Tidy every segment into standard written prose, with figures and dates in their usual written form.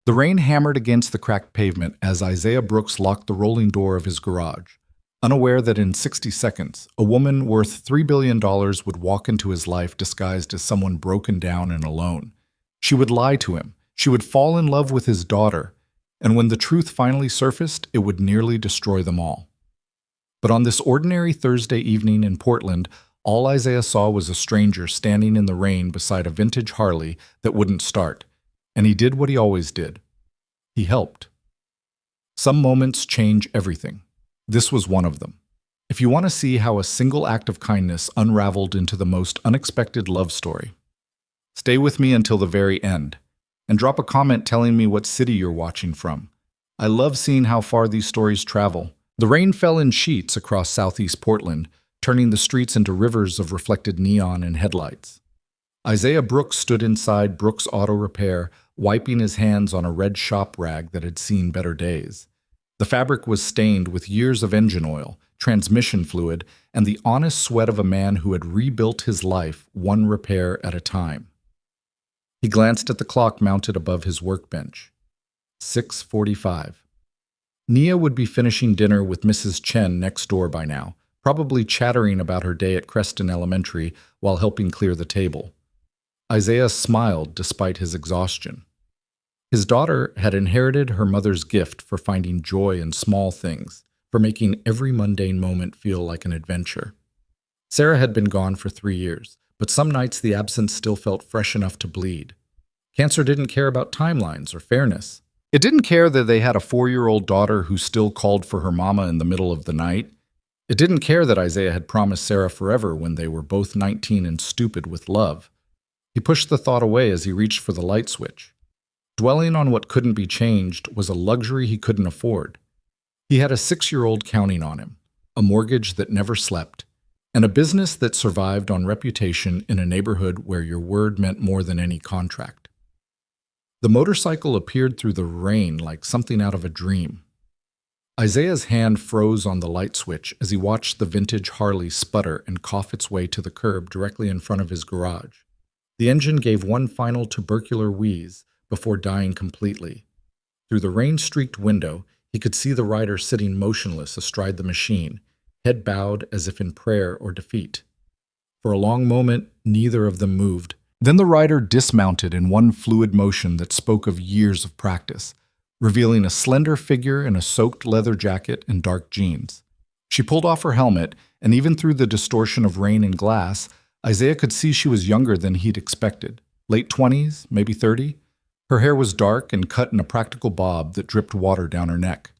The rain hammered against the cracked pavement as Isaiah Brooks locked the rolling door of his garage, unaware that in 60 seconds, a woman worth $3 billion would walk into his life disguised as someone broken down and alone. She would lie to him. She would fall in love with his daughter. And when the truth finally surfaced, it would nearly destroy them all. But on this ordinary Thursday evening in Portland, all Isaiah saw was a stranger standing in the rain beside a vintage Harley that wouldn't start. And he did what he always did. He helped. Some moments change everything. This was one of them. If you want to see how a single act of kindness unraveled into the most unexpected love story, stay with me until the very end, and drop a comment telling me what city you're watching from. I love seeing how far these stories travel. The rain fell in sheets across southeast Portland, turning the streets into rivers of reflected neon and headlights. Isaiah Brooks stood inside Brooks Auto Repair, wiping his hands on a red shop rag that had seen better days. The fabric was stained with years of engine oil, transmission fluid, and the honest sweat of a man who had rebuilt his life one repair at a time. He glanced at the clock mounted above his workbench. 6:45. Nia would be finishing dinner with Mrs. Chen next door by now, probably chattering about her day at Creston Elementary while helping clear the table. Isaiah smiled despite his exhaustion. His daughter had inherited her mother's gift for finding joy in small things, for making every mundane moment feel like an adventure. Sarah had been gone for 3 years, but some nights the absence still felt fresh enough to bleed. Cancer didn't care about timelines or fairness. It didn't care that they had a 4-year-old daughter who still called for her mama in the middle of the night. It didn't care that Isaiah had promised Sarah forever when they were both 19 and stupid with love. He pushed the thought away as he reached for the light switch. Dwelling on what couldn't be changed was a luxury he couldn't afford. He had a 6-year-old counting on him, a mortgage that never slept, and a business that survived on reputation in a neighborhood where your word meant more than any contract. The motorcycle appeared through the rain like something out of a dream. Isaiah's hand froze on the light switch as he watched the vintage Harley sputter and cough its way to the curb directly in front of his garage. The engine gave one final tubercular wheeze before dying completely. Through the rain-streaked window, he could see the rider sitting motionless astride the machine, head bowed as if in prayer or defeat. For a long moment, neither of them moved. Then the rider dismounted in one fluid motion that spoke of years of practice, revealing a slender figure in a soaked leather jacket and dark jeans. She pulled off her helmet, and even through the distortion of rain and glass, Isaiah could see she was younger than he'd expected. Late 20s, maybe 30. Her hair was dark and cut in a practical bob that dripped water down her neck.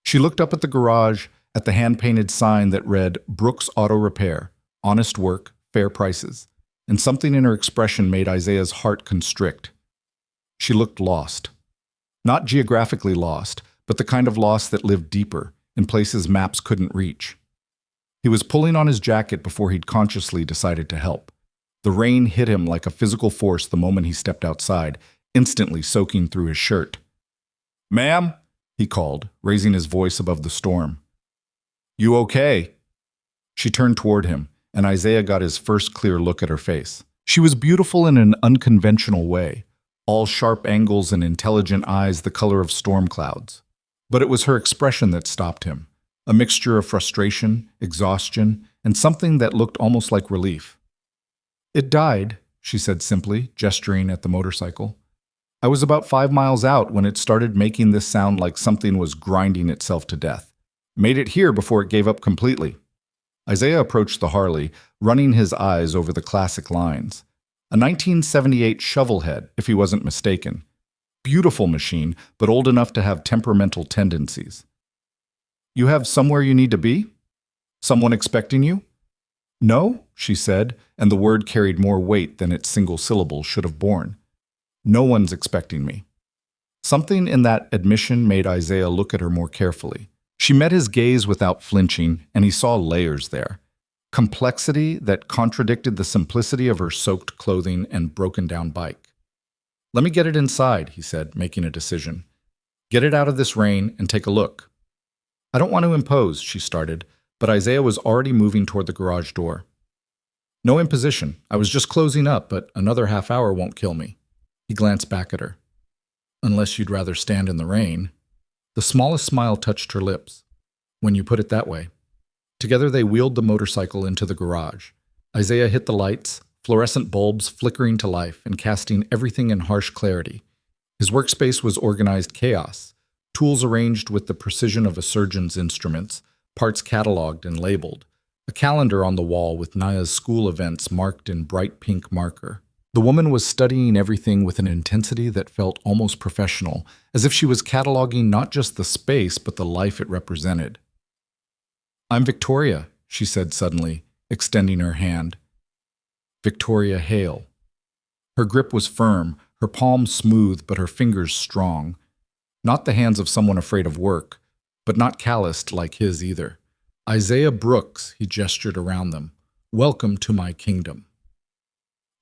She looked up at the garage, at the hand-painted sign that read, Brooks Auto Repair, honest work, fair prices, and something in her expression made Isaiah's heart constrict. She looked lost. Not geographically lost, but the kind of lost that lived deeper, in places maps couldn't reach. He was pulling on his jacket before he'd consciously decided to help. The rain hit him like a physical force the moment he stepped outside, instantly soaking through his shirt. "Ma'am," he called, raising his voice above the storm. "You okay?" She turned toward him, and Isaiah got his first clear look at her face. She was beautiful in an unconventional way, all sharp angles and intelligent eyes the color of storm clouds. But it was her expression that stopped him, a mixture of frustration, exhaustion, and something that looked almost like relief. "It died," she said simply, gesturing at the motorcycle. "I was about 5 miles out when it started making this sound like something was grinding itself to death. Made it here before it gave up completely." Isaiah approached the Harley, running his eyes over the classic lines. A 1978 shovelhead, if he wasn't mistaken. Beautiful machine, but old enough to have temperamental tendencies. "You have somewhere you need to be? Someone expecting you?" "No," she said, and the word carried more weight than its single syllable should have borne. "No one's expecting me." Something in that admission made Isaiah look at her more carefully. She met his gaze without flinching, and he saw layers there. Complexity that contradicted the simplicity of her soaked clothing and broken-down bike. "Let me get it inside," he said, making a decision. "Get it out of this rain and take a look." "I don't want to impose," she started, but Isaiah was already moving toward the garage door. "No imposition. I was just closing up, but another half hour won't kill me." He glanced back at her. Unless you'd rather stand in the rain. The smallest smile touched her lips. When you put it that way. Together they wheeled the motorcycle into the garage. Isaiah hit the lights, fluorescent bulbs flickering to life and casting everything in harsh clarity. His workspace was organized chaos, tools arranged with the precision of a surgeon's instruments, parts cataloged and labeled, a calendar on the wall with Naya's school events marked in bright pink marker. The woman was studying everything with an intensity that felt almost professional, as if she was cataloging not just the space but the life it represented. "I'm Victoria," she said suddenly, extending her hand. Victoria Hale. Her grip was firm, her palms smooth but her fingers strong. Not the hands of someone afraid of work, but not calloused like his either. "Isaiah Brooks," he gestured around them. "Welcome to my kingdom."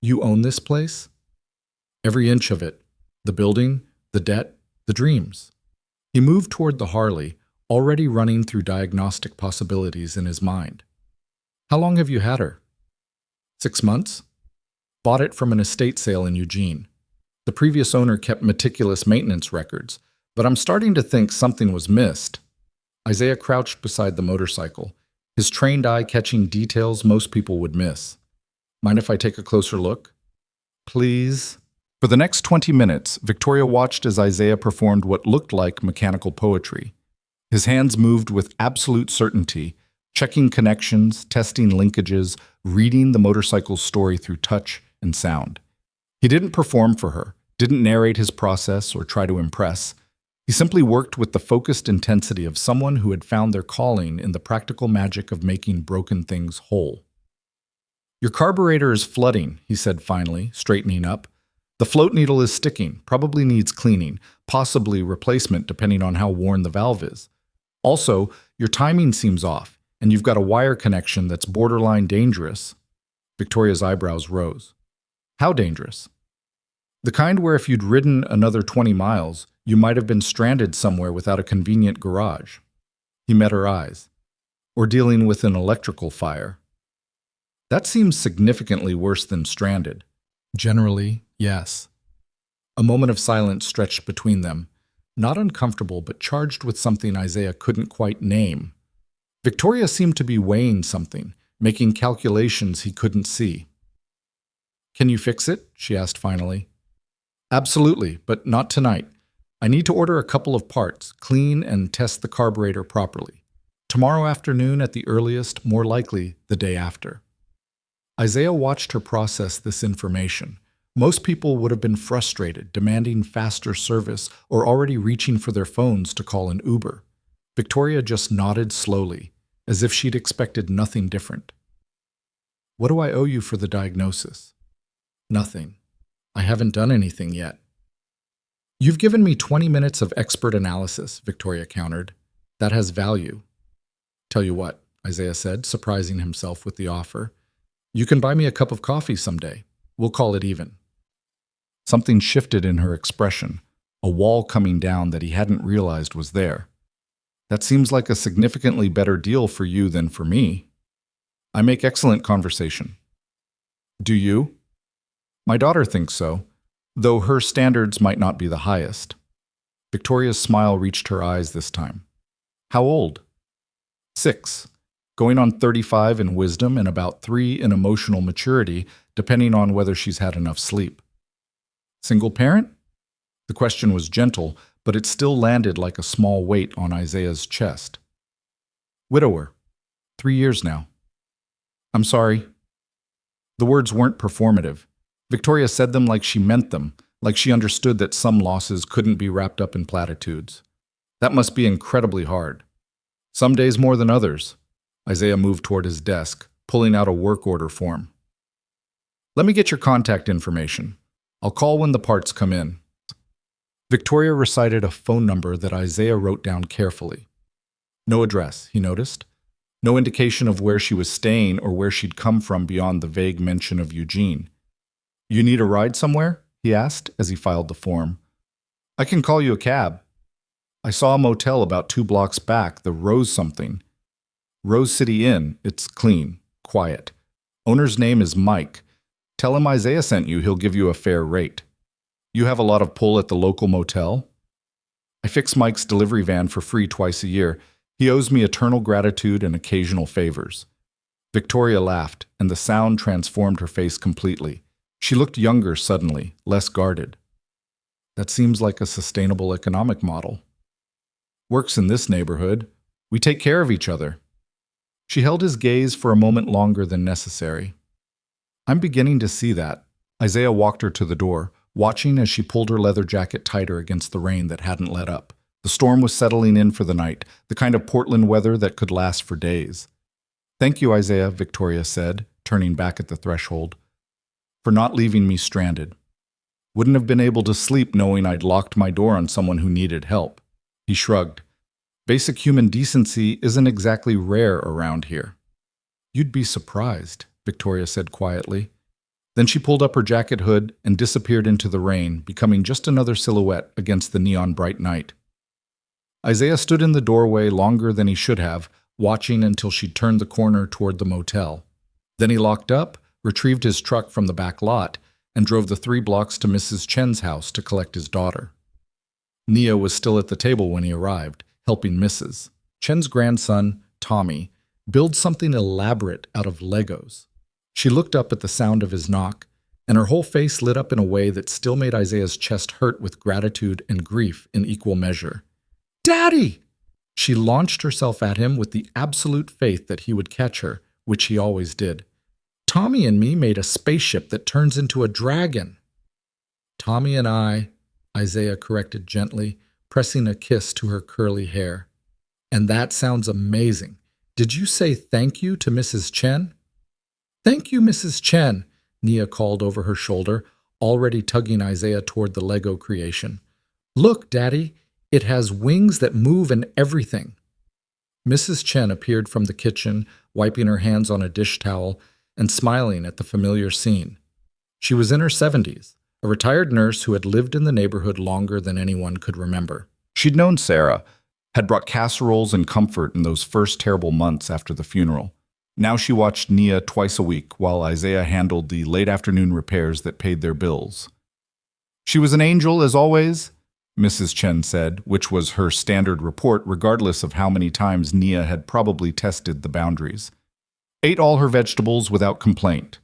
"You own this place?" "Every inch of it. The building, the debt, the dreams." He moved toward the Harley, already running through diagnostic possibilities in his mind. "How long have you had her?" 6 months. Bought it from an estate sale in Eugene. The previous owner kept meticulous maintenance records, but I'm starting to think something was missed. Isaiah crouched beside the motorcycle, his trained eye catching details most people would miss. "Mind if I take a closer look?" "Please." For the next 20 minutes, Victoria watched as Isaiah performed what looked like mechanical poetry. His hands moved with absolute certainty, checking connections, testing linkages, reading the motorcycle's story through touch and sound. He didn't perform for her, didn't narrate his process or try to impress. He simply worked with the focused intensity of someone who had found their calling in the practical magic of making broken things whole. "Your carburetor is flooding," he said finally, straightening up. "The float needle is sticking, probably needs cleaning, possibly replacement depending on how worn the valve is. Also, your timing seems off, and you've got a wire connection that's borderline dangerous." Victoria's eyebrows rose. "How dangerous?" "The kind where if you'd ridden another 20 miles, you might have been stranded somewhere without a convenient garage." He met her eyes. "Or dealing with an electrical fire." "That seems significantly worse than stranded." "Generally, yes." A moment of silence stretched between them, not uncomfortable but charged with something Isaiah couldn't quite name. Victoria seemed to be weighing something, making calculations he couldn't see. "Can you fix it?" she asked finally. "Absolutely, but not tonight. I need to order a couple of parts, clean and test the carburetor properly. Tomorrow afternoon at the earliest, more likely the day after." Isaiah watched her process this information. Most people would have been frustrated, demanding faster service, or already reaching for their phones to call an Uber. Victoria just nodded slowly, as if she'd expected nothing different. "What do I owe you for the diagnosis?" "Nothing. I haven't done anything yet." "You've given me 20 minutes of expert analysis," Victoria countered. "That has value." "Tell you what," Isaiah said, surprising himself with the offer. "You can buy me a cup of coffee someday. We'll call it even." Something shifted in her expression, a wall coming down that he hadn't realized was there. "That seems like a significantly better deal for you than for me." "I make excellent conversation." "Do you?" "My daughter thinks so, though her standards might not be the highest." Victoria's smile reached her eyes this time. "How old?" 6. Going on 35 in wisdom and about 3 in emotional maturity, depending on whether she's had enough sleep. "Single parent?" The question was gentle, but it still landed like a small weight on Isaiah's chest. "Widower. 3 years now." "I'm sorry." The words weren't performative. Victoria said them like she meant them, like she understood that some losses couldn't be wrapped up in platitudes. "That must be incredibly hard." "Some days more than others." Isaiah moved toward his desk, pulling out a work order form. "Let me get your contact information. I'll call when the parts come in." Victoria recited a phone number that Isaiah wrote down carefully. No address, he noticed. No indication of where she was staying or where she'd come from beyond the vague mention of Eugene. "You need a ride somewhere?" he asked as he filed the form. "I can call you a cab." "I saw a motel about 2 blocks back, the Rose something." "Rose City Inn. It's clean, quiet. Owner's name is Mike. Tell him Isaiah sent you, he'll give you a fair rate." You have a lot of pull at the local motel? I fix Mike's delivery van for free twice a year. He owes me eternal gratitude and occasional favors. Victoria laughed, and the sound transformed her face completely. She looked younger suddenly, less guarded. That seems like a sustainable economic model. Works in this neighborhood. We take care of each other. She held his gaze for a moment longer than necessary. I'm beginning to see that. Isaiah walked her to the door, watching as she pulled her leather jacket tighter against the rain that hadn't let up. The storm was settling in for the night, the kind of Portland weather that could last for days. Thank you, Isaiah, Victoria said, turning back at the threshold, for not leaving me stranded. Wouldn't have been able to sleep knowing I'd locked my door on someone who needed help. He shrugged. Basic human decency isn't exactly rare around here. You'd be surprised, Victoria said quietly. Then she pulled up her jacket hood and disappeared into the rain, becoming just another silhouette against the neon-bright night. Isaiah stood in the doorway longer than he should have, watching until she turned the corner toward the motel. Then he locked up, retrieved his truck from the back lot, and drove the 3 blocks to Mrs. Chen's house to collect his daughter. Nia was still at the table when he arrived, helping Mrs. Chen's grandson, Tommy, build something elaborate out of Legos. She looked up at the sound of his knock, and her whole face lit up in a way that still made Isaiah's chest hurt with gratitude and grief in equal measure. "Daddy!" She launched herself at him with the absolute faith that he would catch her, which he always did. "Tommy and me made a spaceship that turns into a dragon." "Tommy and I," Isaiah corrected gently, pressing a kiss to her curly hair. "And that sounds amazing. Did you say thank you to Mrs. Chen?" "Thank you, Mrs. Chen," Nia called over her shoulder, already tugging Isaiah toward the Lego creation. "Look, Daddy, it has wings that move and everything." Mrs. Chen appeared from the kitchen, wiping her hands on a dish towel and smiling at the familiar scene. She was in her 70s, a retired nurse who had lived in the neighborhood longer than anyone could remember. She'd known Sarah, had brought casseroles and comfort in those first terrible months after the funeral. Now she watched Nia twice a week while Isaiah handled the late afternoon repairs that paid their bills. "She was an angel, as always," Mrs. Chen said, which was her standard report regardless of how many times Nia had probably tested the boundaries. "Ate all her vegetables without complaint."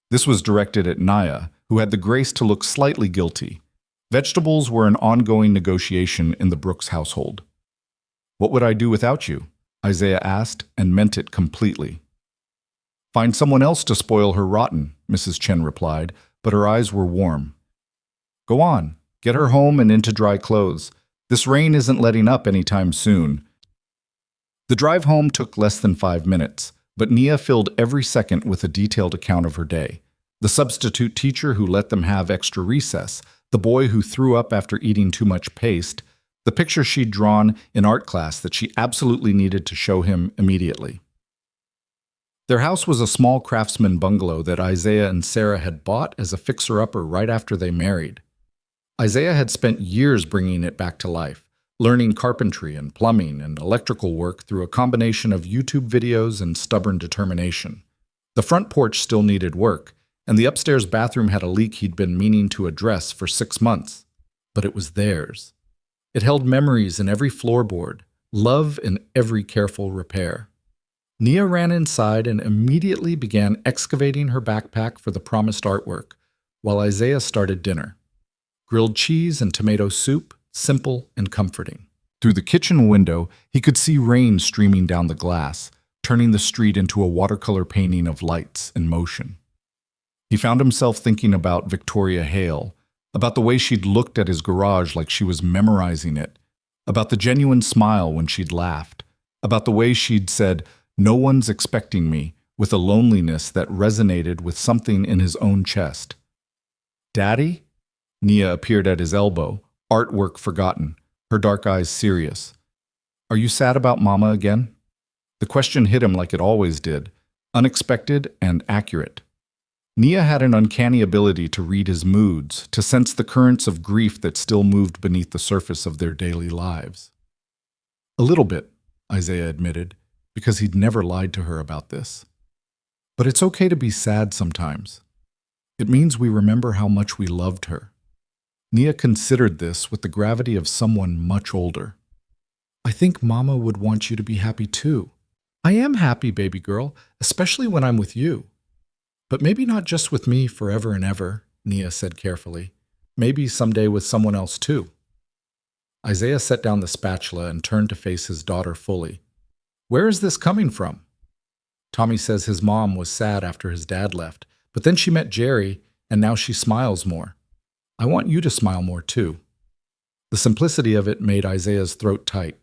This was directed at Naya, who had the grace to look slightly guilty. Vegetables were an ongoing negotiation in the Brooks household. "What would I do without you?" Isaiah asked, and meant it completely. "Find someone else to spoil her rotten," Mrs. Chen replied, but her eyes were warm. "Go on, get her home and into dry clothes. This rain isn't letting up anytime soon." The drive home took less than 5 minutes, but Nia filled every second with a detailed account of her day. The substitute teacher who let them have extra recess, the boy who threw up after eating too much paste, the picture she'd drawn in art class that she absolutely needed to show him immediately. Their house was a small craftsman bungalow that Isaiah and Sarah had bought as a fixer-upper right after they married. Isaiah had spent years bringing it back to life, learning carpentry and plumbing and electrical work through a combination of YouTube videos and stubborn determination. The front porch still needed work, and the upstairs bathroom had a leak he'd been meaning to address for 6 months. But it was theirs. It held memories in every floorboard, love in every careful repair. Nia ran inside and immediately began excavating her backpack for the promised artwork, while Isaiah started dinner. Grilled cheese and tomato soup, simple and comforting. Through the kitchen window, he could see rain streaming down the glass, turning the street into a watercolor painting of lights and motion. He found himself thinking about Victoria Hale, about the way she'd looked at his garage like she was memorizing it, about the genuine smile when she'd laughed, about the way she'd said, "No one's expecting me," with a loneliness that resonated with something in his own chest. "Daddy?" Nia appeared at his elbow, artwork forgotten, her dark eyes serious. "Are you sad about Mama again?" The question hit him like it always did, unexpected and accurate. Nia had an uncanny ability to read his moods, to sense the currents of grief that still moved beneath the surface of their daily lives. "A little bit," Isaiah admitted, because he'd never lied to her about this. "But it's okay to be sad sometimes. It means we remember how much we loved her." Nia considered this with the gravity of someone much older. I think Mama would want you to be happy too. I am happy, baby girl, especially when I'm with you. But maybe not just with me forever and ever, Nia said carefully. Maybe someday with someone else too. Isaiah set down the spatula and turned to face his daughter fully. Where is this coming from? Tommy says his mom was sad after his dad left, but then she met Jerry, and now she smiles more. I want you to smile more too. The simplicity of it made Isaiah's throat tight.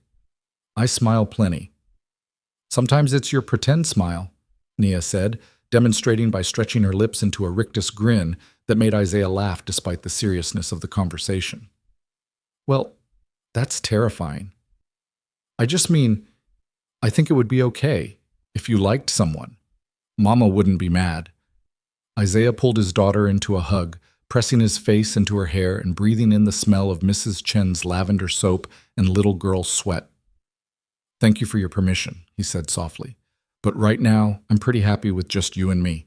I smile plenty. Sometimes it's your pretend smile, Nia said, demonstrating by stretching her lips into a rictus grin that made Isaiah laugh despite the seriousness of the conversation. Well, that's terrifying. I just mean, I think it would be okay if you liked someone. Mama wouldn't be mad. Isaiah pulled his daughter into a hug, pressing his face into her hair and breathing in the smell of Mrs. Chen's lavender soap and little girl sweat. Thank you for your permission, he said softly. But right now, I'm pretty happy with just you and me.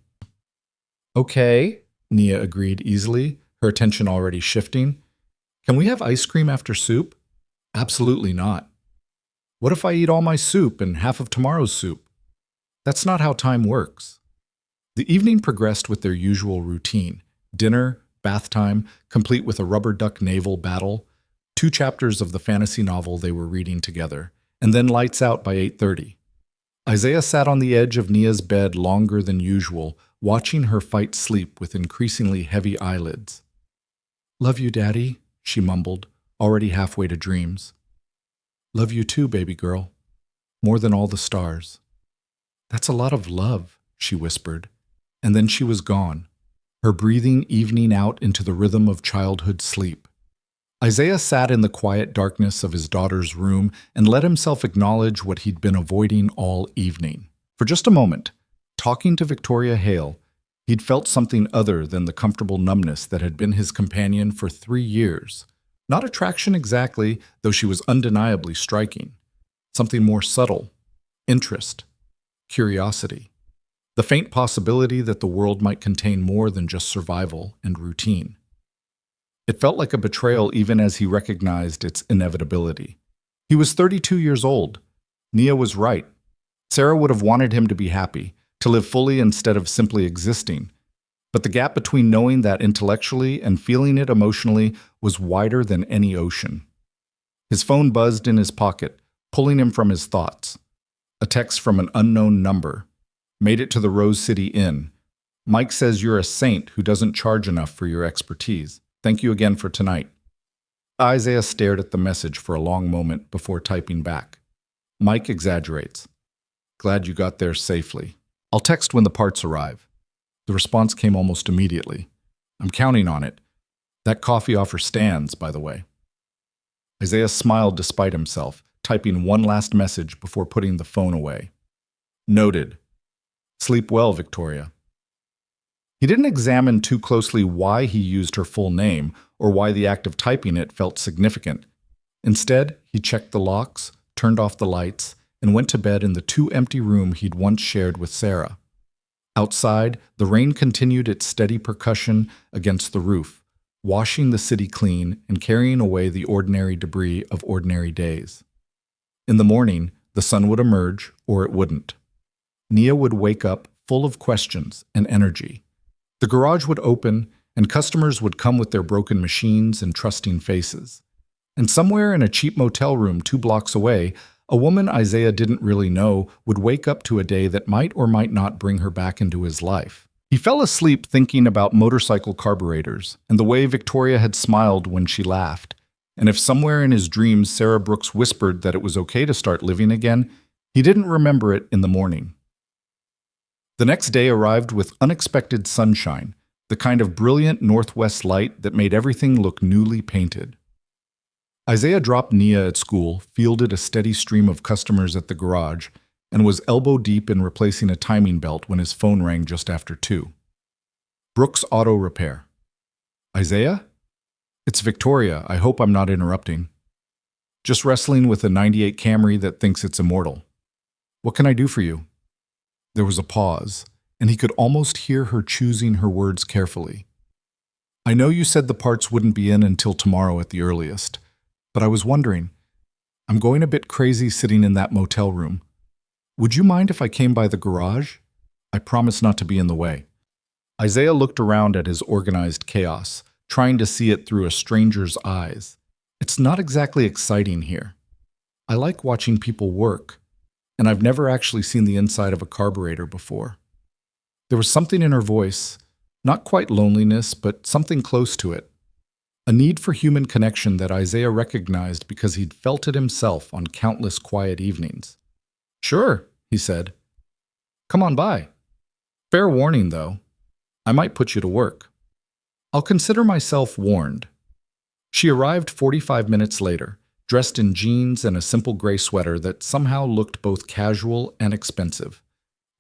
Okay, Nia agreed easily, her attention already shifting. Can we have ice cream after soup? Absolutely not. What if I eat all my soup and half of tomorrow's soup? That's not how time works. The evening progressed with their usual routine. Dinner, bath time, complete with a rubber duck naval battle, 2 chapters of the fantasy novel they were reading together, and then lights out by 8:30. Isaiah sat on the edge of Nia's bed longer than usual, watching her fight sleep with increasingly heavy eyelids. Love you, Daddy, she mumbled, already halfway to dreams. Love you too, baby girl. More than all the stars. That's a lot of love, she whispered, and then she was gone, her breathing evening out into the rhythm of childhood sleep. Isaiah sat in the quiet darkness of his daughter's room and let himself acknowledge what he'd been avoiding all evening. For just a moment, talking to Victoria Hale, he'd felt something other than the comfortable numbness that had been his companion for 3 years. Not attraction exactly, though she was undeniably striking. Something more subtle, interest, curiosity. The faint possibility that the world might contain more than just survival and routine. It felt like a betrayal even as he recognized its inevitability. He was 32 years old. Nia was right. Sarah would have wanted him to be happy, to live fully instead of simply existing. But the gap between knowing that intellectually and feeling it emotionally was wider than any ocean. His phone buzzed in his pocket, pulling him from his thoughts. A text from an unknown number. Made it to the Rose City Inn. Mike says you're a saint who doesn't charge enough for your expertise. Thank you again for tonight. Isaiah stared at the message for a long moment before typing back. Mike exaggerates. Glad you got there safely. I'll text when the parts arrive. The response came almost immediately. I'm counting on it. That coffee offer stands, by the way. Isaiah smiled despite himself, typing one last message before putting the phone away. Noted. Sleep well, Victoria. He didn't examine too closely why he used her full name or why the act of typing it felt significant. Instead, he checked the locks, turned off the lights, and went to bed in the 2 empty room he'd once shared with Sarah. Outside, the rain continued its steady percussion against the roof, washing the city clean and carrying away the ordinary debris of ordinary days. In the morning, the sun would emerge, or it wouldn't. Nia would wake up full of questions and energy. The garage would open, and customers would come with their broken machines and trusting faces. And somewhere in a cheap motel room 2 blocks away, a woman Isaiah didn't really know would wake up to a day that might or might not bring her back into his life. He fell asleep thinking about motorcycle carburetors and the way Victoria had smiled when she laughed. And if somewhere in his dreams Sarah Brooks whispered that it was okay to start living again, he didn't remember it in the morning. The next day arrived with unexpected sunshine, the kind of brilliant northwest light that made everything look newly painted. Isaiah dropped Nia at school, fielded a steady stream of customers at the garage, and was elbow deep in replacing a timing belt when his phone rang just after 2. Brooks Auto Repair. Isaiah? It's Victoria. I hope I'm not interrupting. Just wrestling with a '98 Camry that thinks it's immortal. What can I do for you? There was a pause, and he could almost hear her choosing her words carefully. I know you said the parts wouldn't be in until tomorrow at the earliest, but I was wondering, I'm going a bit crazy sitting in that motel room. Would you mind if I came by the garage? I promise not to be in the way. Isaiah looked around at his organized chaos, trying to see it through a stranger's eyes. It's not exactly exciting here. I like watching people work, and I've never actually seen the inside of a carburetor before. There was something in her voice, not quite loneliness, but something close to it. A need for human connection that Isaiah recognized because he'd felt it himself on countless quiet evenings. Sure, he said. Come on by. Fair warning, though. I might put you to work. I'll consider myself warned. She arrived 45 minutes later, dressed in jeans and a simple gray sweater that somehow looked both casual and expensive.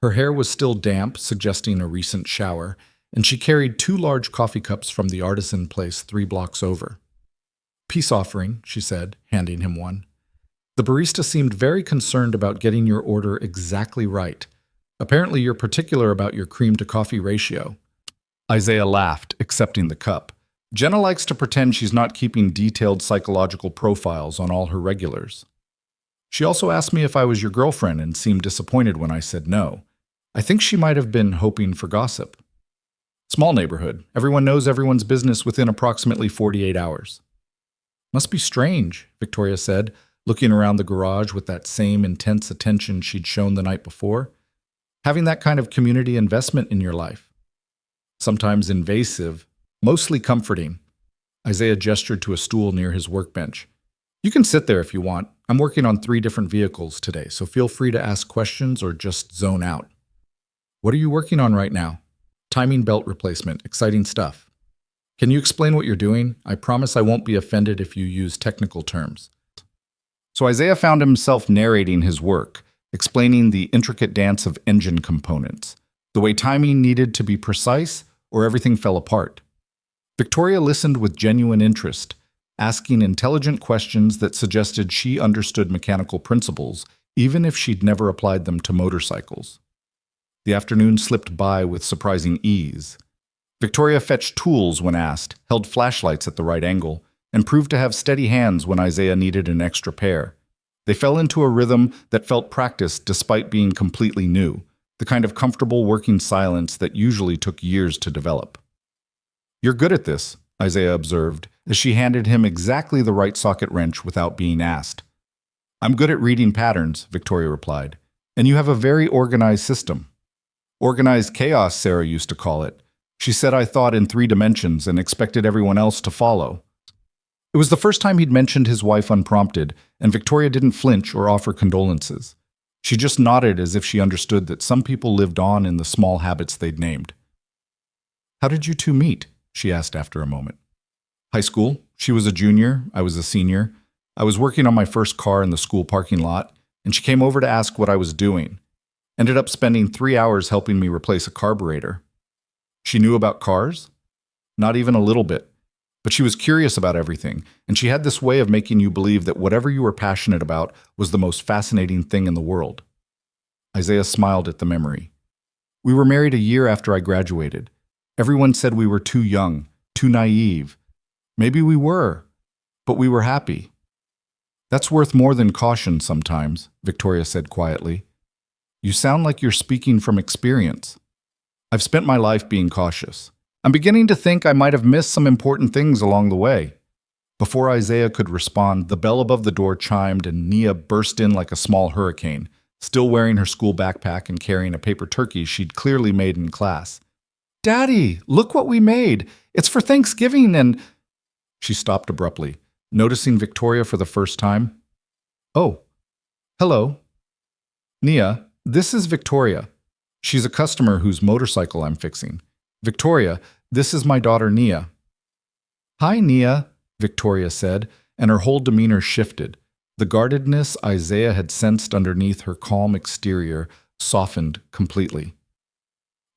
Her hair was still damp, suggesting a recent shower, and she carried 2 large coffee cups from the artisan place 3 blocks over. Peace offering, she said, handing him one. The barista seemed very concerned about getting your order exactly right. Apparently you're particular about your cream-to-coffee ratio. Isaiah laughed, accepting the cup. Jenna likes to pretend she's not keeping detailed psychological profiles on all her regulars. She also asked me if I was your girlfriend and seemed disappointed when I said no. I think she might have been hoping for gossip. Small neighborhood. Everyone knows everyone's business within approximately 48 hours. Must be strange, Victoria said, looking around the garage with that same intense attention she'd shown the night before. Having that kind of community investment in your life. Sometimes invasive, mostly comforting. Isaiah gestured to a stool near his workbench. You can sit there if you want. I'm working on 3 different vehicles today, so feel free to ask questions or just zone out. What are you working on right now? Timing belt replacement, exciting stuff. Can you explain what you're doing? I promise I won't be offended if you use technical terms. So Isaiah found himself narrating his work, explaining the intricate dance of engine components, the way timing needed to be precise or everything fell apart. Victoria listened with genuine interest, asking intelligent questions that suggested she understood mechanical principles, even if she'd never applied them to motorcycles. The afternoon slipped by with surprising ease. Victoria fetched tools when asked, held flashlights at the right angle, and proved to have steady hands when Isaiah needed an extra pair. They fell into a rhythm that felt practiced despite being completely new, the kind of comfortable working silence that usually took years to develop. You're good at this, Isaiah observed, as she handed him exactly the right socket wrench without being asked. I'm good at reading patterns, Victoria replied, and you have a very organized system. Organized chaos, Sarah used to call it. She said I thought in 3 dimensions and expected everyone else to follow. It was the first time he'd mentioned his wife unprompted, and Victoria didn't flinch or offer condolences. She just nodded as if she understood that some people lived on in the small habits they'd named. How did you 2 meet? She asked after a moment. High school. She was a junior, I was a senior. I was working on my first car in the school parking lot, and she came over to ask what I was doing. Ended up spending 3 hours helping me replace a carburetor. She knew about cars? Not even a little bit. But she was curious about everything, and she had this way of making you believe that whatever you were passionate about was the most fascinating thing in the world. Isaiah smiled at the memory. We were married a year after I graduated. Everyone said we were too young, too naive. Maybe we were, but we were happy. That's worth more than caution sometimes, Victoria said quietly. You sound like you're speaking from experience. I've spent my life being cautious. I'm beginning to think I might have missed some important things along the way. Before Isaiah could respond, the bell above the door chimed and Nia burst in like a small hurricane, still wearing her school backpack and carrying a paper turkey she'd clearly made in class. Daddy, look what we made! It's for Thanksgiving and… She stopped abruptly, noticing Victoria for the first time. Oh, hello. Nia, this is Victoria. She's a customer whose motorcycle I'm fixing. Victoria, this is my daughter Nia. Hi, Nia, Victoria said, and her whole demeanor shifted. The guardedness Isaiah had sensed underneath her calm exterior softened completely.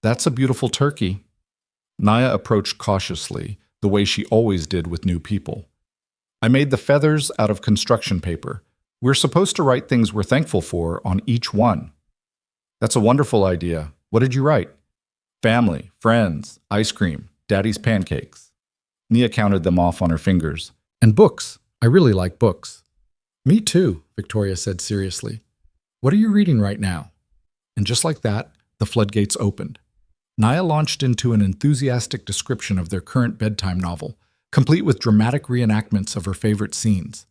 That's a beautiful turkey. Nia approached cautiously, the way she always did with new people. I made the feathers out of construction paper. We're supposed to write things we're thankful for on each one. That's a wonderful idea. What did you write? Family, friends, ice cream, daddy's pancakes. Nia counted them off on her fingers. And books. I really like books. Me too, Victoria said seriously. What are you reading right now? And just like that, the floodgates opened. Nia launched into an enthusiastic description of their current bedtime novel, complete with dramatic reenactments of her favorite scenes.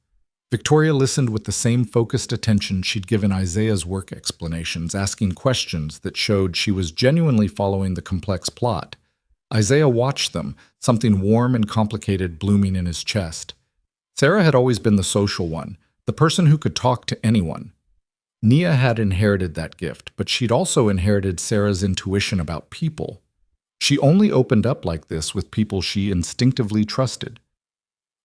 Victoria listened with the same focused attention she'd given Isaiah's work explanations, asking questions that showed she was genuinely following the complex plot. Isaiah watched them, something warm and complicated blooming in his chest. Sarah had always been the social one, the person who could talk to anyone. Nia had inherited that gift, but she'd also inherited Sarah's intuition about people. She only opened up like this with people she instinctively trusted.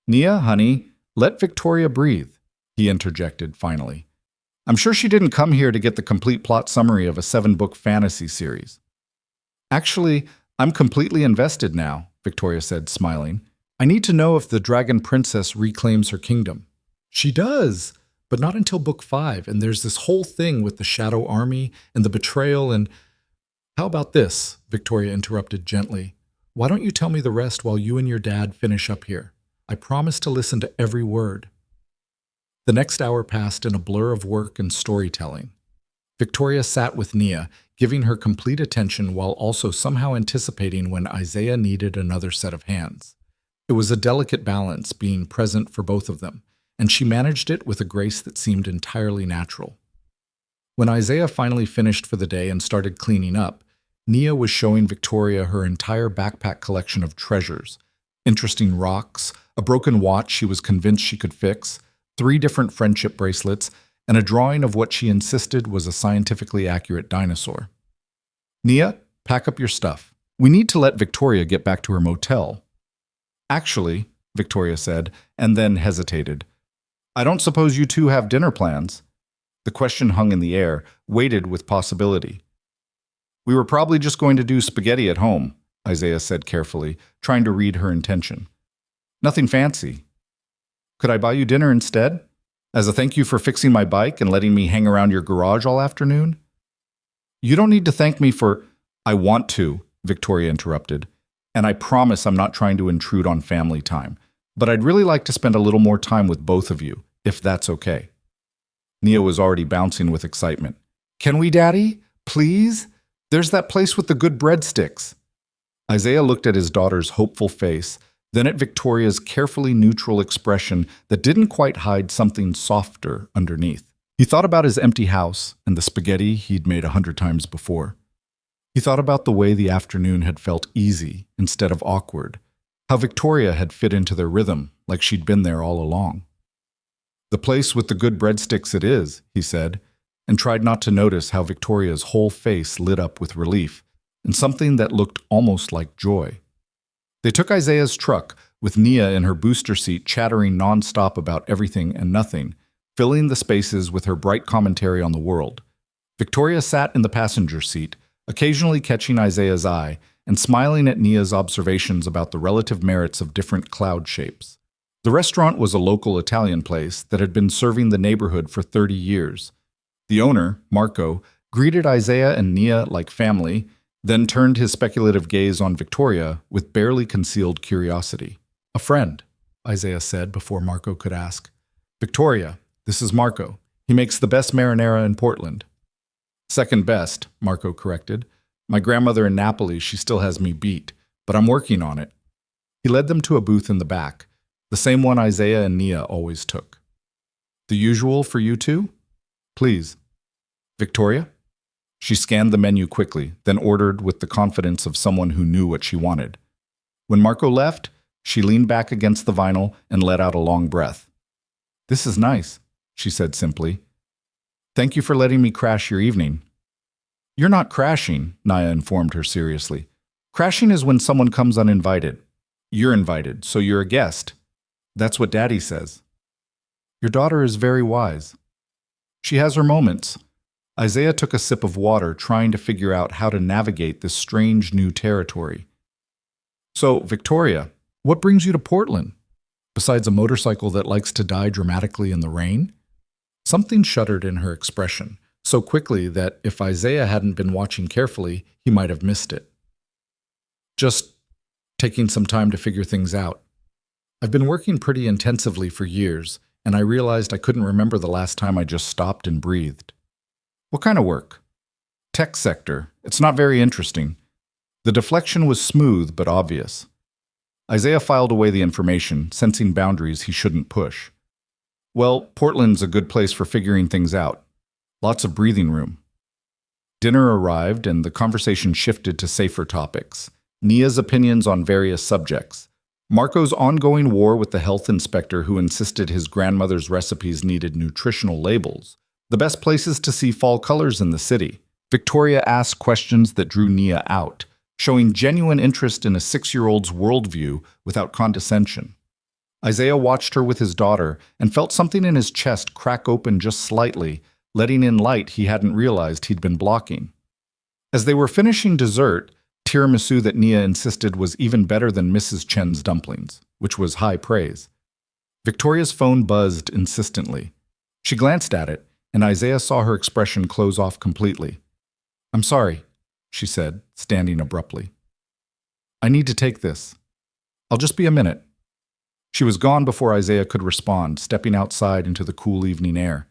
Nia, honey, let Victoria breathe, he interjected finally. I'm sure she didn't come here to get the complete plot summary of a 7-book fantasy series. Actually, I'm completely invested now, Victoria said, smiling. I need to know if the Dragon Princess reclaims her kingdom. She does, but not until book 5, and there's this whole thing with the Shadow Army and the betrayal and… How about this? Victoria interrupted gently. Why don't you tell me the rest while you and your dad finish up here? I promise to listen to every word. The next hour passed in a blur of work and storytelling. Victoria sat with Nia, giving her complete attention while also somehow anticipating when Isaiah needed another set of hands. It was a delicate balance, being present for both of them, and she managed it with a grace that seemed entirely natural. When Isaiah finally finished for the day and started cleaning up, Nia was showing Victoria her entire backpack collection of treasures, interesting rocks, a broken watch she was convinced she could fix, 3 different friendship bracelets, and a drawing of what she insisted was a scientifically accurate dinosaur. Nia, pack up your stuff. We need to let Victoria get back to her motel. Actually, Victoria said, and then hesitated. I don't suppose you two have dinner plans? The question hung in the air, weighted with possibility. We were probably just going to do spaghetti at home, Isaiah said carefully, trying to read her intention. Nothing fancy. Could I buy you dinner instead? As a thank you for fixing my bike and letting me hang around your garage all afternoon? You don't need to thank me for… I want to, Victoria interrupted. And I promise I'm not trying to intrude on family time. But I'd really like to spend a little more time with both of you, if that's okay. Nia was already bouncing with excitement. Can we, Daddy? Please? There's that place with the good breadsticks. Isaiah looked at his daughter's hopeful face, then at Victoria's carefully neutral expression that didn't quite hide something softer underneath. He thought about his empty house and the spaghetti he'd made 100 times before. He thought about the way the afternoon had felt easy instead of awkward, how Victoria had fit into their rhythm like she'd been there all along. The place with the good breadsticks it is, he said, and tried not to notice how Victoria's whole face lit up with relief and something that looked almost like joy. They took Isaiah's truck, with Nia in her booster seat chattering nonstop about everything and nothing, filling the spaces with her bright commentary on the world. Victoria sat in the passenger seat, occasionally catching Isaiah's eye and smiling at Nia's observations about the relative merits of different cloud shapes. The restaurant was a local Italian place that had been serving the neighborhood for 30 years. The owner, Marco, greeted Isaiah and Nia like family, then turned his speculative gaze on Victoria with barely concealed curiosity. A friend, Isaiah said before Marco could ask. Victoria, this is Marco. He makes the best marinara in Portland. Second best, Marco corrected. My grandmother in Napoli, she still has me beat, but I'm working on it. He led them to a booth in the back, the same one Isaiah and Nia always took. The usual for you two? Please. Victoria? She scanned the menu quickly, then ordered with the confidence of someone who knew what she wanted. When Marco left, she leaned back against the vinyl and let out a long breath. This is nice, she said simply. Thank you for letting me crash your evening. You're not crashing, Nia informed her seriously. Crashing is when someone comes uninvited. You're invited, so you're a guest. That's what Daddy says. Your daughter is very wise. She has her moments. Isaiah took a sip of water, trying to figure out how to navigate this strange new territory. So, Victoria, what brings you to Portland? Besides a motorcycle that likes to die dramatically in the rain? Something shuddered in her expression, so quickly that if Isaiah hadn't been watching carefully, he might have missed it. Just taking some time to figure things out. I've been working pretty intensively for years, and I realized I couldn't remember the last time I just stopped and breathed. What kind of work? Tech sector. It's not very interesting. The deflection was smooth but obvious. Isaiah filed away the information, sensing boundaries he shouldn't push. Well, Portland's a good place for figuring things out. Lots of breathing room. Dinner arrived and the conversation shifted to safer topics. Nia's opinions on various subjects. Marco's ongoing war with the health inspector who insisted his grandmother's recipes needed nutritional labels. The best places to see fall colors in the city. Victoria asked questions that drew Nia out, showing genuine interest in a 6-year-old's worldview without condescension. Isaiah watched her with his daughter and felt something in his chest crack open just slightly, letting in light he hadn't realized he'd been blocking. As they were finishing dessert, tiramisu that Nia insisted was even better than Mrs. Chen's dumplings, which was high praise. Victoria's phone buzzed insistently. She glanced at it, and Isaiah saw her expression close off completely. "I'm sorry," she said, standing abruptly. "I need to take this. I'll just be a minute." She was gone before Isaiah could respond, stepping outside into the cool evening air.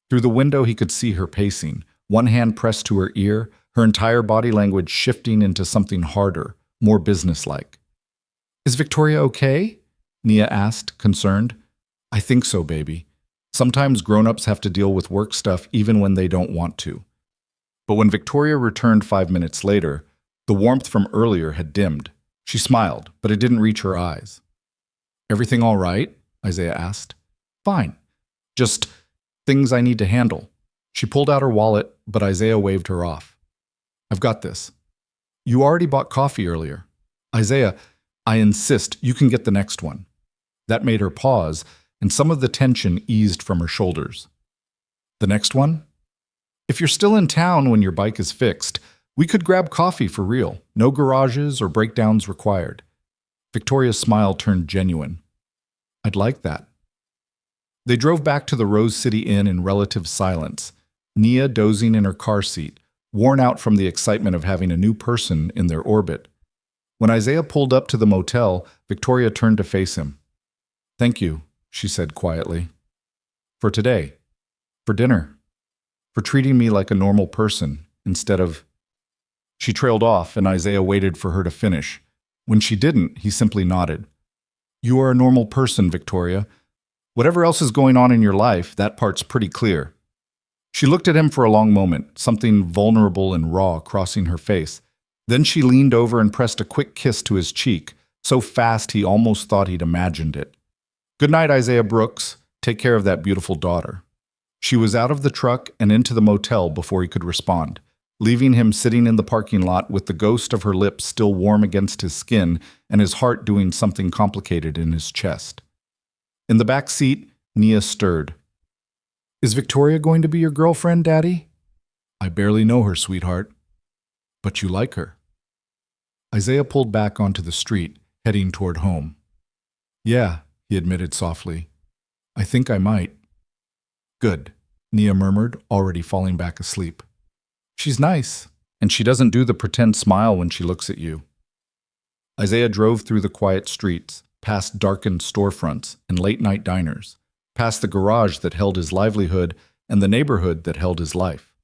Through the window he could see her pacing, one hand pressed to her ear, her entire body language shifting into something harder, more businesslike. "Is Victoria okay?" Nia asked, concerned. "I think so, baby. Sometimes grown-ups have to deal with work stuff even when they don't want to." But when Victoria returned 5 minutes later, the warmth from earlier had dimmed. She smiled, but it didn't reach her eyes. "Everything all right?" Isaiah asked. "Fine. Just things I need to handle." She pulled out her wallet, but Isaiah waved her off. "I've got this." "You already bought coffee earlier." "Isaiah, I insist you can get the next one." That made her pause, and some of the tension eased from her shoulders. "The next one? If you're still in town when your bike is fixed, we could grab coffee for real. No garages or breakdowns required." Victoria's smile turned genuine. "I'd like that." They drove back to the Rose City Inn in relative silence, Nia dozing in her car seat, worn out from the excitement of having a new person in their orbit. When Isaiah pulled up to the motel, Victoria turned to face him. "Thank you," she said quietly. "For today. For dinner. For treating me like a normal person instead of—" She trailed off, and Isaiah waited for her to finish. When she didn't, he simply nodded. "You are a normal person, Victoria. Whatever else is going on in your life, that part's pretty clear." She looked at him for a long moment, something vulnerable and raw crossing her face. Then she leaned over and pressed a quick kiss to his cheek, so fast he almost thought he'd imagined it. "Good night, Isaiah Brooks. Take care of that beautiful daughter." She was out of the truck and into the motel before he could respond, leaving him sitting in the parking lot with the ghost of her lips still warm against his skin and his heart doing something complicated in his chest. In the back seat, Nia stirred. "Is Victoria going to be your girlfriend, Daddy?" "I barely know her, sweetheart." "But you like her." Isaiah pulled back onto the street, heading toward home. "Yeah," he admitted softly. "I think I might." "Good," Nia murmured, already falling back asleep. "She's nice, and she doesn't do the pretend smile when she looks at you." Isaiah drove through the quiet streets, past darkened storefronts and late-night diners, past the garage that held his livelihood and the neighborhood that held his life.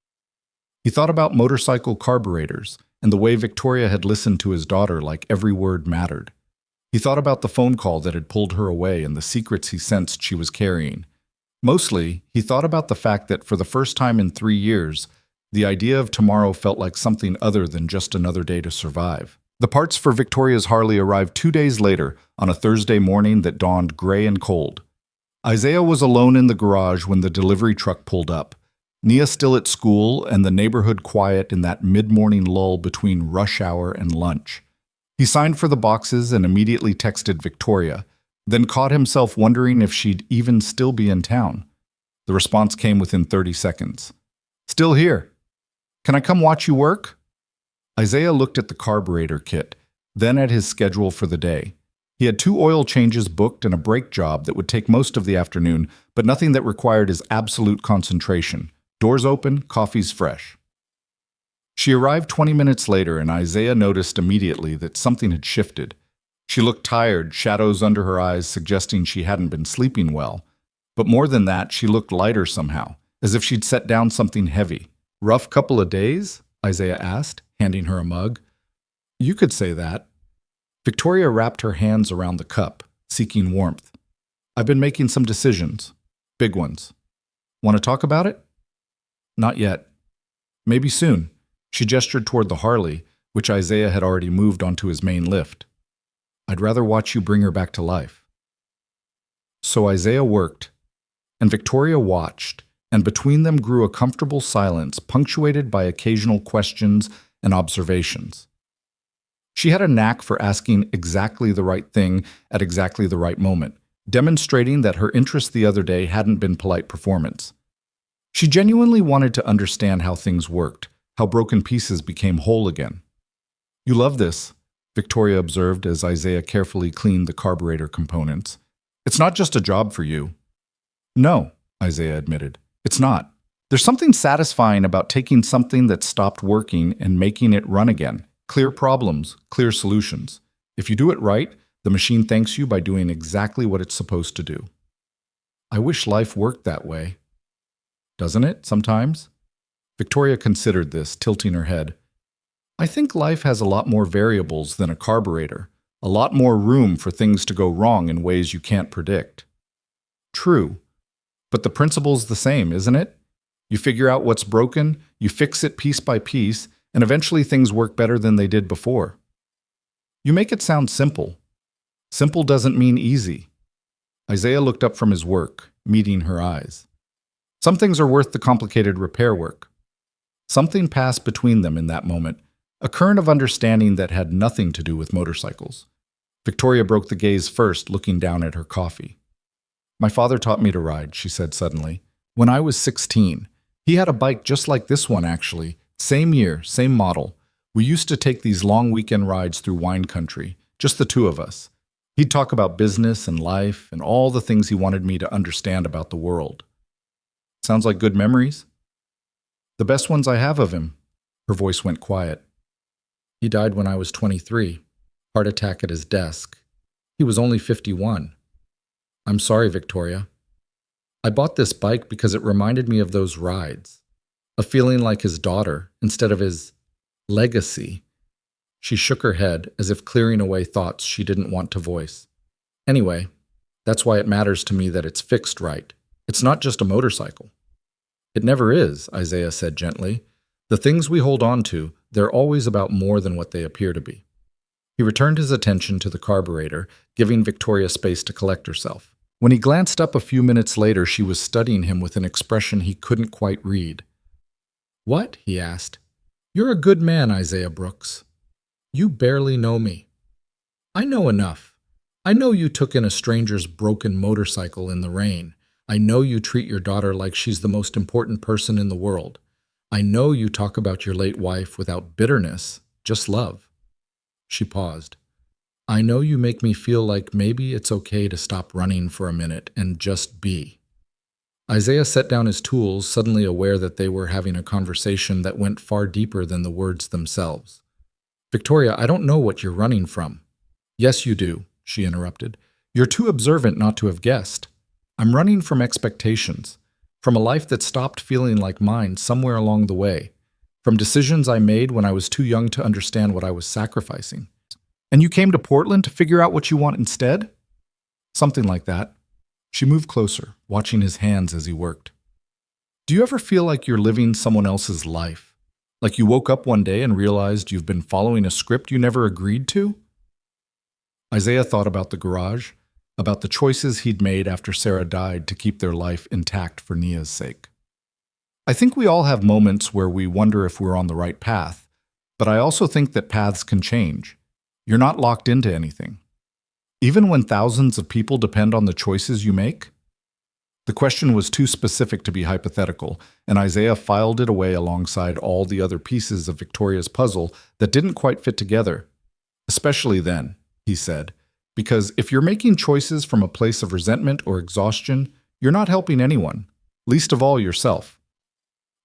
He thought about motorcycle carburetors and the way Victoria had listened to his daughter like every word mattered. He thought about the phone call that had pulled her away and the secrets he sensed she was carrying. Mostly, he thought about the fact that for the first time in 3 years, the idea of tomorrow felt like something other than just another day to survive. The parts for Victoria's Harley arrived 2 days later, on a Thursday morning that dawned gray and cold. Isaiah was alone in the garage when the delivery truck pulled up. Nia still at school and the neighborhood quiet in that mid-morning lull between rush hour and lunch. He signed for the boxes and immediately texted Victoria, then caught himself wondering if she'd even still be in town. The response came within 30 seconds. "Still here. Can I come watch you work?" Isaiah looked at the carburetor kit, then at his schedule for the day. He had 2 oil changes booked and a brake job that would take most of the afternoon, but nothing that required his absolute concentration. Doors open, coffee's fresh. She arrived 20 minutes later, and Isaiah noticed immediately that something had shifted. She looked tired, shadows under her eyes suggesting she hadn't been sleeping well. But more than that, she looked lighter somehow, as if she'd set down something heavy. "Rough couple of days?" Isaiah asked, handing her a mug. "You could say that." Victoria wrapped her hands around the cup, seeking warmth. "I've been making some decisions. Big ones. Want to talk about it?" "Not yet. Maybe soon." She gestured toward the Harley, which Isaiah had already moved onto his main lift. "I'd rather watch you bring her back to life." So Isaiah worked, and Victoria watched, and between them grew a comfortable silence punctuated by occasional questions and observations. She had a knack for asking exactly the right thing at exactly the right moment, demonstrating that her interest the other day hadn't been polite performance. She genuinely wanted to understand how things worked, how broken pieces became whole again. "You love this," Victoria observed as Isaiah carefully cleaned the carburetor components. "It's not just a job for you." "No," Isaiah admitted. "It's not. There's something satisfying about taking something that stopped working and making it run again. Clear problems, clear solutions. If you do it right, the machine thanks you by doing exactly what it's supposed to do." "I wish life worked that way." "Doesn't it, sometimes?" Victoria considered this, tilting her head. "I think life has a lot more variables than a carburetor, a lot more room for things to go wrong in ways you can't predict." "True. But the principle's the same, isn't it? You figure out what's broken, you fix it piece by piece, and eventually things work better than they did before." "You make it sound simple." "Simple doesn't mean easy." Isaiah looked up from his work, meeting her eyes. "Some things are worth the complicated repair work." Something passed between them in that moment, a current of understanding that had nothing to do with motorcycles. Victoria broke the gaze first, looking down at her coffee. "My father taught me to ride," she said suddenly. "When I was 16. He had a bike just like this one, actually. Same year, same model. We used to take these long weekend rides through wine country, just the two of us. He'd talk about business and life and all the things he wanted me to understand about the world." "Sounds like good memories?" "The best ones I have of him." Her voice went quiet. "He died when I was 23. Heart attack at his desk. He was only 51. I'm sorry, Victoria. I bought this bike because it reminded me of those rides. A feeling like his daughter instead of his legacy." She shook her head as if clearing away thoughts she didn't want to voice. "Anyway, that's why it matters to me that it's fixed right. It's not just a motorcycle." "It never is," Isaiah said gently. "The things we hold on to, they're always about more than what they appear to be." He returned his attention to the carburetor, giving Victoria space to collect herself. When he glanced up a few minutes later, she was studying him with an expression he couldn't quite read. "What?" he asked. "You're a good man, Isaiah Brooks. You barely know me." "I know enough. I know you took in a stranger's broken motorcycle in the rain. I know you treat your daughter like she's the most important person in the world. I know you talk about your late wife without bitterness, just love." She paused. "I know you make me feel like maybe it's okay to stop running for a minute and just be." Isaiah set down his tools, suddenly aware that they were having a conversation that went far deeper than the words themselves. "Victoria, I don't know what you're running from." "Yes, you do," she interrupted. "You're too observant not to have guessed. I'm running from expectations, from a life that stopped feeling like mine somewhere along the way, from decisions I made when I was too young to understand what I was sacrificing." "And you came to Portland to figure out what you want instead?" "Something like that." She moved closer, watching his hands as he worked. "Do you ever feel like you're living someone else's life? Like you woke up one day and realized you've been following a script you never agreed to?" Isaiah thought about the garage, about the choices he'd made after Sarah died to keep their life intact for Nia's sake. "I think we all have moments where we wonder if we're on the right path, but I also think that paths can change. You're not locked into anything. Even when thousands of people depend on the choices you make?" The question was too specific to be hypothetical, and Isaiah filed it away alongside all the other pieces of Victoria's puzzle that didn't quite fit together. "Especially then," he said, "because if you're making choices from a place of resentment or exhaustion, you're not helping anyone, least of all yourself."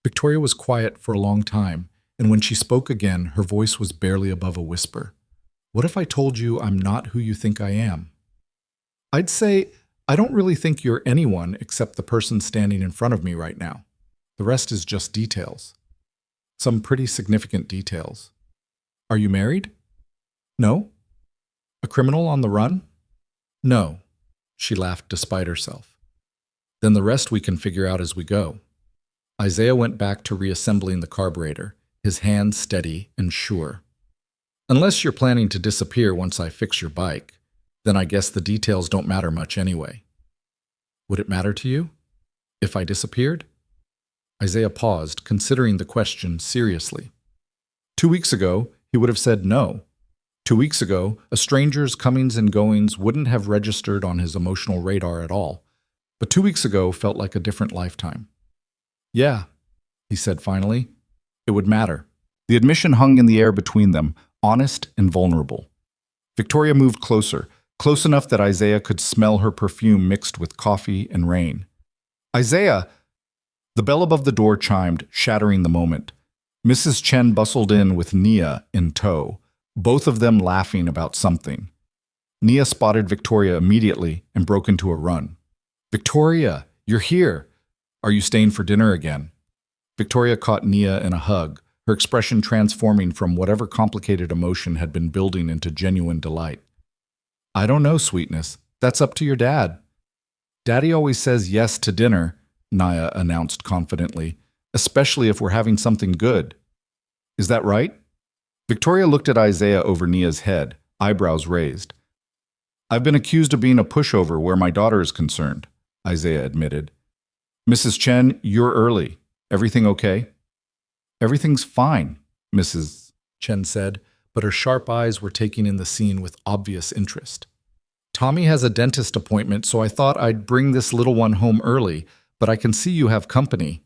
Victoria was quiet for a long time, and when she spoke again, her voice was barely above a whisper. What if I told you I'm not who you think I am? I'd say, I don't really think you're anyone except the person standing in front of me right now. The rest is just details. Some pretty significant details. Are you married? No. A criminal on the run? No. She laughed despite herself. Then the rest we can figure out as we go. Isaiah went back to reassembling the carburetor, his hands steady and sure. Unless you're planning to disappear once I fix your bike, then I guess the details don't matter much anyway. Would it matter to you if I disappeared? Isaiah paused, considering the question seriously. 2 weeks ago, he would have said no. 2 weeks ago, a stranger's comings and goings wouldn't have registered on his emotional radar at all. But 2 weeks ago felt like a different lifetime. Yeah, he said finally, it would matter. The admission hung in the air between them, honest and vulnerable. Victoria moved closer, close enough that Isaiah could smell her perfume mixed with coffee and rain. Isaiah! The bell above the door chimed, shattering the moment. Mrs. Chen bustled in with Nia in tow, both of them laughing about something. Nia spotted Victoria immediately and broke into a run. Victoria, you're here! Are you staying for dinner again? Victoria caught Nia in a hug, her expression transforming from whatever complicated emotion had been building into genuine delight. I don't know, sweetness. That's up to your dad. Daddy always says yes to dinner, Nia announced confidently, especially if we're having something good. Is that right? Victoria looked at Isaiah over Nia's head, eyebrows raised. I've been accused of being a pushover where my daughter is concerned, Isaiah admitted. Mrs. Chen, you're early. Everything okay? Everything's fine, Mrs. Chen said, but her sharp eyes were taking in the scene with obvious interest. Tommy has a dentist appointment, so I thought I'd bring this little one home early, but I can see you have company.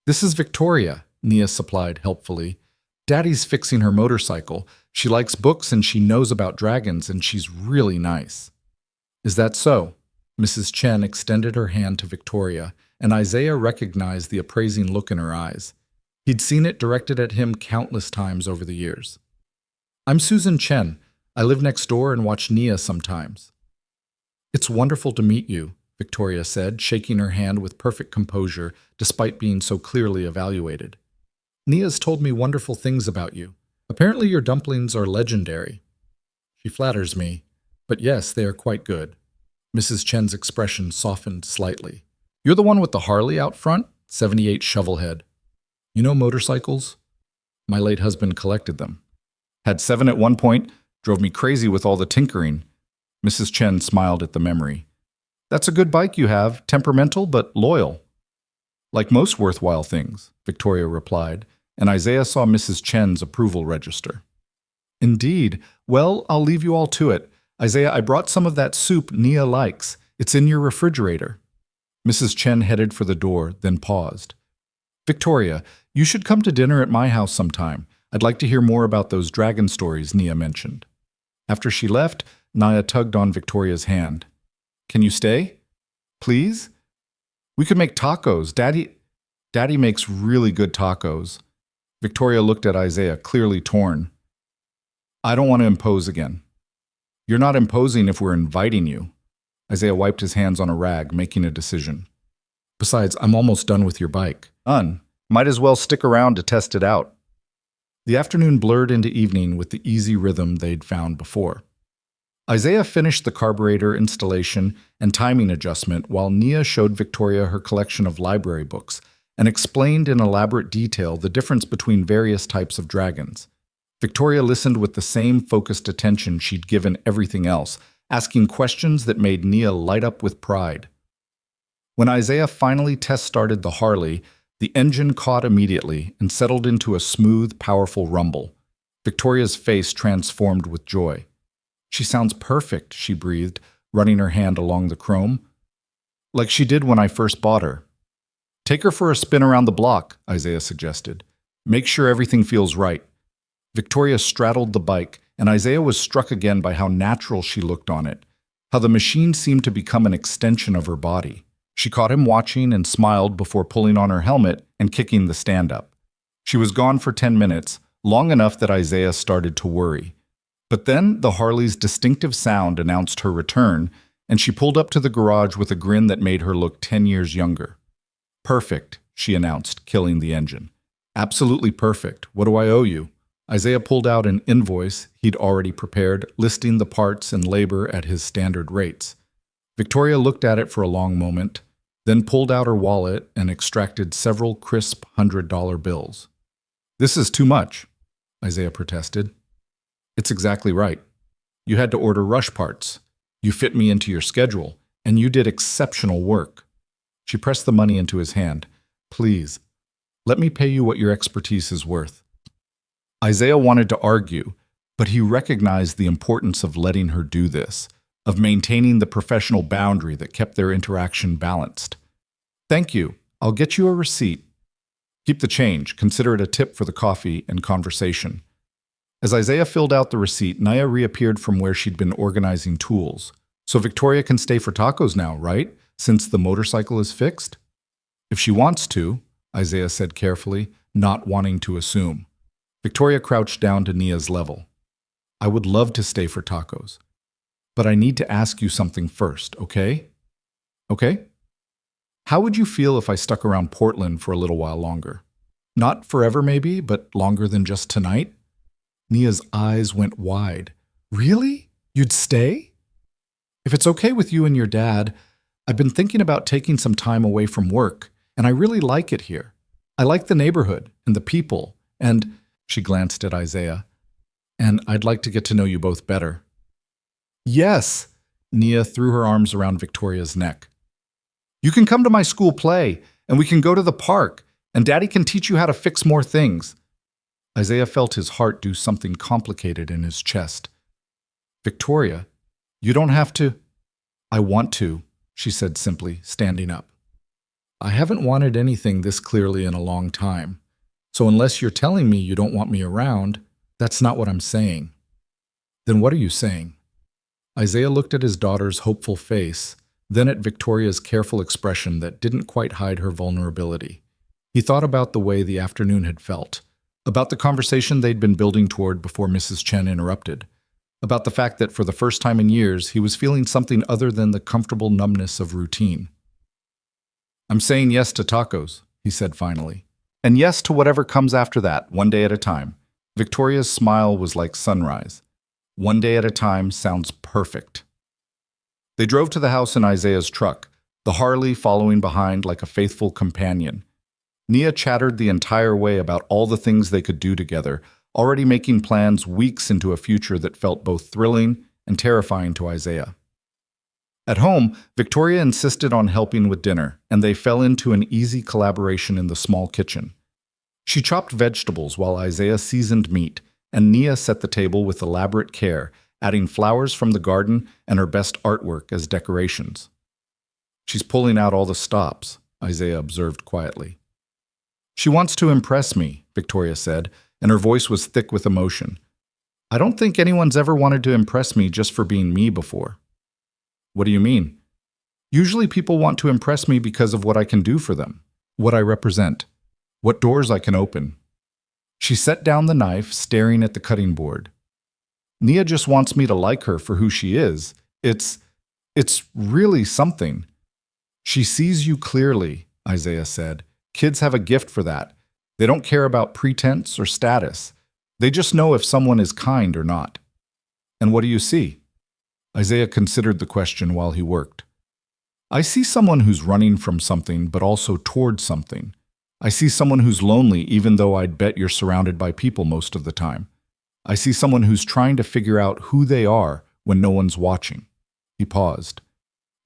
This is Victoria, Nia supplied helpfully. Daddy's fixing her motorcycle. She likes books and she knows about dragons, and she's really nice. Is that so? Mrs. Chen extended her hand to Victoria, and Isaiah recognized the appraising look in her eyes. He'd seen it directed at him countless times over the years. I'm Susan Chen. I live next door and watch Nia sometimes. It's wonderful to meet you, Victoria said, shaking her hand with perfect composure despite being so clearly evaluated. Nia's told me wonderful things about you. Apparently your dumplings are legendary. She flatters me, but yes, they are quite good. Mrs. Chen's expression softened slightly. You're the one with the Harley out front? 78 Shovelhead. You know motorcycles? My late husband collected them. Had 7 at one point, drove me crazy with all the tinkering. Mrs. Chen smiled at the memory. That's a good bike you have, temperamental but loyal. Like most worthwhile things, Victoria replied, and Isaiah saw Mrs. Chen's approval register. Indeed. Well, I'll leave you all to it. Isaiah, I brought some of that soup Nia likes. It's in your refrigerator. Mrs. Chen headed for the door, then paused. Victoria, you should come to dinner at my house sometime. I'd like to hear more about those dragon stories Nia mentioned. After she left, Nia tugged on Victoria's hand. Can you stay? Please? We could make tacos. Daddy makes really good tacos. Victoria looked at Isaiah, clearly torn. I don't want to impose again. You're not imposing if we're inviting you. Isaiah wiped his hands on a rag, making a decision. Besides, I'm almost done with your bike. Done. Might as well stick around to test it out. The afternoon blurred into evening with the easy rhythm they'd found before. Isaiah finished the carburetor installation and timing adjustment while Nia showed Victoria her collection of library books and explained in elaborate detail the difference between various types of dragons. Victoria listened with the same focused attention she'd given everything else, asking questions that made Nia light up with pride. When Isaiah finally test-started the Harley, the engine caught immediately and settled into a smooth, powerful rumble. Victoria's face transformed with joy. She sounds perfect, she breathed, running her hand along the chrome. Like she did when I first bought her. Take her for a spin around the block, Isaiah suggested. Make sure everything feels right. Victoria straddled the bike, and Isaiah was struck again by how natural she looked on it, how the machine seemed to become an extension of her body. She caught him watching and smiled before pulling on her helmet and kicking the stand up. She was gone for 10 minutes, long enough that Isaiah started to worry. But then the Harley's distinctive sound announced her return, and she pulled up to the garage with a grin that made her look 10 years younger. "Perfect," she announced, killing the engine. "Absolutely perfect. What do I owe you?" Isaiah pulled out an invoice he'd already prepared, listing the parts and labor at his standard rates. Victoria looked at it for a long moment, then pulled out her wallet and extracted several crisp $100 bills. "This is too much," Isaiah protested. "It's exactly right. You had to order rush parts. You fit me into your schedule, and you did exceptional work." She pressed the money into his hand. "Please, let me pay you what your expertise is worth." Isaiah wanted to argue, but he recognized the importance of letting her do this, of maintaining the professional boundary that kept their interaction balanced. "Thank you. I'll get you a receipt. Keep the change. Consider it a tip for the coffee and conversation." As Isaiah filled out the receipt, Naya reappeared from where she'd been organizing tools. "So Victoria can stay for tacos now, right? Since the motorcycle is fixed?" "If she wants to," Isaiah said carefully, not wanting to assume. Victoria crouched down to Nia's level. "I would love to stay for tacos, but I need to ask you something first, okay?" "Okay?" "How would you feel if I stuck around Portland for a little while longer? Not forever maybe, but longer than just tonight?" Nia's eyes went wide. "Really? You'd stay?" "If it's okay with you and your dad, I've been thinking about taking some time away from work, and I really like it here. I like the neighborhood and the people, and," she glanced at Isaiah, "and I'd like to get to know you both better." "Yes!" Nia threw her arms around Victoria's neck. "You can come to my school play, and we can go to the park, and Daddy can teach you how to fix more things." Isaiah felt his heart do something complicated in his chest. "Victoria, you don't have to." "I want to," she said simply, standing up. "I haven't wanted anything this clearly in a long time. So unless you're telling me you don't want me around, that's not what I'm saying." "Then what are you saying?" Isaiah looked at his daughter's hopeful face, then at Victoria's careful expression that didn't quite hide her vulnerability. He thought about the way the afternoon had felt, about the conversation they'd been building toward before Mrs. Chen interrupted, about the fact that for the first time in years he was feeling something other than the comfortable numbness of routine. "I'm saying yes to tacos," he said finally. "And yes to whatever comes after that, one day at a time." Victoria's smile was like sunrise. One day at a time sounds perfect. They drove to the house in Isaiah's truck, the Harley following behind like a faithful companion. Nia chattered the entire way about all the things they could do together, already making plans weeks into a future that felt both thrilling and terrifying to Isaiah. At home, Victoria insisted on helping with dinner, and they fell into an easy collaboration in the small kitchen. She chopped vegetables while Isaiah seasoned meat, and Nia set the table with elaborate care, adding flowers from the garden and her best artwork as decorations. "She's pulling out all the stops," Isaiah observed quietly. "She wants to impress me," Victoria said, and her voice was thick with emotion. "I don't think anyone's ever wanted to impress me just for being me before." "What do you mean?" "Usually people want to impress me because of what I can do for them, what I represent, what doors I can open." She set down the knife, staring at the cutting board. "Nia just wants me to like her for who she is. It's really something." "She sees you clearly," Isaiah said. "Kids have a gift for that. They don't care about pretense or status. They just know if someone is kind or not." "And what do you see?" Isaiah considered the question while he worked. "I see someone who's running from something, but also towards something. I see someone who's lonely, even though I'd bet you're surrounded by people most of the time. I see someone who's trying to figure out who they are when no one's watching." He paused.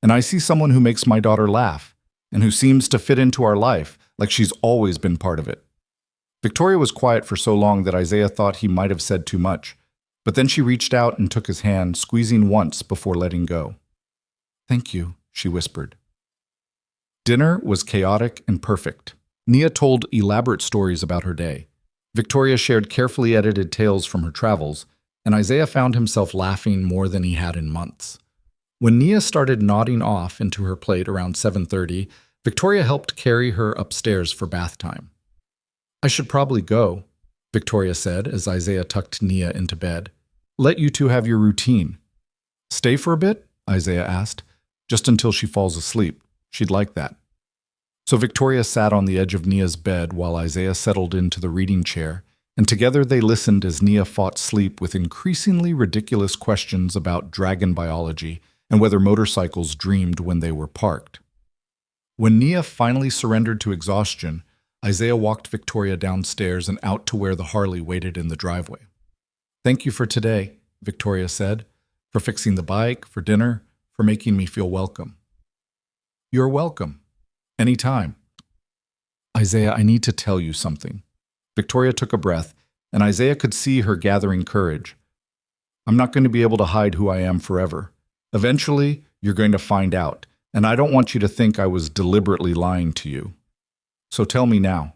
"And I see someone who makes my daughter laugh, and who seems to fit into our life, like she's always been part of it." Victoria was quiet for so long that Isaiah thought he might have said too much, but then she reached out and took his hand, squeezing once before letting go. "Thank you," she whispered. Dinner was chaotic and perfect. Nia told elaborate stories about her day. Victoria shared carefully edited tales from her travels, and Isaiah found himself laughing more than he had in months. When Nia started nodding off into her plate around 7:30, Victoria helped carry her upstairs for bath time. I should probably go, Victoria said as Isaiah tucked Nia into bed. Let you two have your routine. Stay for a bit? Isaiah asked. Just until she falls asleep. She'd like that. So Victoria sat on the edge of Nia's bed while Isaiah settled into the reading chair, and together they listened as Nia fought sleep with increasingly ridiculous questions about dragon biology and whether motorcycles dreamed when they were parked. When Nia finally surrendered to exhaustion, Isaiah walked Victoria downstairs and out to where the Harley waited in the driveway. Thank you for today, Victoria said, for fixing the bike, for dinner, for making me feel welcome. You're welcome. Anytime. Isaiah, I need to tell you something. Victoria took a breath, and Isaiah could see her gathering courage. I'm not going to be able to hide who I am forever. Eventually, you're going to find out, and I don't want you to think I was deliberately lying to you. So tell me now.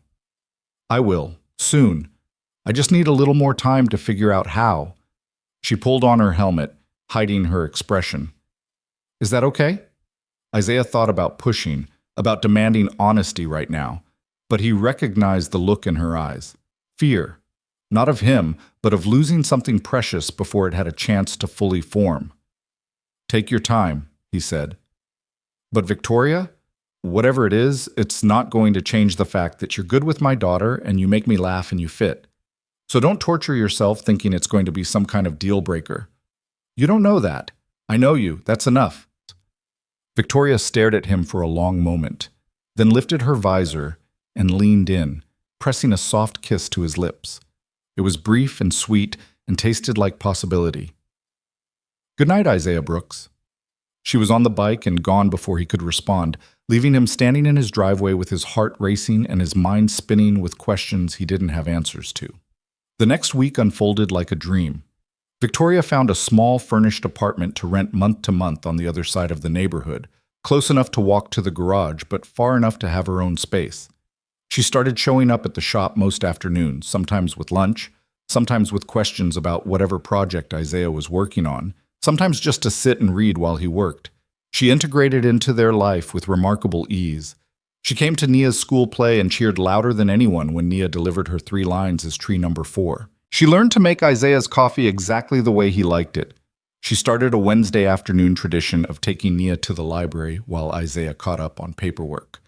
I will, soon. I just need a little more time to figure out how. She pulled on her helmet, hiding her expression. Is that okay? Isaiah thought about pushing, about demanding honesty right now, but he recognized the look in her eyes. Fear. Not of him, but of losing something precious before it had a chance to fully form. Take your time, he said. But Victoria, whatever it is, it's not going to change the fact that you're good with my daughter and you make me laugh and you fit. So don't torture yourself thinking it's going to be some kind of deal breaker. You don't know that. I know you. That's enough. Victoria stared at him for a long moment, then lifted her visor and leaned in, pressing a soft kiss to his lips. It was brief and sweet and tasted like possibility. Good night, Isaiah Brooks. She was on the bike and gone before he could respond, leaving him standing in his driveway with his heart racing and his mind spinning with questions he didn't have answers to. The next week unfolded like a dream. Victoria found a small furnished apartment to rent month to month on the other side of the neighborhood, close enough to walk to the garage but far enough to have her own space. She started showing up at the shop most afternoons, sometimes with lunch, sometimes with questions about whatever project Isaiah was working on, sometimes just to sit and read while he worked. She integrated into their life with remarkable ease. She came to Nia's school play and cheered louder than anyone when Nia delivered her 3 lines as tree number 4. She learned to make Isaiah's coffee exactly the way he liked it. She started a Wednesday afternoon tradition of taking Nia to the library while Isaiah caught up on paperwork.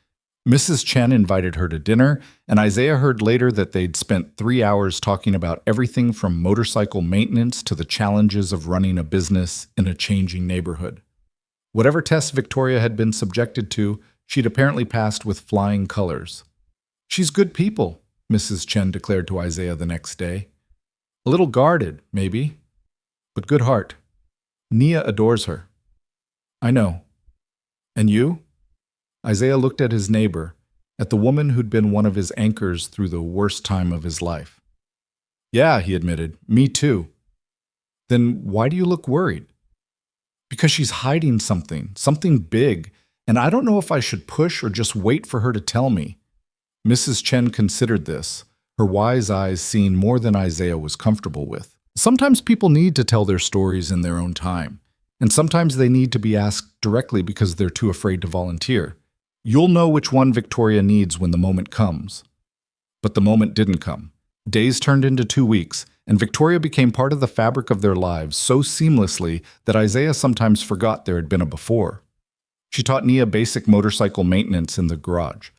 Mrs. Chen invited her to dinner, and Isaiah heard later that they'd spent 3 hours talking about everything from motorcycle maintenance to the challenges of running a business in a changing neighborhood. Whatever tests Victoria had been subjected to, she'd apparently passed with flying colors. She's good people, Mrs. Chen declared to Isaiah the next day. A little guarded, maybe, but good heart. Nia adores her. I know. And you? Isaiah looked at his neighbor, at the woman who'd been one of his anchors through the worst time of his life. Yeah, he admitted, me too. Then why do you look worried? Because she's hiding something big, and I don't know if I should push or just wait for her to tell me. Mrs. Chen considered this, her wise eyes seeing more than Isaiah was comfortable with. Sometimes people need to tell their stories in their own time, and sometimes they need to be asked directly because they're too afraid to volunteer. You'll know which one Victoria needs when the moment comes. But the moment didn't come. Days turned into 2 weeks, and Victoria became part of the fabric of their lives so seamlessly that Isaiah sometimes forgot there had been a before. She taught Nia basic motorcycle maintenance in the garage,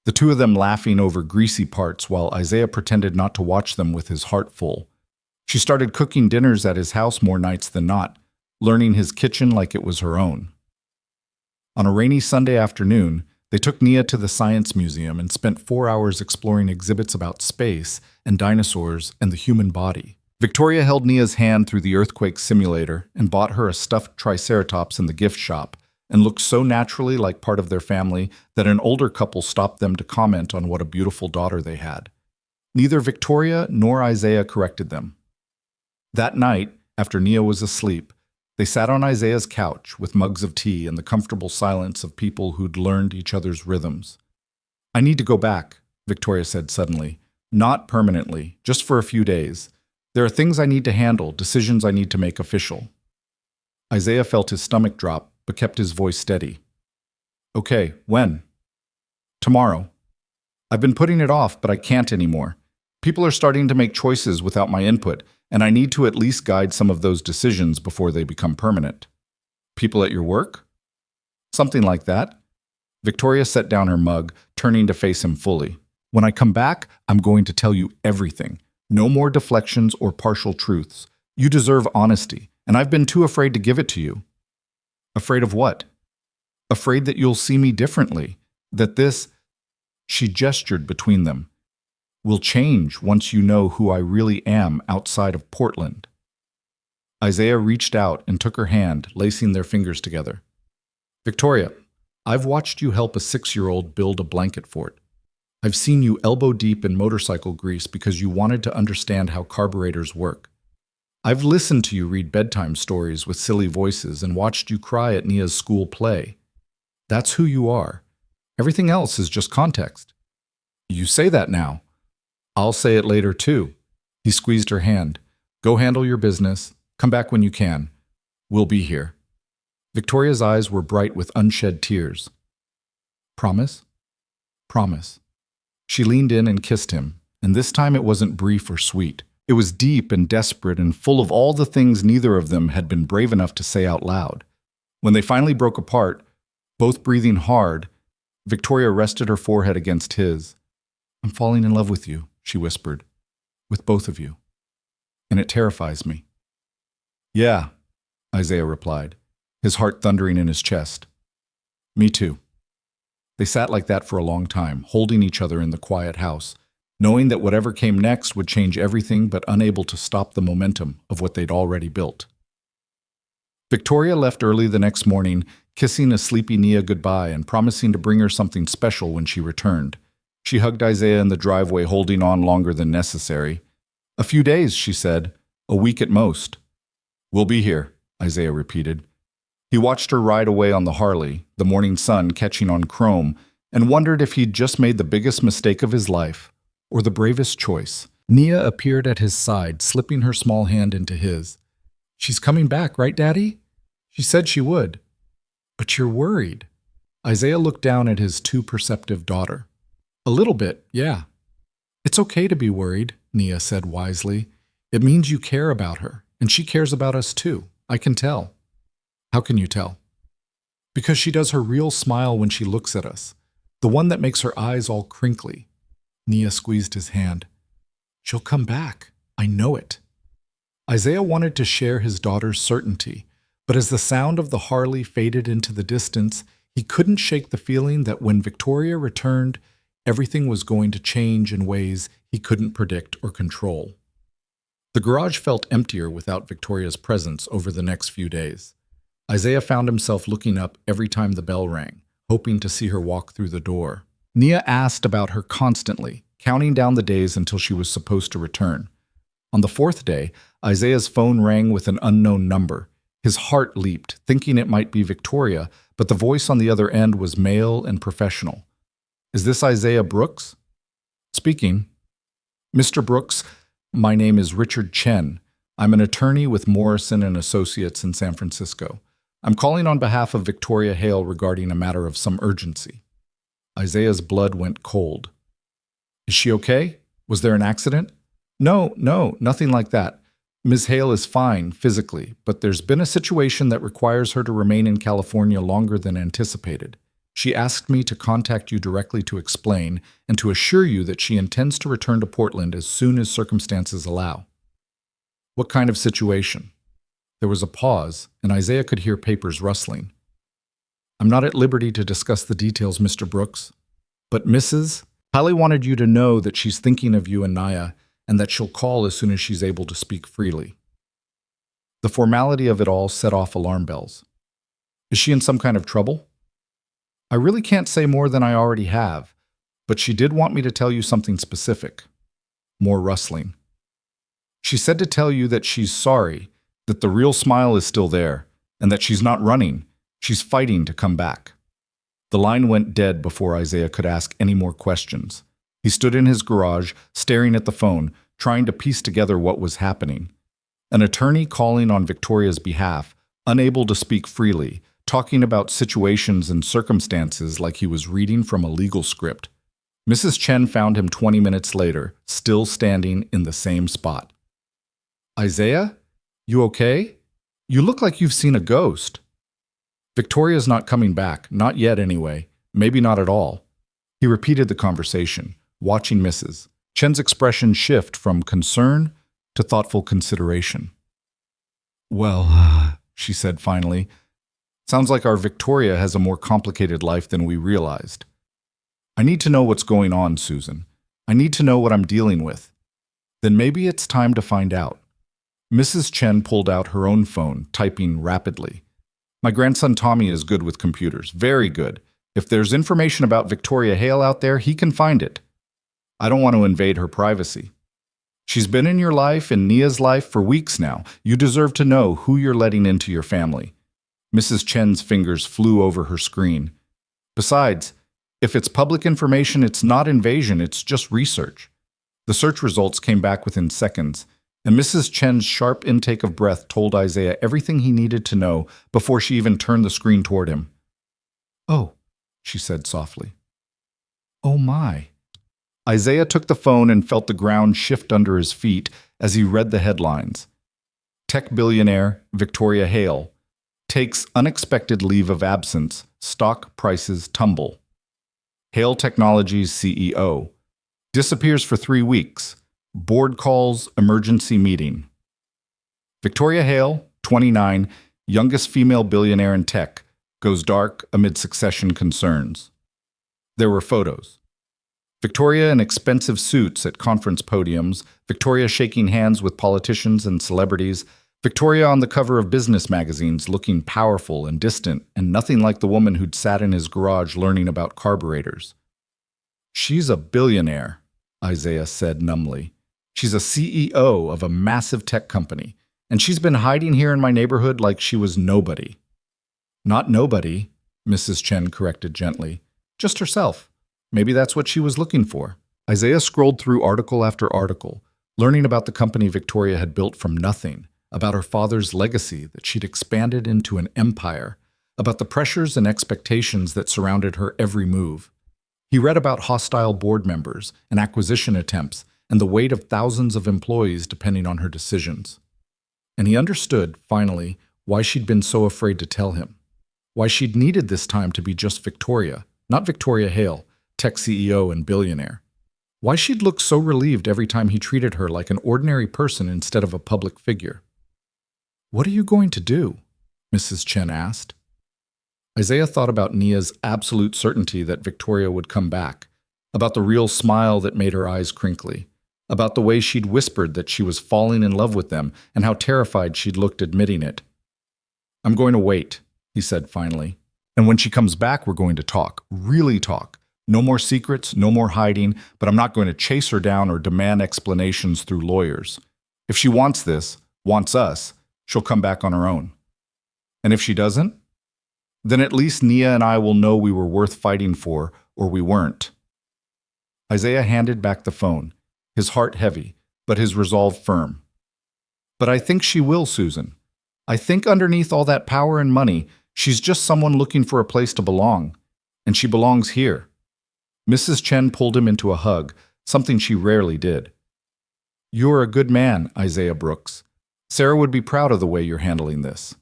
the two of them laughing over greasy parts while Isaiah pretended not to watch them with his heart full. She started cooking dinners at his house more nights than not, learning his kitchen like it was her own. On a rainy Sunday afternoon, they took Nia to the Science Museum and spent 4 hours exploring exhibits about space and dinosaurs and the human body. Victoria held Nia's hand through the earthquake simulator and bought her a stuffed triceratops in the gift shop and looked so naturally like part of their family that an older couple stopped them to comment on what a beautiful daughter they had. Neither Victoria nor Isaiah corrected them. That night, after Nia was asleep, they sat on Isaiah's couch with mugs of tea and the comfortable silence of people who'd learned each other's rhythms. I need to go back, Victoria said suddenly. Not permanently, just for a few days. There are things I need to handle, decisions I need to make official. Isaiah felt his stomach drop, but kept his voice steady. Okay, when? Tomorrow. I've been putting it off, but I can't anymore. People are starting to make choices without my input, and I need to at least guide some of those decisions before they become permanent. People at your work? Something like that. Victoria set down her mug, turning to face him fully. When I come back, I'm going to tell you everything. No more deflections or partial truths. You deserve honesty, and I've been too afraid to give it to you. Afraid of what? Afraid that you'll see me differently. That this, she gestured between them, will change once you know who I really am outside of Portland. Isaiah reached out and took her hand, lacing their fingers together. Victoria, I've watched you help a 6-year-old build a blanket fort. I've seen you elbow deep in motorcycle grease because you wanted to understand how carburetors work. I've listened to you read bedtime stories with silly voices and watched you cry at Nia's school play. That's who you are. Everything else is just context. You say that now. I'll say it later too. He squeezed her hand. Go handle your business. Come back when you can. We'll be here. Victoria's eyes were bright with unshed tears. Promise? Promise. She leaned in and kissed him, and this time it wasn't brief or sweet. It was deep and desperate and full of all the things neither of them had been brave enough to say out loud. When they finally broke apart, both breathing hard, Victoria rested her forehead against his. I'm falling in love with you, she whispered. With both of you. And it terrifies me. Yeah, Isaiah replied, his heart thundering in his chest. Me too. They sat like that for a long time, holding each other in the quiet house, knowing that whatever came next would change everything but unable to stop the momentum of what they'd already built. Victoria left early the next morning, kissing a sleepy Nia goodbye and promising to bring her something special when she returned. She hugged Isaiah in the driveway, holding on longer than necessary. A few days, she said, a week at most. We'll be here, Isaiah repeated. He watched her ride away on the Harley, the morning sun catching on chrome, and wondered if he'd just made the biggest mistake of his life, or the bravest choice. Nia appeared at his side, slipping her small hand into his. She's coming back, right, Daddy? She said she would. But you're worried. Isaiah looked down at his too perceptive daughter. A little bit, yeah. It's okay to be worried, Nia said wisely. It means you care about her, and she cares about us too. I can tell. How can you tell? Because she does her real smile when she looks at us, the one that makes her eyes all crinkly. Nia squeezed his hand. She'll come back. I know it. Isaiah wanted to share his daughter's certainty, but as the sound of the Harley faded into the distance, he couldn't shake the feeling that when Victoria returned, everything was going to change in ways he couldn't predict or control. The garage felt emptier without Victoria's presence over the next few days. Isaiah found himself looking up every time the bell rang, hoping to see her walk through the door. Nia asked about her constantly, counting down the days until she was supposed to return. On the 4th day, Isaiah's phone rang with an unknown number. His heart leaped, thinking it might be Victoria, but the voice on the other end was male and professional. Is this Isaiah Brooks? Speaking. Mr. Brooks, my name is Richard Chen. I'm an attorney with Morrison and Associates in San Francisco. I'm calling on behalf of Victoria Hale regarding a matter of some urgency. Isaiah's blood went cold. Is she okay? Was there an accident? No, nothing like that. Ms. Hale is fine physically, but there's been a situation that requires her to remain in California longer than anticipated. She asked me to contact you directly to explain and to assure you that she intends to return to Portland as soon as circumstances allow. What kind of situation? There was a pause, and Isaiah could hear papers rustling. I'm not at liberty to discuss the details, Mr. Brooks. But Mrs. Hallie wanted you to know that she's thinking of you and Naya, and that she'll call as soon as she's able to speak freely. The formality of it all set off alarm bells. Is she in some kind of trouble? I really can't say more than I already have, but she did want me to tell you something specific. More rustling. She said to tell you that she's sorry, that the real smile is still there, and that she's not running, she's fighting to come back. The line went dead before Isaiah could ask any more questions. He stood in his garage, staring at the phone, trying to piece together what was happening. An attorney calling on Victoria's behalf, unable to speak freely, talking about situations and circumstances like he was reading from a legal script. Mrs. Chen found him 20 minutes later, still standing in the same spot. Isaiah? You okay? You look like you've seen a ghost. Victoria's not coming back, not yet anyway, maybe not at all. He repeated the conversation, watching Mrs. Chen's expression shift from concern to thoughtful consideration. Well, she said finally, sounds like our Victoria has a more complicated life than we realized. I need to know what's going on, Susan. I need to know what I'm dealing with. Then maybe it's time to find out. Mrs. Chen pulled out her own phone, typing rapidly. My grandson Tommy is good with computers, very good. If there's information about Victoria Hale out there, he can find it. I don't want to invade her privacy. She's been in your life and Nia's life for weeks now. You deserve to know who you're letting into your family. Mrs. Chen's fingers flew over her screen. Besides, if it's public information, it's not invasion, it's just research. The search results came back within seconds, and Mrs. Chen's sharp intake of breath told Isaiah everything he needed to know before she even turned the screen toward him. Oh, she said softly. Oh my. Isaiah took the phone and felt the ground shift under his feet as he read the headlines. Tech billionaire Victoria Hale takes unexpected leave of absence, stock prices tumble. Hale Technologies CEO disappears for 3 weeks, board calls emergency meeting. Victoria Hale, 29, youngest female billionaire in tech, goes dark amid succession concerns. There were photos. Victoria in expensive suits at conference podiums, Victoria shaking hands with politicians and celebrities, Victoria on the cover of business magazines looking powerful and distant and nothing like the woman who'd sat in his garage learning about carburetors. She's a billionaire, Isaiah said numbly. She's a CEO of a massive tech company, and she's been hiding here in my neighborhood like she was nobody. Not nobody, Mrs. Chen corrected gently. Just herself. Maybe that's what she was looking for. Isaiah scrolled through article after article, learning about the company Victoria had built from nothing, about her father's legacy that she'd expanded into an empire, about the pressures and expectations that surrounded her every move. He read about hostile board members and acquisition attempts and the weight of thousands of employees depending on her decisions. And he understood, finally, why she'd been so afraid to tell him. Why she'd needed this time to be just Victoria, not Victoria Hale, tech CEO and billionaire. Why she'd look so relieved every time he treated her like an ordinary person instead of a public figure. What are you going to do? Mrs. Chen asked. Isaiah thought about Nia's absolute certainty that Victoria would come back, about the real smile that made her eyes crinkly, about the way she'd whispered that she was falling in love with them and how terrified she'd looked admitting it. I'm going to wait, he said finally. And when she comes back, we're going to talk, really talk. No more secrets, no more hiding, but I'm not going to chase her down or demand explanations through lawyers. If she wants this, wants us, she'll come back on her own. And if she doesn't, then at least Nia and I will know we were worth fighting for, or we weren't. Isaiah handed back the phone, his heart heavy, but his resolve firm. But I think she will, Susan. I think underneath all that power and money, she's just someone looking for a place to belong. And she belongs here. Mrs. Chen pulled him into a hug, something she rarely did. You're a good man, Isaiah Brooks. Sarah would be proud of the way you're handling this.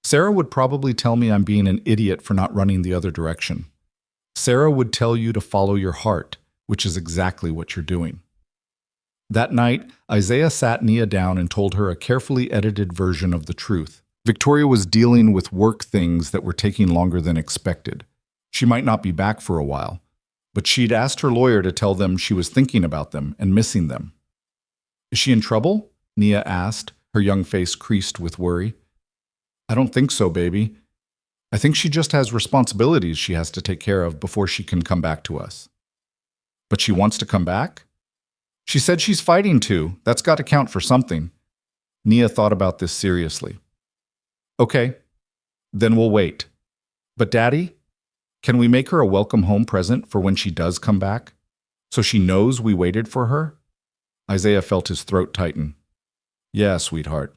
Sarah would probably tell me I'm being an idiot for not running the other direction. Sarah would tell you to follow your heart, which is exactly what you're doing. That night, Isaiah sat Nia down and told her a carefully edited version of the truth. Victoria was dealing with work things that were taking longer than expected. She might not be back for a while, but she'd asked her lawyer to tell them she was thinking about them and missing them. Is she in trouble? Nia asked, her young face creased with worry. I don't think so, baby. I think she just has responsibilities she has to take care of before she can come back to us. But she wants to come back? She said she's fighting to. That's got to count for something. Nia thought about this seriously. Okay, then we'll wait. But Daddy, can we make her a welcome home present for when she does come back? So she knows we waited for her? Isaiah felt his throat tighten. Yeah, sweetheart.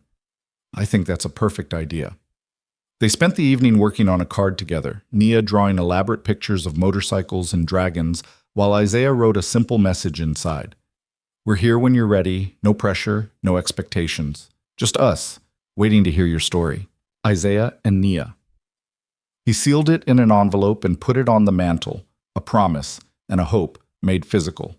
I think that's a perfect idea. They spent the evening working on a card together, Nia drawing elaborate pictures of motorcycles and dragons while Isaiah wrote a simple message inside. We're here when you're ready, no pressure, no expectations. Just us, waiting to hear your story. Isaiah and Nia. He sealed it in an envelope and put it on the mantle, a promise and a hope made physical.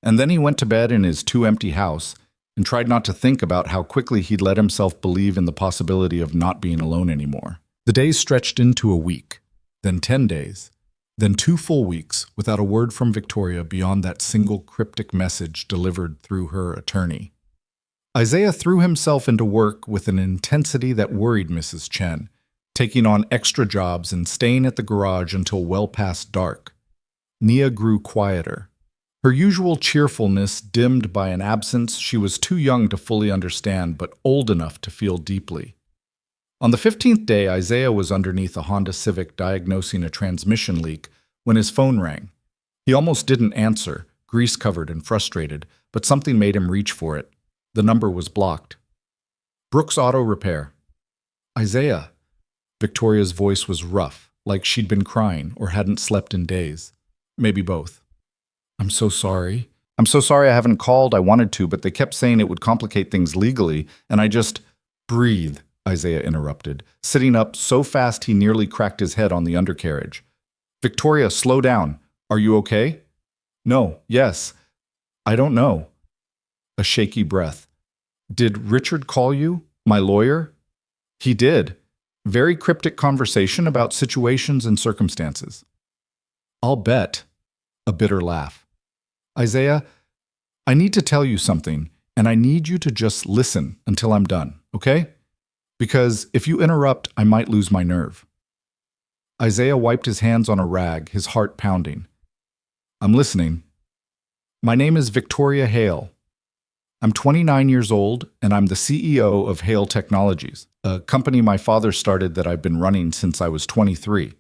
And then he went to bed in his too-empty house and tried not to think about how quickly he'd let himself believe in the possibility of not being alone anymore. The days stretched into a week, then 10 days, then 2 full weeks without a word from Victoria beyond that single cryptic message delivered through her attorney. Isaiah threw himself into work with an intensity that worried Mrs. Chen, taking on extra jobs and staying at the garage until well past dark. Nia grew quieter, her usual cheerfulness dimmed by an absence she was too young to fully understand but old enough to feel deeply. On the 15th day, Isaiah was underneath a Honda Civic diagnosing a transmission leak when his phone rang. He almost didn't answer, grease-covered and frustrated, but something made him reach for it. The number was blocked. Brooks Auto Repair. Isaiah. Victoria's voice was rough, like she'd been crying or hadn't slept in days. Maybe both. I'm so sorry. I'm so sorry I haven't called. I wanted to, but they kept saying it would complicate things legally, and I just... Breathe, Isaiah interrupted, sitting up so fast he nearly cracked his head on the undercarriage. Victoria, slow down. Are you okay? No, yes. I don't know. A shaky breath. Did Richard call you? My lawyer? He did. Very cryptic conversation about situations and circumstances. I'll bet. A bitter laugh. Isaiah, I need to tell you something, and I need you to just listen until I'm done, okay? Because if you interrupt, I might lose my nerve. Isaiah wiped his hands on a rag, his heart pounding. I'm listening. My name is Victoria Hale. I'm 29 years old, and I'm the CEO of Hale Technologies, a company my father started that I've been running since I was 23.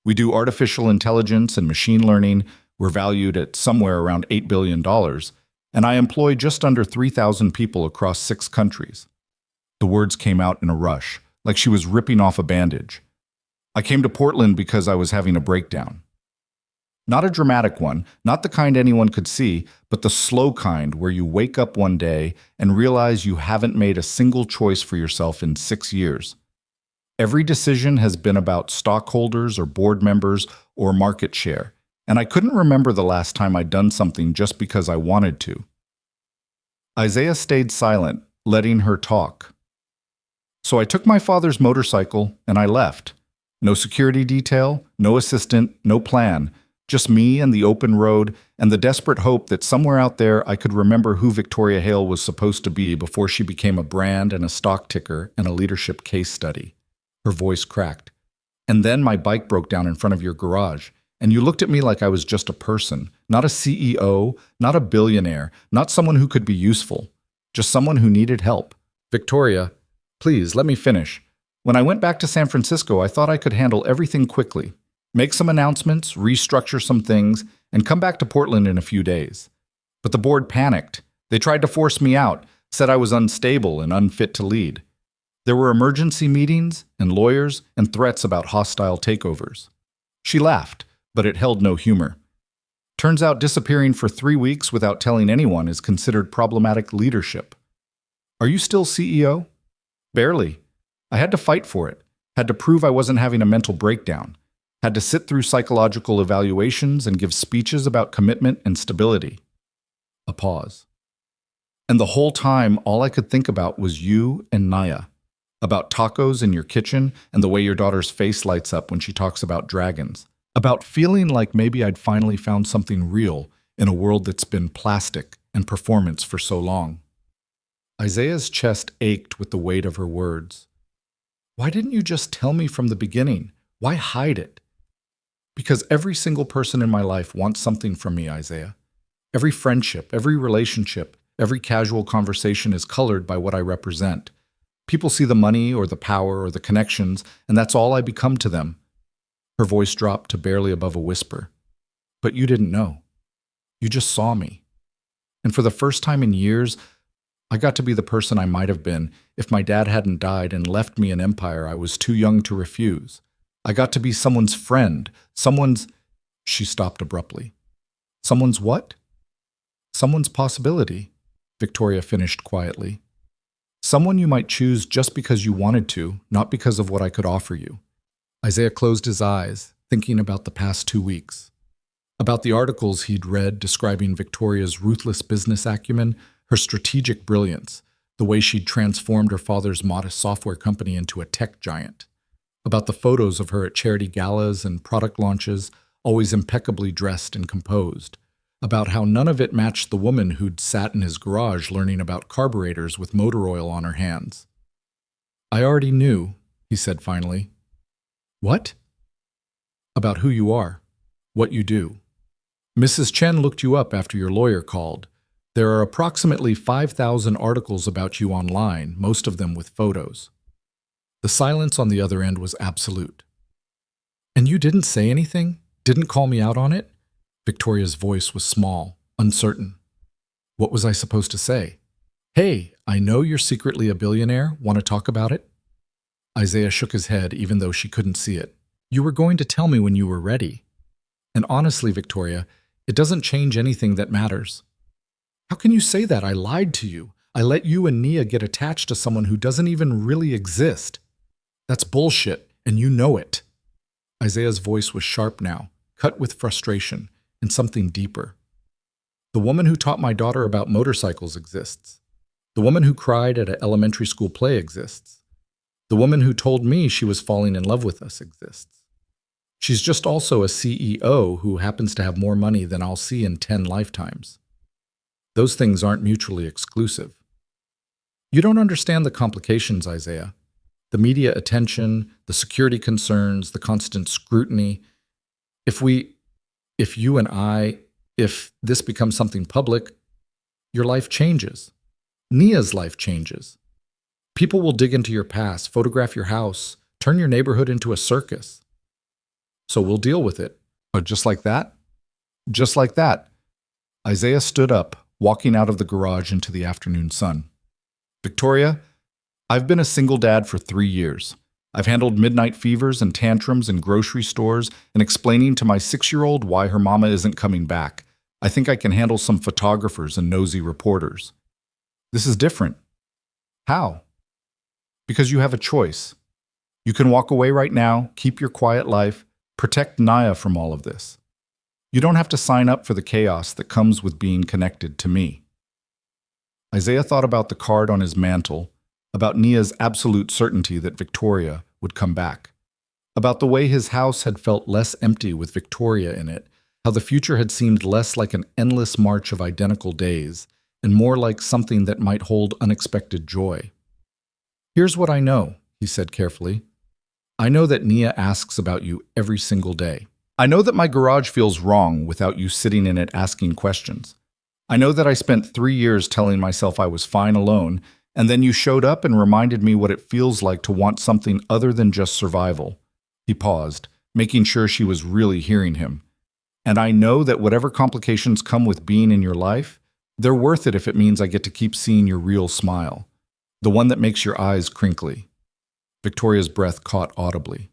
We do artificial intelligence and machine learning. We're valued at somewhere around $8 billion, and I employ just under 3,000 people across 6 countries. The words came out in a rush, like she was ripping off a bandage. I came to Portland because I was having a breakdown. Not a dramatic one, not the kind anyone could see, but the slow kind where you wake up one day and realize you haven't made a single choice for yourself in 6 years. Every decision has been about stockholders or board members or market share, and I couldn't remember the last time I'd done something just because I wanted to. Isaiah stayed silent, letting her talk. So I took my father's motorcycle and I left. No security detail, no assistant, no plan, just me and the open road and the desperate hope that somewhere out there I could remember who Victoria Hale was supposed to be before she became a brand and a stock ticker and a leadership case study. Her voice cracked. And then my bike broke down in front of your garage, and you looked at me like I was just a person, not a CEO, not a billionaire, not someone who could be useful, just someone who needed help. Victoria, please, let me finish. When I went back to San Francisco, I thought I could handle everything quickly, make some announcements, restructure some things, and come back to Portland in a few days. But the board panicked. They tried to force me out, said I was unstable and unfit to lead. There were emergency meetings and lawyers and threats about hostile takeovers. She laughed, but it held no humor. Turns out disappearing for 3 weeks without telling anyone is considered problematic leadership. Are you still CEO? Barely. I had to fight for it, had to prove I wasn't having a mental breakdown, had to sit through psychological evaluations and give speeches about commitment and stability. A pause. And the whole time, all I could think about was you and Naya, about tacos in your kitchen and the way your daughter's face lights up when she talks about dragons, about feeling like maybe I'd finally found something real in a world that's been plastic and performance for so long. Isaiah's chest ached with the weight of her words. Why didn't you just tell me from the beginning? Why hide it? Because every single person in my life wants something from me, Isaiah. Every friendship, every relationship, every casual conversation is colored by what I represent. People see the money or the power or the connections, and that's all I become to them. Her voice dropped to barely above a whisper. But you didn't know. You just saw me. And for the first time in years, I got to be the person I might have been if my dad hadn't died and left me an empire I was too young to refuse. I got to be someone's friend, someone's... She stopped abruptly. Someone's what? Someone's possibility, Victoria finished quietly. Someone you might choose just because you wanted to, not because of what I could offer you. Isaiah closed his eyes, thinking about the past 2 weeks. About the articles he'd read describing Victoria's ruthless business acumen, her strategic brilliance, the way she'd transformed her father's modest software company into a tech giant. About the photos of her at charity galas and product launches, always impeccably dressed and composed. About how none of it matched the woman who'd sat in his garage learning about carburetors with motor oil on her hands. I already knew, he said finally. What? About who you are, what you do. Mrs. Chen looked you up after your lawyer called. There are approximately 5,000 articles about you online, most of them with photos. The silence on the other end was absolute. And you didn't say anything? Didn't call me out on it? Victoria's voice was small, uncertain. What was I supposed to say? Hey, I know you're secretly a billionaire. Want to talk about it? Isaiah shook his head even though she couldn't see it. You were going to tell me when you were ready. And honestly, Victoria, it doesn't change anything that matters. How can you say that? I lied to you. I let you and Nia get attached to someone who doesn't even really exist. That's bullshit, and you know it. Isaiah's voice was sharp now, cut with frustration, and something deeper. The woman who taught my daughter about motorcycles exists. The woman who cried at an elementary school play exists. The woman who told me she was falling in love with us exists. She's just also a CEO who happens to have more money than I'll see in 10 lifetimes. Those things aren't mutually exclusive. You don't understand the complications, Isaiah. The media attention, the security concerns, the constant scrutiny. If this becomes something public, your life changes. Nia's life changes. People will dig into your past, photograph your house, turn your neighborhood into a circus. So we'll deal with it. But just like that? Just like that. Isaiah stood up, walking out of the garage into the afternoon sun. Victoria, I've been a single dad for 3 years. I've handled midnight fevers and tantrums in grocery stores and explaining to my 6-year-old why her mama isn't coming back. I think I can handle some photographers and nosy reporters. This is different. How? Because you have a choice. You can walk away right now, keep your quiet life, protect Naya from all of this. You don't have to sign up for the chaos that comes with being connected to me. Isaiah thought about the card on his mantle, about Nia's absolute certainty that Victoria would come back, about the way his house had felt less empty with Victoria in it, how the future had seemed less like an endless march of identical days and more like something that might hold unexpected joy. Here's what I know, he said carefully. I know that Nia asks about you every single day. I know that my garage feels wrong without you sitting in it asking questions. I know that I spent 3 years telling myself I was fine alone, and then you showed up and reminded me what it feels like to want something other than just survival. He paused, making sure she was really hearing him. And I know that whatever complications come with being in your life, they're worth it if it means I get to keep seeing your real smile, the one that makes your eyes crinkly. Victoria's breath caught audibly.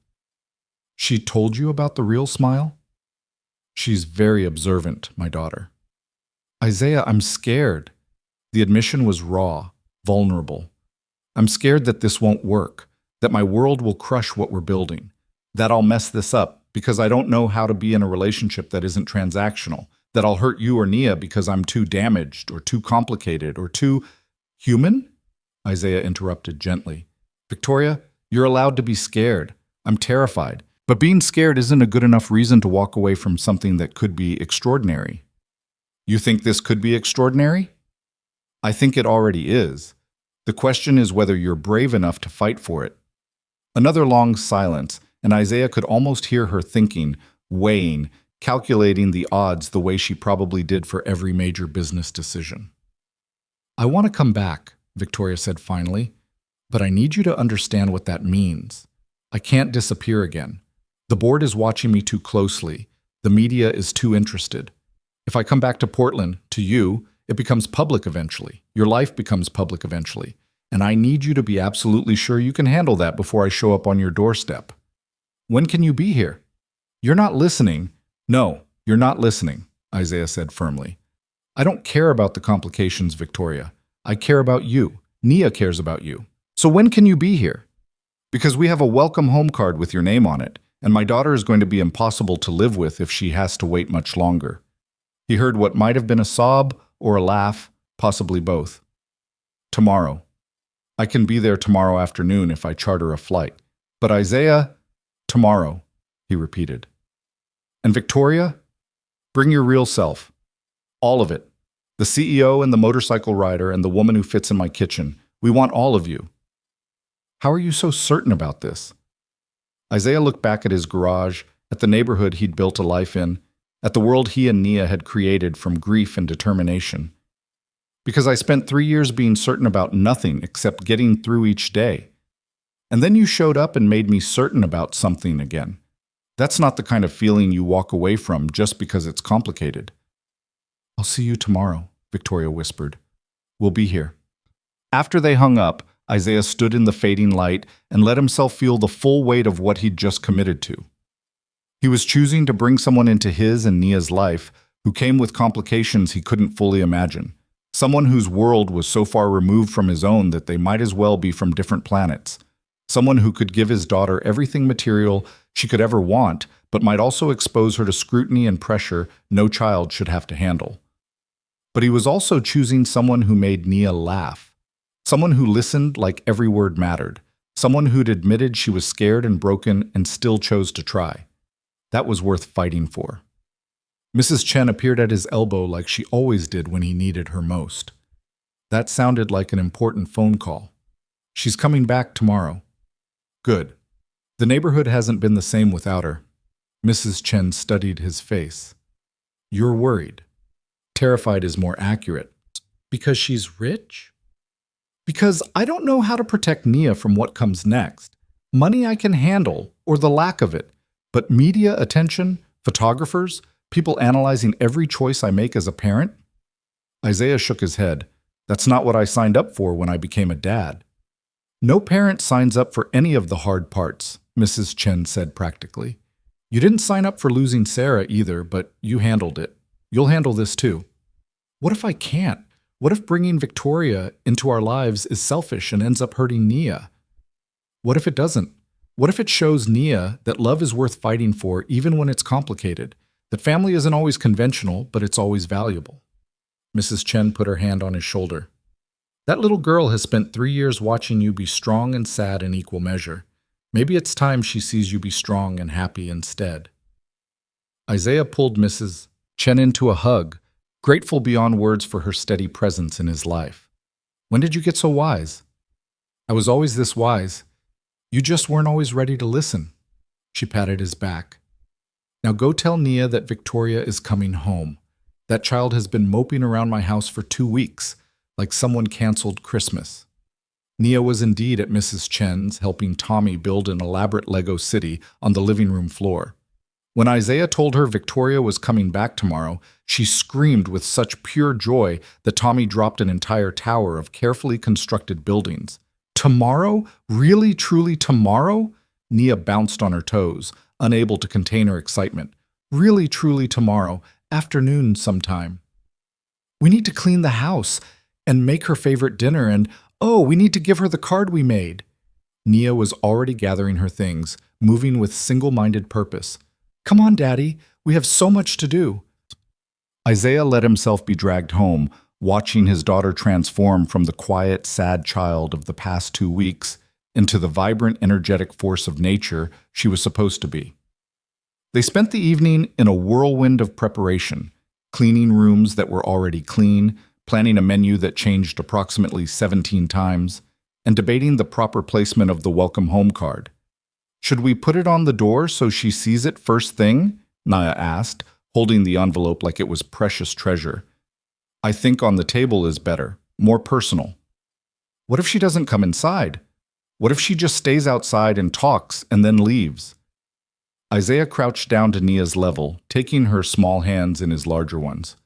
She told you about the real smile? She's very observant, my daughter. Isaiah, I'm scared. The admission was raw, vulnerable. I'm scared that this won't work, that my world will crush what we're building, that I'll mess this up because I don't know how to be in a relationship that isn't transactional, that I'll hurt you or Nia because I'm too damaged or too complicated or too human? Isaiah interrupted gently. Victoria, you're allowed to be scared. I'm terrified. But being scared isn't a good enough reason to walk away from something that could be extraordinary. You think this could be extraordinary? I think it already is. The question is whether you're brave enough to fight for it. Another long silence, and Isaiah could almost hear her thinking, weighing, calculating the odds the way she probably did for every major business decision. I want to come back, Victoria said finally, but I need you to understand what that means. I can't disappear again. The board is watching me too closely. The media is too interested. If I come back to Portland, to you, it becomes public eventually. Your life becomes public eventually. And I need you to be absolutely sure you can handle that before I show up on your doorstep. When can you be here? You're not listening. No, you're not listening. Isaiah said firmly. I don't care about the complications, Victoria. I care about you. Nia cares about you. So when can you be here? Because we have a welcome home card with your name on it, and my daughter is going to be impossible to live with if she has to wait much longer. He heard what might have been a sob or a laugh, possibly both. Tomorrow. I can be there tomorrow afternoon if I charter a flight. But Isaiah, tomorrow, he repeated. And Victoria, bring your real self. All of it. The CEO and the motorcycle rider and the woman who fits in my kitchen. We want all of you. How are you so certain about this? Isaiah looked back at his garage, at the neighborhood he'd built a life in, at the world he and Nia had created from grief and determination. Because I spent 3 years being certain about nothing except getting through each day. And then you showed up and made me certain about something again. That's not the kind of feeling you walk away from just because it's complicated. I'll see you tomorrow, Victoria whispered. We'll be here. After they hung up, Isaiah stood in the fading light and let himself feel the full weight of what he'd just committed to. He was choosing to bring someone into his and Nia's life who came with complications he couldn't fully imagine. Someone whose world was so far removed from his own that they might as well be from different planets. Someone who could give his daughter everything material she could ever want, but might also expose her to scrutiny and pressure no child should have to handle. But he was also choosing someone who made Nia laugh. Someone who listened like every word mattered. Someone who'd admitted she was scared and broken and still chose to try. That was worth fighting for. Mrs. Chen appeared at his elbow like she always did when he needed her most. That sounded like an important phone call. She's coming back tomorrow. Good. The neighborhood hasn't been the same without her. Mrs. Chen studied his face. You're worried. Terrified is more accurate. Because she's rich? Because I don't know how to protect Nia from what comes next. Money I can handle, or the lack of it. But media attention, photographers, people analyzing every choice I make as a parent? Isaiah shook his head. That's not what I signed up for when I became a dad. No parent signs up for any of the hard parts, Mrs. Chen said practically. You didn't sign up for losing Sarah either, but you handled it. You'll handle this too. What if I can't? What if bringing Victoria into our lives is selfish and ends up hurting Nia? What if it doesn't? What if it shows Nia that love is worth fighting for even when it's complicated? That family isn't always conventional, but it's always valuable? Mrs. Chen put her hand on his shoulder. That little girl has spent 3 years watching you be strong and sad in equal measure. Maybe it's time she sees you be strong and happy instead. Isaiah pulled Mrs. Chen into a hug, grateful beyond words for her steady presence in his life. When did you get so wise? I was always this wise. You just weren't always ready to listen. She patted his back. Now go tell Nia that Victoria is coming home. That child has been moping around my house for 2 weeks, like someone canceled Christmas. Nia was indeed at Mrs. Chen's, helping Tommy build an elaborate Lego city on the living room floor. When Isaiah told her Victoria was coming back tomorrow, she screamed with such pure joy that Tommy dropped an entire tower of carefully constructed buildings. Tomorrow? Really, truly tomorrow? Nia bounced on her toes, unable to contain her excitement. Really, truly tomorrow, afternoon sometime. We need to clean the house and make her favorite dinner and, oh, we need to give her the card we made. Nia was already gathering her things, moving with single-minded purpose. Come on, Daddy, we have so much to do. Isaiah let himself be dragged home, watching his daughter transform from the quiet, sad child of the past 2 weeks into the vibrant, energetic force of nature she was supposed to be. They spent the evening in a whirlwind of preparation, cleaning rooms that were already clean, planning a menu that changed approximately 17 times, and debating the proper placement of the welcome home card. Should we put it on the door so she sees it first thing? Nia asked, holding the envelope like it was precious treasure. I think on the table is better, more personal. What if she doesn't come inside? What if she just stays outside and talks and then leaves? Isaiah crouched down to Nia's level, taking her small hands in his larger ones.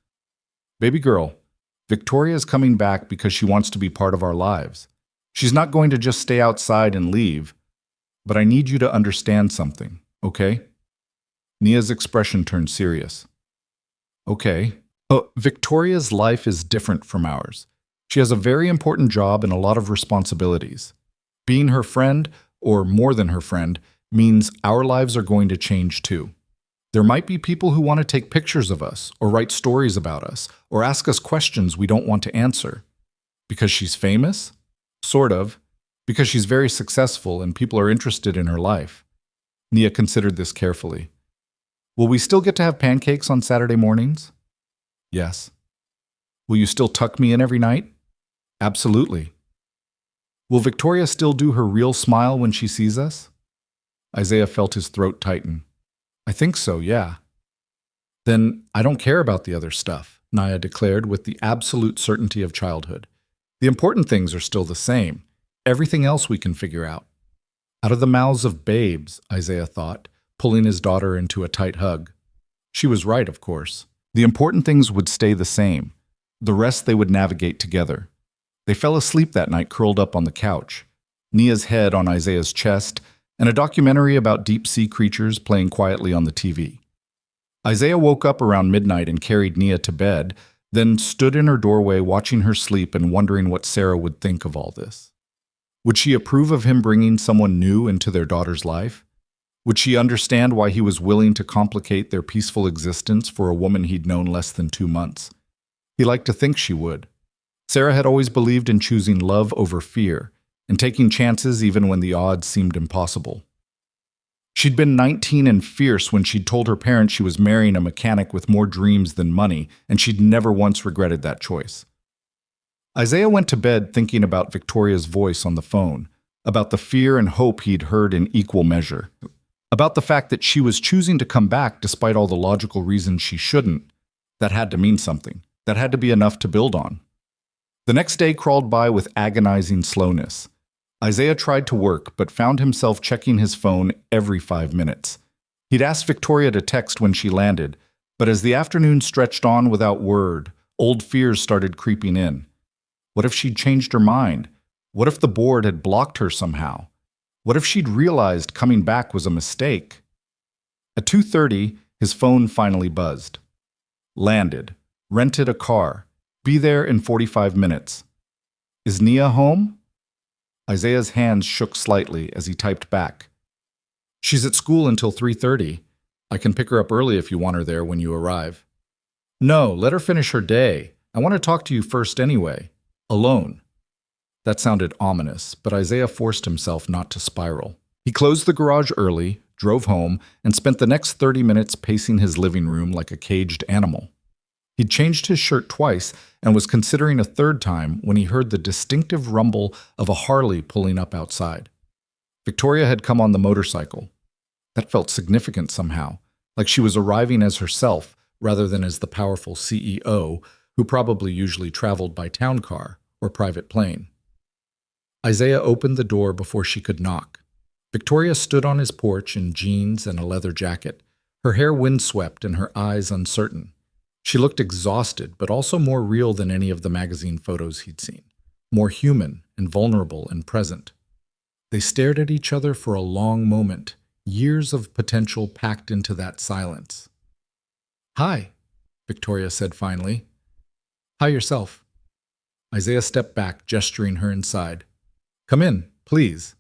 Baby girl, Victoria is coming back because she wants to be part of our lives. She's not going to just stay outside and leave, but I need you to understand something, okay? Nia's expression turned serious. Okay. Oh, Victoria's life is different from ours. She has a very important job and a lot of responsibilities. Being her friend, or more than her friend, means our lives are going to change too. There might be people who want to take pictures of us, or write stories about us, or ask us questions we don't want to answer. Because she's famous? Sort of. Because she's very successful and people are interested in her life. Nia considered this carefully. Will we still get to have pancakes on Saturday mornings? Yes. Will you still tuck me in every night? Absolutely. Will Victoria still do her real smile when she sees us? Isaiah felt his throat tighten. I think so, yeah. Then I don't care about the other stuff, Nia declared with the absolute certainty of childhood. The important things are still the same. Everything else we can figure out. Out of the mouths of babes, Isaiah thought, pulling his daughter into a tight hug. She was right, of course. The important things would stay the same. The rest they would navigate together. They fell asleep that night curled up on the couch, Nia's head on Isaiah's chest, and a documentary about deep-sea creatures playing quietly on the TV. Isaiah woke up around midnight and carried Nia to bed, then stood in her doorway watching her sleep and wondering what Sarah would think of all this. Would she approve of him bringing someone new into their daughter's life? Would she understand why he was willing to complicate their peaceful existence for a woman he'd known less than 2 months? He liked to think she would. Sarah had always believed in choosing love over fear, and taking chances even when the odds seemed impossible. She'd been 19 and fierce when she'd told her parents she was marrying a mechanic with more dreams than money, and she'd never once regretted that choice. Isaiah went to bed thinking about Victoria's voice on the phone, about the fear and hope he'd heard in equal measure, about the fact that she was choosing to come back despite all the logical reasons she shouldn't. That had to mean something. That had to be enough to build on. The next day crawled by with agonizing slowness. Isaiah tried to work, but found himself checking his phone every 5 minutes. He'd asked Victoria to text when she landed, but as the afternoon stretched on without word, old fears started creeping in. What if she'd changed her mind? What if the board had blocked her somehow? What if she'd realized coming back was a mistake? At 2:30, his phone finally buzzed. Landed. Rented a car. Be there in 45 minutes. Is Nia home? Isaiah's hands shook slightly as he typed back. She's at school until 3:30. I can pick her up early if you want her there when you arrive. No, let her finish her day. I want to talk to you first anyway. Alone. That sounded ominous, but Isaiah forced himself not to spiral. He closed the garage early, drove home, and spent the next 30 minutes pacing his living room like a caged animal. He'd changed his shirt twice and was considering a third time when he heard the distinctive rumble of a Harley pulling up outside. Victoria had come on the motorcycle. That felt significant somehow, like she was arriving as herself rather than as the powerful CEO who probably usually traveled by town car or private plane. Isaiah opened the door before she could knock. Victoria stood on his porch in jeans and a leather jacket, her hair windswept and her eyes uncertain. She looked exhausted, but also more real than any of the magazine photos he'd seen, more human and vulnerable and present. They stared at each other for a long moment, years of potential packed into that silence. Hi, Victoria said finally. Hi yourself. Isaiah stepped back, gesturing her inside. Come in, please.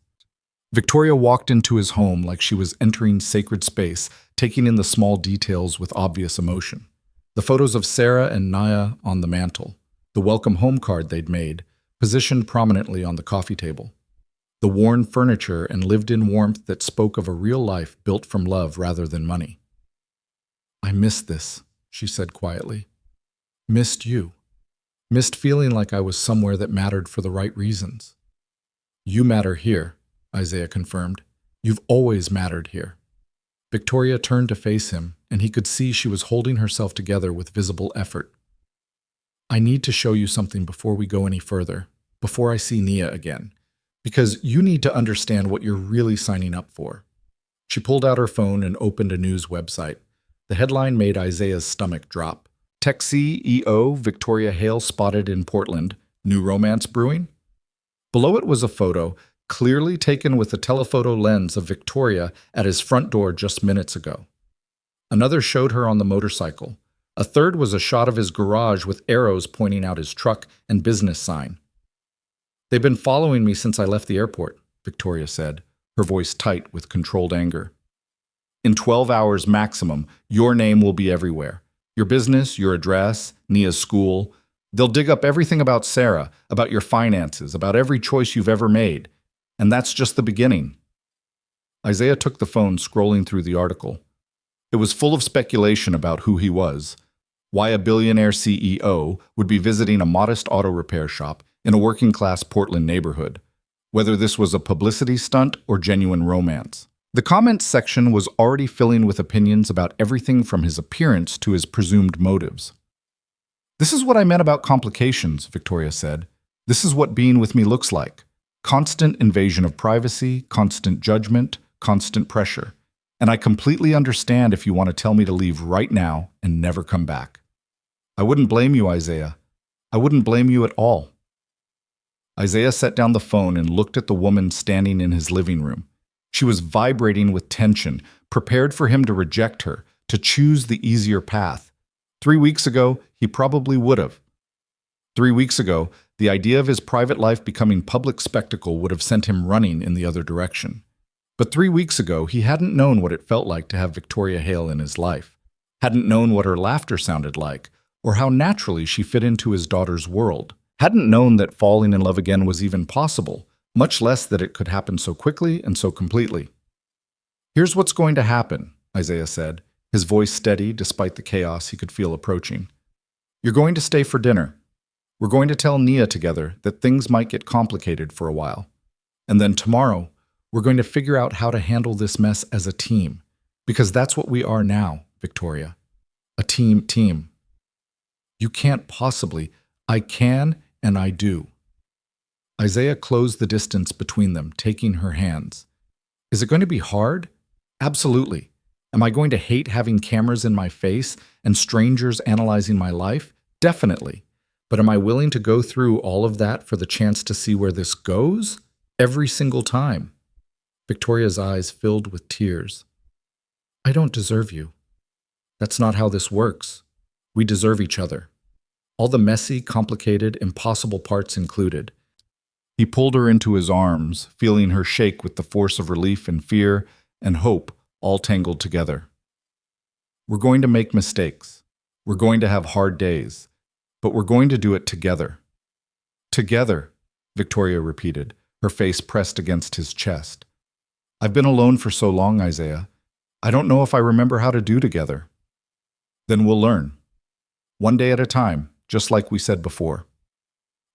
Victoria walked into his home like she was entering sacred space, taking in the small details with obvious emotion. The photos of Sarah and Nia on the mantel, the welcome home card they'd made, positioned prominently on the coffee table. The worn furniture and lived-in warmth that spoke of a real life built from love rather than money. I missed this, she said quietly. Missed you. Missed feeling like I was somewhere that mattered for the right reasons. You matter here, Isaiah confirmed. You've always mattered here. Victoria turned to face him, and he could see she was holding herself together with visible effort. I need to show you something before we go any further, before I see Nia again, because you need to understand what you're really signing up for. She pulled out her phone and opened a news website. The headline made Isaiah's stomach drop. Tech CEO Victoria Hale spotted in Portland. New romance brewing? Below it was a photo, clearly taken with a telephoto lens of Victoria at his front door just minutes ago. Another showed her on the motorcycle, A third was a shot of his garage with arrows pointing out his truck and business sign. "They've been following me since I left the airport," Victoria said, her voice tight with controlled anger. "In 12 hours maximum, your name will be everywhere. Your business, your address, Nia's school. They'll dig up everything about Sarah, about your finances, about every choice you've ever made. And that's just the beginning." Isaiah took the phone, scrolling through the article. It was full of speculation about who he was, why a billionaire CEO would be visiting a modest auto repair shop in a working-class Portland neighborhood, whether this was a publicity stunt or genuine romance. The comments section was already filling with opinions about everything from his appearance to his presumed motives. "This is what I meant about complications," Victoria said. "This is what being with me looks like. Constant invasion of privacy, constant judgment, constant pressure. And I completely understand if you want to tell me to leave right now and never come back. I wouldn't blame you, Isaiah. I wouldn't blame you at all." Isaiah set down the phone and looked at the woman standing in his living room. She was vibrating with tension, prepared for him to reject her, to choose the easier path. 3 weeks ago, he probably would have. 3 weeks ago, the idea of his private life becoming public spectacle would have sent him running in the other direction. But 3 weeks ago, he hadn't known what it felt like to have Victoria Hale in his life, hadn't known what her laughter sounded like, or how naturally she fit into his daughter's world, hadn't known that falling in love again was even possible, much less that it could happen so quickly and so completely. "Here's what's going to happen," Isaiah said, his voice steady despite the chaos he could feel approaching. "You're going to stay for dinner. We're going to tell Nia together that things might get complicated for a while. And then tomorrow, we're going to figure out how to handle this mess as a team, because that's what we are now, Victoria. A team. You can't possibly. I can and I do." Isaiah closed the distance between them, taking her hands. "Is it going to be hard? Absolutely. Am I going to hate having cameras in my face and strangers analyzing my life? Definitely. But am I willing to go through all of that for the chance to see where this goes? Every single time." Victoria's eyes filled with tears. "I don't deserve you. That's not how this works. We deserve each other. All the messy, complicated, impossible parts included." He pulled her into his arms, feeling her shake with the force of relief and fear and hope all tangled together. "We're going to make mistakes. We're going to have hard days. But we're going to do it together." "Together," Victoria repeated, her face pressed against his chest. "I've been alone for so long, Isaiah. I don't know if I remember how to do together." "Then we'll learn. One day at a time, just like we said before."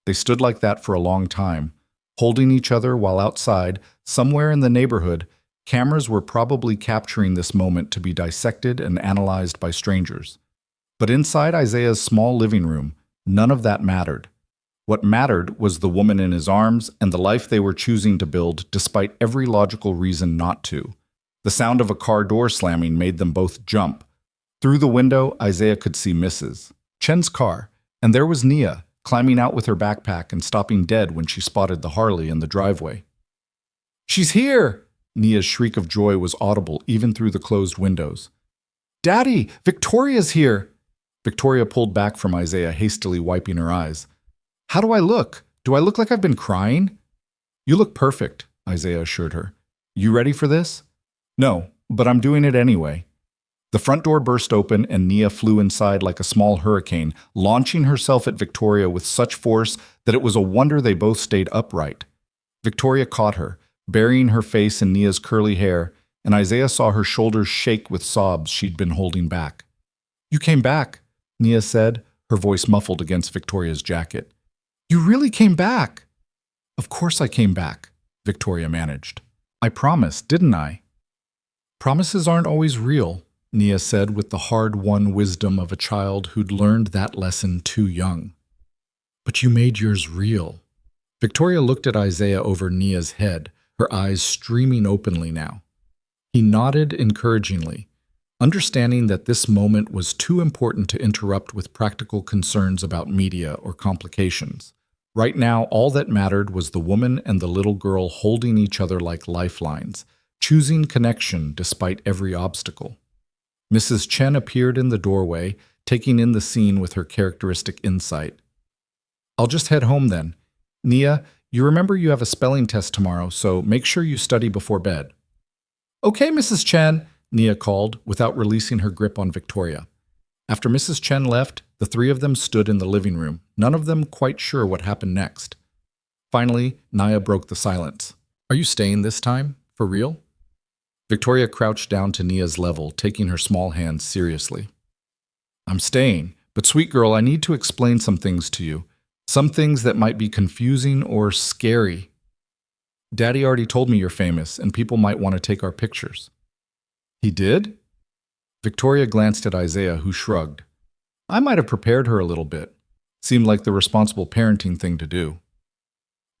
They stood like that for a long time, holding each other while outside, somewhere in the neighborhood, cameras were probably capturing this moment to be dissected and analyzed by strangers. But inside Isaiah's small living room, none of that mattered. What mattered was the woman in his arms and the life they were choosing to build despite every logical reason not to. The sound of a car door slamming made them both jump. Through the window, Isaiah could see Mrs. Chen's car, and there was Nia, climbing out with her backpack and stopping dead when she spotted the Harley in the driveway. "She's here!" Nia's shriek of joy was audible even through the closed windows. "Daddy, Victoria's here!" Victoria pulled back from Isaiah, hastily wiping her eyes. "How do I look? Do I look like I've been crying?" "You look perfect," Isaiah assured her. "You ready for this?" "No, but I'm doing it anyway." The front door burst open and Nia flew inside like a small hurricane, launching herself at Victoria with such force that it was a wonder they both stayed upright. Victoria caught her, burying her face in Nia's curly hair, and Isaiah saw her shoulders shake with sobs she'd been holding back. "You came back," Nia said, her voice muffled against Victoria's jacket. "You really came back." "Of course I came back," Victoria managed. "I promised, didn't I?" "Promises aren't always real," Nia said with the hard-won wisdom of a child who'd learned that lesson too young. "But you made yours real." Victoria looked at Isaiah over Nia's head, her eyes streaming openly now. He nodded encouragingly, understanding that this moment was too important to interrupt with practical concerns about media or complications. Right now, all that mattered was the woman and the little girl holding each other like lifelines, choosing connection despite every obstacle. Mrs. Chen appeared in the doorway, taking in the scene with her characteristic insight. I'll just head home then. Nia, you remember you have a spelling test tomorrow, so make sure you study before bed. Okay, Mrs. Chen, Nia called, without releasing her grip on Victoria. After Mrs. Chen left, the three of them stood in the living room, none of them quite sure what happened next. Finally, Nia broke the silence. Are you staying this time? For real? Victoria crouched down to Nia's level, taking her small hands seriously. I'm staying, but sweet girl, I need to explain some things to you. Some things that might be confusing or scary. Daddy already told me you're famous, and people might want to take our pictures. He did? Victoria glanced at Isaiah, who shrugged. I might have prepared her a little bit. Seemed like the responsible parenting thing to do.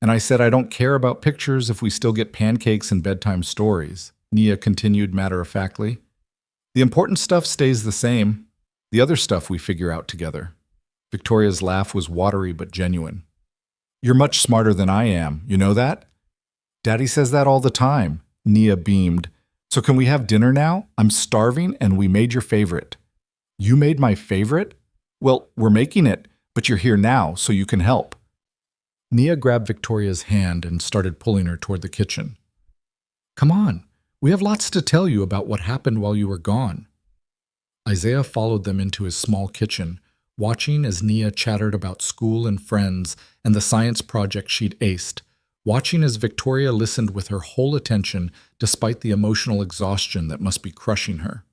And I said I don't care about pictures if we still get pancakes and bedtime stories, Nia continued matter-of-factly. The important stuff stays the same. The other stuff we figure out together. Victoria's laugh was watery but genuine. You're much smarter than I am, you know that? Daddy says that all the time, Nia beamed. So can we have dinner now? I'm starving and we made your favorite. You made my favorite? Well, we're making it, but you're here now, so you can help. Nia grabbed Victoria's hand and started pulling her toward the kitchen. Come on, we have lots to tell you about what happened while you were gone. Isaiah followed them into his small kitchen, watching as Nia chattered about school and friends and the science project she'd aced, watching as Victoria listened with her whole attention despite the emotional exhaustion that must be crushing her.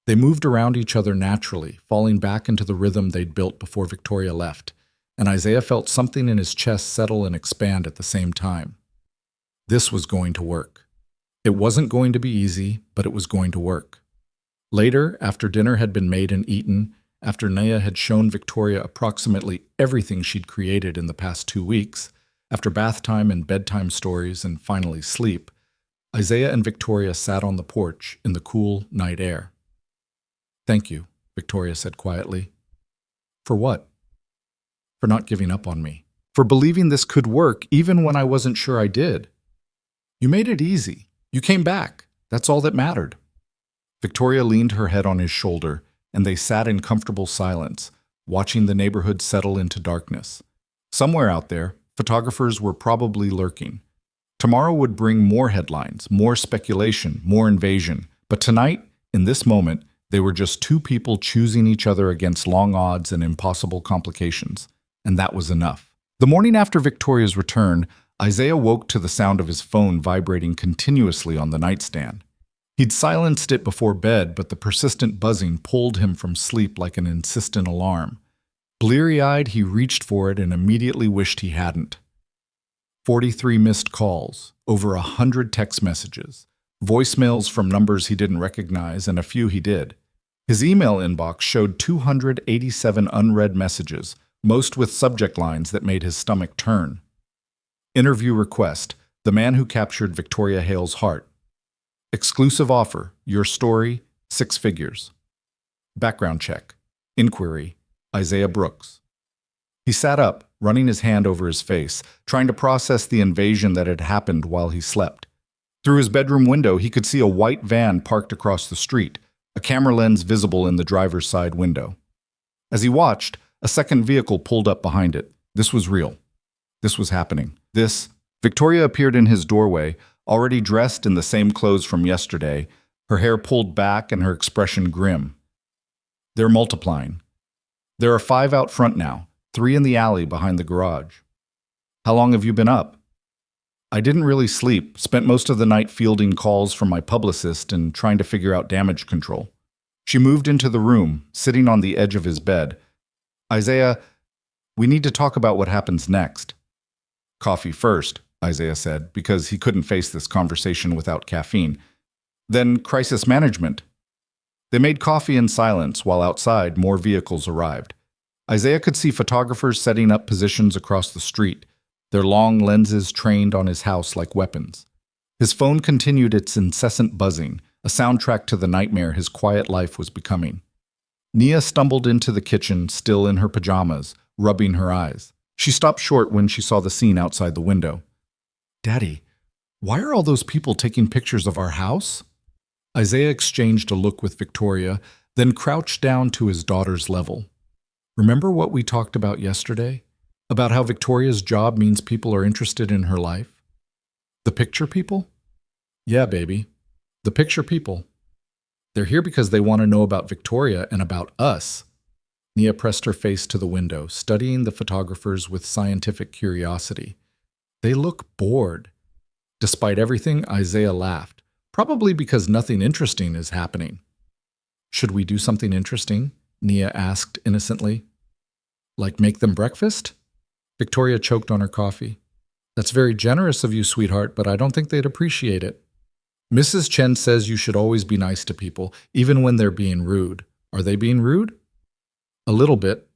They moved around each other naturally, falling back into the rhythm they'd built before Victoria left, and Isaiah felt something in his chest settle and expand at the same time. This was going to work. It wasn't going to be easy, but it was going to work. Later, after dinner had been made and eaten, after Nia had shown Victoria approximately everything she'd created in the past 2 weeks, after bath time and bedtime stories and finally sleep, Isaiah and Victoria sat on the porch in the cool night air. Thank you, Victoria said quietly. For what? For not giving up on me. For believing this could work even when I wasn't sure I did. You made it easy. You came back. That's all that mattered. Victoria leaned her head on his shoulder, and they sat in comfortable silence, watching the neighborhood settle into darkness. Somewhere out there, photographers were probably lurking. Tomorrow would bring more headlines, more speculation, more invasion. But tonight, in this moment, they were just two people choosing each other against long odds and impossible complications. And that was enough. The morning after Victoria's return, Isaiah woke to the sound of his phone vibrating continuously on the nightstand. He'd silenced it before bed, but the persistent buzzing pulled him from sleep like an insistent alarm. Bleary-eyed, he reached for it and immediately wished he hadn't. 43 missed calls, over 100 text messages, voicemails from numbers he didn't recognize, and a few he did. His email inbox showed 287 unread messages, most with subject lines that made his stomach turn. Interview request, the man who captured Victoria Hale's heart. Exclusive offer, your story, 6 figures. Background check. Inquiry, Isaiah Brooks. He sat up, running his hand over his face, trying to process the invasion that had happened while he slept. Through his bedroom window, he could see a white van parked across the street, a camera lens visible in the driver's side window. As he watched, a second vehicle pulled up behind it. This was real. This was happening. Victoria appeared in his doorway, already dressed in the same clothes from yesterday, her hair pulled back and her expression grim. They're multiplying. There are 5 out front now, 3 in the alley behind the garage. How long have you been up? I didn't really sleep, spent most of the night fielding calls from my publicist and trying to figure out damage control. She moved into the room, sitting on the edge of his bed. Isaiah, we need to talk about what happens next. Coffee first, Isaiah said, because he couldn't face this conversation without caffeine. Then crisis management. They made coffee in silence while outside more vehicles arrived. Isaiah could see photographers setting up positions across the street, their long lenses trained on his house like weapons. His phone continued its incessant buzzing, a soundtrack to the nightmare his quiet life was becoming. Nia stumbled into the kitchen, still in her pajamas, rubbing her eyes. She stopped short when she saw the scene outside the window. Daddy, why are all those people taking pictures of our house? Isaiah exchanged a look with Victoria, then crouched down to his daughter's level. Remember what we talked about yesterday? About how Victoria's job means people are interested in her life? The picture people? Yeah, baby. The picture people. They're here because they want to know about Victoria and about us. Nia pressed her face to the window, studying the photographers with scientific curiosity. They look bored. Despite everything, Isaiah laughed, probably because nothing interesting is happening. Should we do something interesting? Nia asked innocently. Like make them breakfast? Victoria choked on her coffee. That's very generous of you, sweetheart, but I don't think they'd appreciate it. Mrs. Chen says you should always be nice to people, even when they're being rude. Are they being rude? A little bit,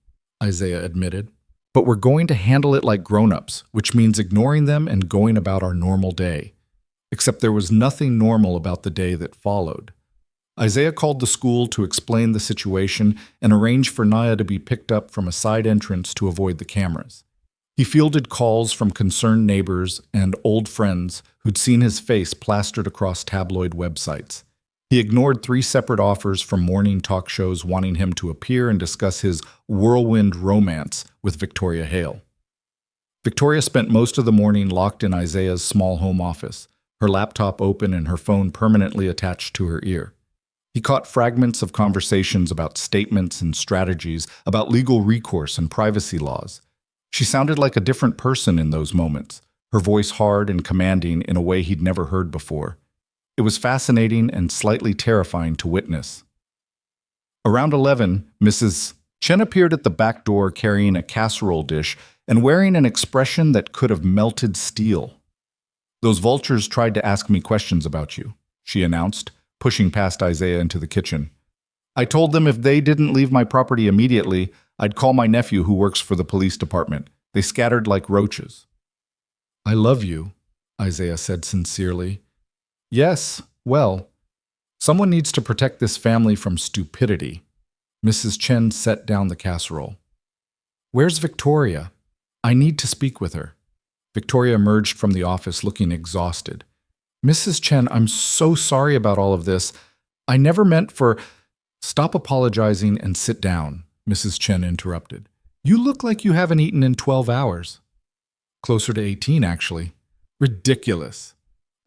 Isaiah admitted. But we're going to handle it like grown-ups, which means ignoring them and going about our normal day. Except there was nothing normal about the day that followed. Isaiah called the school to explain the situation and arrange for Nia to be picked up from a side entrance to avoid the cameras. He fielded calls from concerned neighbors and old friends who'd seen his face plastered across tabloid websites. He ignored 3 separate offers from morning talk shows wanting him to appear and discuss his whirlwind romance with Victoria Hale. Victoria spent most of the morning locked in Isaiah's small home office, her laptop open and her phone permanently attached to her ear. He caught fragments of conversations about statements and strategies, about legal recourse and privacy laws. She sounded like a different person in those moments, her voice hard and commanding in a way he'd never heard before. It was fascinating and slightly terrifying to witness. Around 11, Mrs. Chen appeared at the back door carrying a casserole dish and wearing an expression that could have melted steel. "Those vultures tried to ask me questions about you," she announced, pushing past Isaiah into the kitchen. "I told them if they didn't leave my property immediately, I'd call my nephew who works for the police department. They scattered like roaches." "I love you," Isaiah said sincerely. "Yes, well, someone needs to protect this family from stupidity." Mrs. Chen set down the casserole. "Where's Victoria? I need to speak with her." Victoria emerged from the office looking exhausted. "Mrs. Chen, I'm so sorry about all of this. I never meant for—" "Stop apologizing and sit down," Mrs. Chen interrupted. "You look like you haven't eaten in 12 hours. Closer to 18, actually. Ridiculous."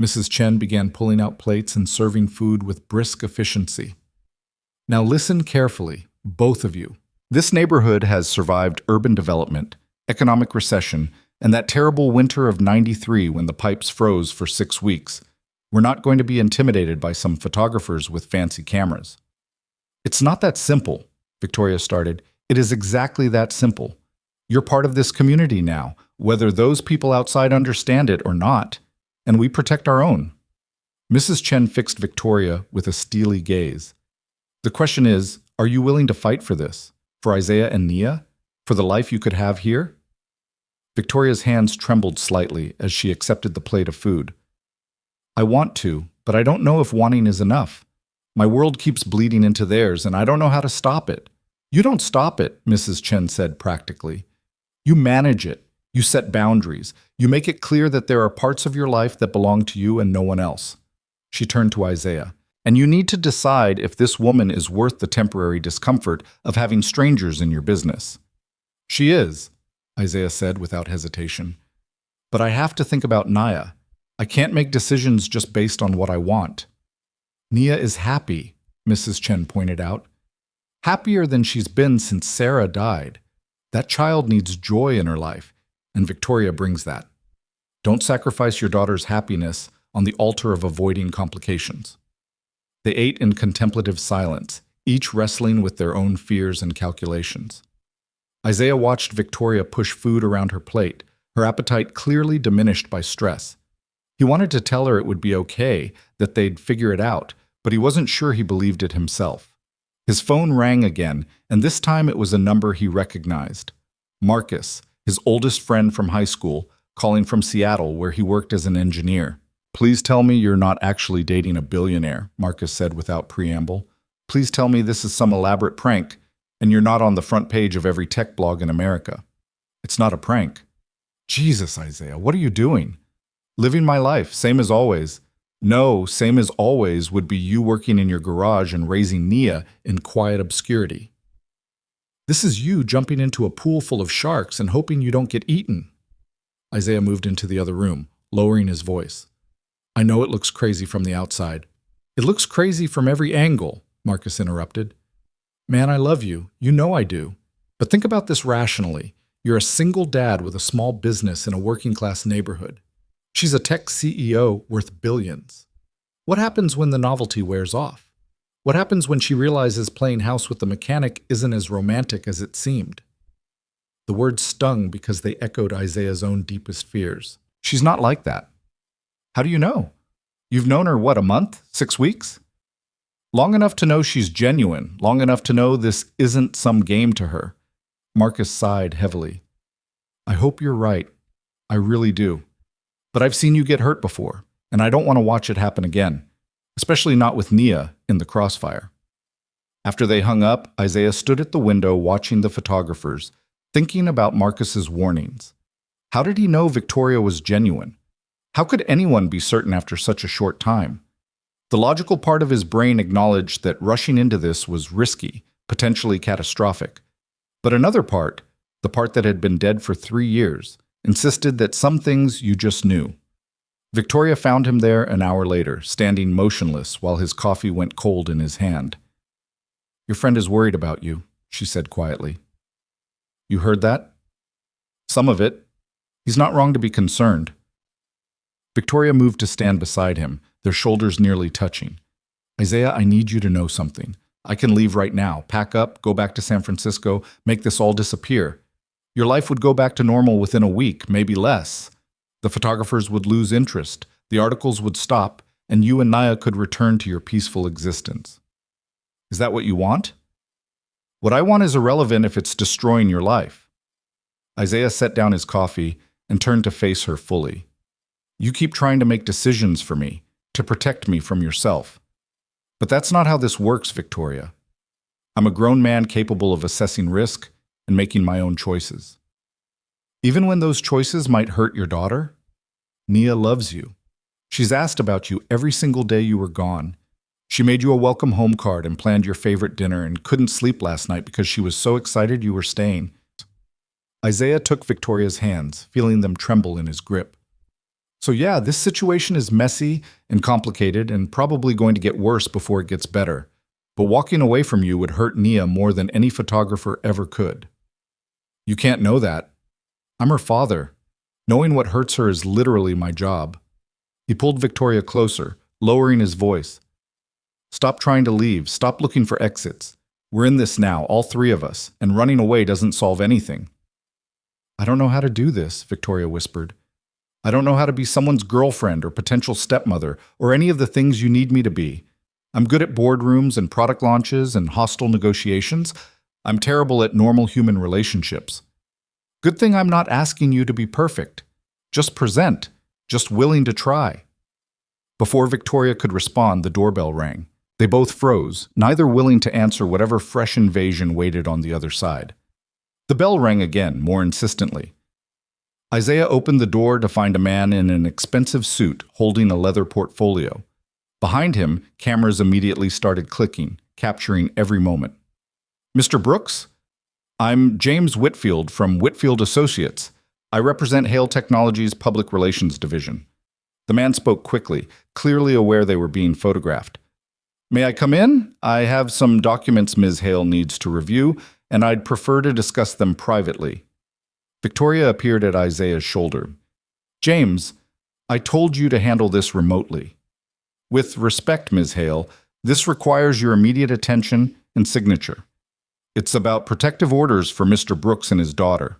Mrs. Chen began pulling out plates and serving food with brisk efficiency. "Now listen carefully, both of you. This neighborhood has survived urban development, economic recession, and that terrible winter of '93 when the pipes froze for 6 weeks. We're not going to be intimidated by some photographers with fancy cameras." "It's not that simple," Victoria started. "It is exactly that simple. You're part of this community now, whether those people outside understand it or not, and we protect our own." Mrs. Chen fixed Victoria with a steely gaze. "The question is, are you willing to fight for this? For Isaiah and Nia? For the life you could have here?" Victoria's hands trembled slightly as she accepted the plate of food. "I want to, but I don't know if wanting is enough. My world keeps bleeding into theirs, and I don't know how to stop it." "You don't stop it," Mrs. Chen said practically. "You manage it. You set boundaries. You make it clear that there are parts of your life that belong to you and no one else." She turned to Isaiah. "And you need to decide if this woman is worth the temporary discomfort of having strangers in your business." "She is," Isaiah said without hesitation. "But I have to think about Nia. I can't make decisions just based on what I want." "Nia is happy," Mrs. Chen pointed out. "Happier than she's been since Sarah died. That child needs joy in her life, and Victoria brings that. Don't sacrifice your daughter's happiness on the altar of avoiding complications." They ate in contemplative silence, each wrestling with their own fears and calculations. Isaiah watched Victoria push food around her plate, her appetite clearly diminished by stress. He wanted to tell her it would be okay, that they'd figure it out, but he wasn't sure he believed it himself. His phone rang again, and this time it was a number he recognized. Marcus, his oldest friend from high school, calling from Seattle, where he worked as an engineer. "Please tell me you're not actually dating a billionaire," Marcus said without preamble. "Please tell me this is some elaborate prank, and you're not on the front page of every tech blog in America." "It's not a prank." "Jesus, Isaiah, what are you doing?" "Living my life, same as always. No, same as always would be you working in your garage and raising Nia in quiet obscurity. This is you jumping into a pool full of sharks and hoping you don't get eaten. Isaiah moved into the other room, lowering his voice. I know it looks crazy from the outside. It looks crazy from every angle, Marcus interrupted. Man, I love you. You know I do. But think about this rationally. You're a single dad with a small business in a working-class neighborhood. She's a tech CEO worth billions. What happens when the novelty wears off? What happens when she realizes playing house with the mechanic isn't as romantic as it seemed? The words stung because they echoed Isaiah's own deepest fears. She's not like that. How do you know? You've known her, what, a month? 6 weeks? Long enough to know she's genuine, long enough to know this isn't some game to her. Marcus sighed heavily. I hope you're right. I really do. But I've seen you get hurt before, and I don't want to watch it happen again, especially not with Nia in the crossfire. After they hung up, Isaiah stood at the window watching the photographers, thinking about Marcus's warnings. How did he know Victoria was genuine? How could anyone be certain after such a short time? The logical part of his brain acknowledged that rushing into this was risky, potentially catastrophic. But another part, the part that had been dead for 3 years, insisted that some things you just knew. Victoria found him there an hour later, standing motionless while his coffee went cold in his hand. Your friend is worried about you, she said quietly. You heard that? Some of it. He's not wrong to be concerned. Victoria moved to stand beside him, their shoulders nearly touching. Isaiah, I need you to know something. I can leave right now, pack up, go back to San Francisco, make this all disappear. Your life would go back to normal within a week, maybe less. The photographers would lose interest, the articles would stop, and you and Nia could return to your peaceful existence. Is that what you want? What I want is irrelevant if it's destroying your life. Isaiah set down his coffee and turned to face her fully. You keep trying to make decisions for me, to protect me from yourself. But that's not how this works, Victoria. I'm a grown man capable of assessing risk and making my own choices. Even when those choices might hurt your daughter, Nia loves you. She's asked about you every single day you were gone. She made you a welcome home card and planned your favorite dinner and couldn't sleep last night because she was so excited you were staying. Isaiah took Victoria's hands, feeling them tremble in his grip. So yeah, this situation is messy and complicated and probably going to get worse before it gets better. But walking away from you would hurt Nia more than any photographer ever could. You can't know that. I'm her father. Knowing what hurts her is literally my job. He pulled Victoria closer, lowering his voice. Stop trying to leave. Stop looking for exits. We're in this now, all 3 of us, and running away doesn't solve anything. I don't know how to do this, Victoria whispered. I don't know how to be someone's girlfriend or potential stepmother or any of the things you need me to be. I'm good at boardrooms and product launches and hostile negotiations. I'm terrible at normal human relationships. Good thing I'm not asking you to be perfect. Just present. Just willing to try. Before Victoria could respond, the doorbell rang. They both froze, neither willing to answer whatever fresh invasion waited on the other side. The bell rang again, more insistently. Isaiah opened the door to find a man in an expensive suit holding a leather portfolio. Behind him, cameras immediately started clicking, capturing every moment. Mr. Brooks? I'm James Whitfield from Whitfield Associates. I represent Hale Technologies' Public Relations Division. The man spoke quickly, clearly aware they were being photographed. May I come in? I have some documents Ms. Hale needs to review, and I'd prefer to discuss them privately. Victoria appeared at Isaiah's shoulder. James, I told you to handle this remotely. With respect, Ms. Hale, this requires your immediate attention and signature. It's about protective orders for Mr. Brooks and his daughter.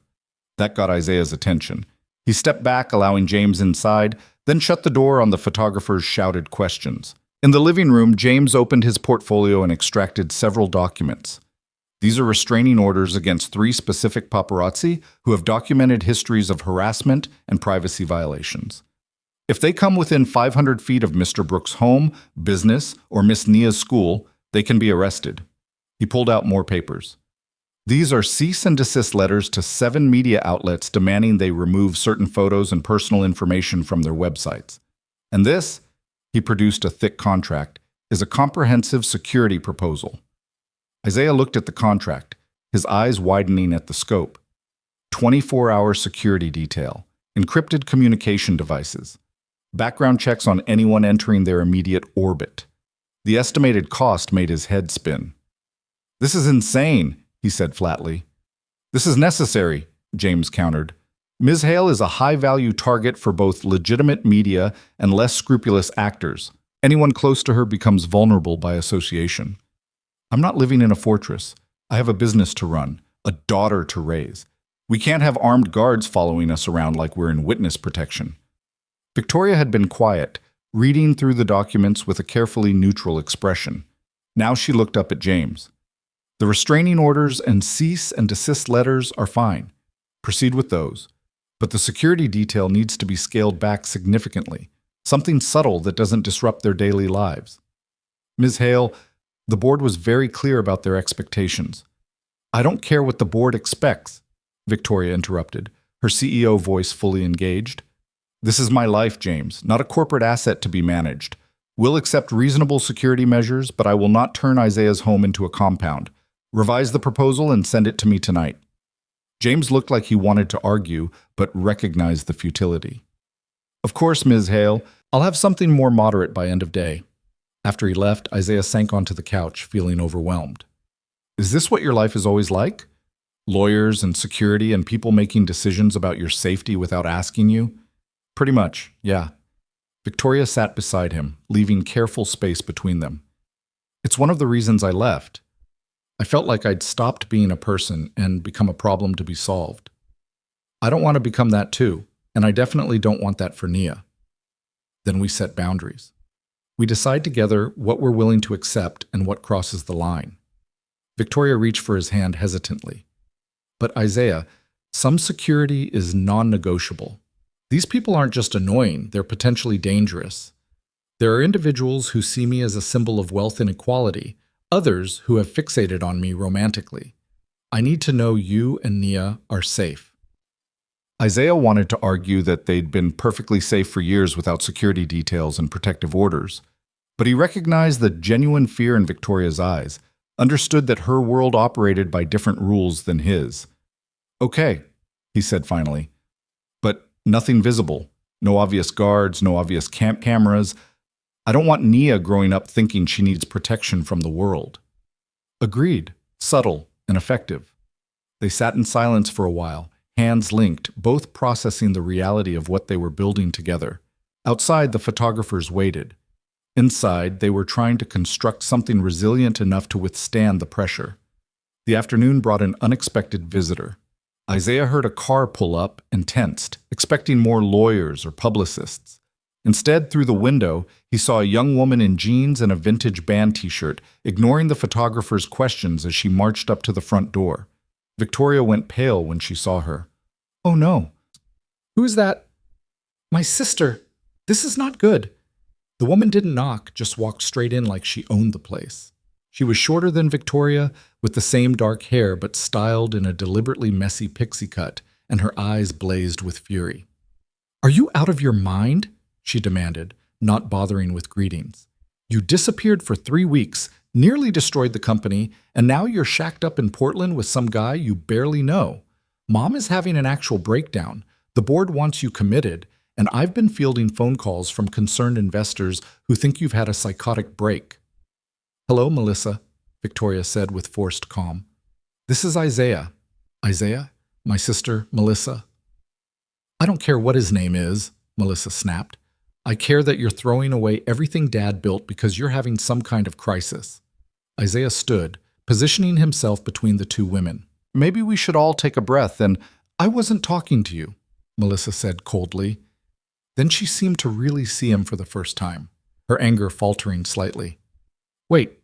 That got Isaiah's attention. He stepped back, allowing James inside, then shut the door on the photographer's shouted questions. In the living room, James opened his portfolio and extracted several documents. These are restraining orders against 3 specific paparazzi who have documented histories of harassment and privacy violations. If they come within 500 feet of Mr. Brooks' home, business, or Miss Nia's school, they can be arrested. He pulled out more papers. These are cease and desist letters to 7 media outlets demanding they remove certain photos and personal information from their websites. And this He produced a thick contract, is a comprehensive security proposal. Isaiah looked at the contract, his eyes widening at the scope. 24-hour security detail, encrypted communication devices, background checks on anyone entering their immediate orbit. The estimated cost made his head spin. "This is insane," he said flatly. "This is necessary," James countered. "Ms. Hale is a high-value target for both legitimate media and less scrupulous actors. Anyone close to her becomes vulnerable by association. I'm not living in a fortress. I have a business to run, a daughter to raise. We can't have armed guards following us around like we're in witness protection." Victoria had been quiet, reading through the documents with a carefully neutral expression. Now she looked up at James. "The restraining orders and cease and desist letters are fine. Proceed with those. But the security detail needs to be scaled back significantly, something subtle that doesn't disrupt their daily lives." "Ms. Hale, the board was very clear about their expectations." "I don't care what the board expects," Victoria interrupted, her CEO voice fully engaged. "This is my life, James, not a corporate asset to be managed. We'll accept reasonable security measures, but I will not turn Isaiah's home into a compound. Revise the proposal and send it to me tonight." James looked like he wanted to argue, but recognized the futility. "Of course, Ms. Hale. I'll have something more moderate by end of day." After he left, Isaiah sank onto the couch, feeling overwhelmed. "Is this what your life is always like? Lawyers and security and people making decisions about your safety without asking you?" "Pretty much, yeah." Victoria sat beside him, leaving careful space between them. "It's one of the reasons I left. I felt like I'd stopped being a person and become a problem to be solved. I don't want to become that too, and I definitely don't want that for Nia." Then we set boundaries. We decide together what we're willing to accept and what crosses the line. Victoria reached for his hand hesitantly. "But Isaiah, some security is non-negotiable. These people aren't just annoying, they're potentially dangerous. There are individuals who see me as a symbol of wealth inequality, others who have fixated on me romantically. I need to know you and Nia are safe." Isaiah wanted to argue that they'd been perfectly safe for years without security details and protective orders, but he recognized the genuine fear in Victoria's eyes, understood that her world operated by different rules than his. "Okay," he said finally, "but nothing visible. No obvious guards, no obvious cameras. I don't want Nia growing up thinking she needs protection from the world." "Agreed. Subtle and effective." They sat in silence for a while, hands linked, both processing the reality of what they were building together. Outside, the photographers waited. Inside, they were trying to construct something resilient enough to withstand the pressure. The afternoon brought an unexpected visitor. Isaiah heard a car pull up and tensed, expecting more lawyers or publicists. Instead, through the window, he saw a young woman in jeans and a vintage band t-shirt, ignoring the photographer's questions as she marched up to the front door. Victoria went pale when she saw her. "Oh no. Who is that?" "My sister. This is not good." The woman didn't knock, just walked straight in like she owned the place. She was shorter than Victoria, with the same dark hair but styled in a deliberately messy pixie cut, and her eyes blazed with fury. "Are you out of your mind?" she demanded, not bothering with greetings. "You disappeared for 3 weeks, nearly destroyed the company, and now you're shacked up in Portland with some guy you barely know. Mom is having an actual breakdown. The board wants you committed, and I've been fielding phone calls from concerned investors who think you've had a psychotic break." "Hello, Melissa," Victoria said with forced calm. "This is Isaiah." "Isaiah? My sister, Melissa." "I don't care what his name is," Melissa snapped. "I care that you're throwing away everything Dad built because you're having some kind of crisis." Isaiah stood, positioning himself between the two women. "Maybe we should all take a breath and—" "I wasn't talking to you," Melissa said coldly. Then she seemed to really see him for the first time, her anger faltering slightly. "Wait,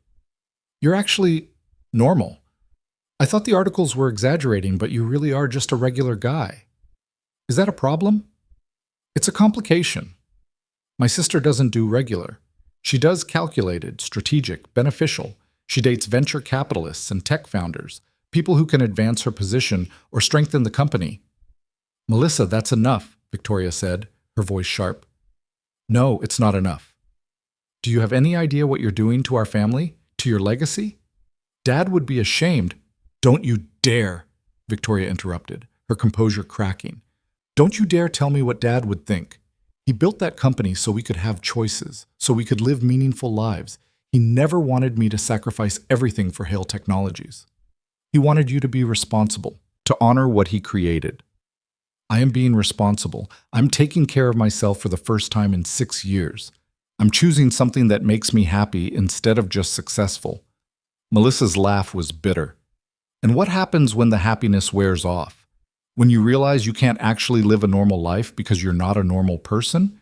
you're actually normal. I thought the articles were exaggerating, but you really are just a regular guy. Is that a problem?" "It's a complication. My sister doesn't do regular. She does calculated, strategic, beneficial. She dates venture capitalists and tech founders, people who can advance her position or strengthen the company." "Melissa, that's enough," Victoria said, her voice sharp. "No, it's not enough. Do you have any idea what you're doing to our family? To your legacy? Dad would be ashamed. Don't you dare, Victoria interrupted, her composure cracking. Don't you dare tell me what Dad would think. He built that company so we could have choices, so we could live meaningful lives. He never wanted me to sacrifice everything for Hale Technologies. He wanted you to be responsible, to honor what he created. I am being responsible. I'm taking care of myself for the first time in 6 years. I'm choosing something that makes me happy instead of just successful. Melissa's laugh was bitter. And what happens when the happiness wears off? When you realize you can't actually live a normal life because you're not a normal person?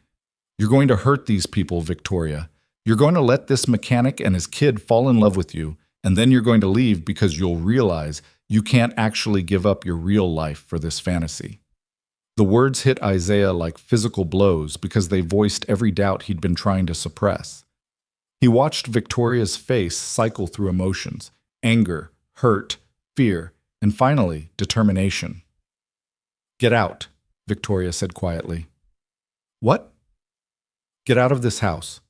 You're going to hurt these people, Victoria. You're going to let this mechanic and his kid fall in love with you, and then you're going to leave because you'll realize you can't actually give up your real life for this fantasy. The words hit Isaiah like physical blows because they voiced every doubt he'd been trying to suppress. He watched Victoria's face cycle through emotions: anger, hurt, fear, and finally, determination. Get out, Victoria said quietly. What? Get out of this house.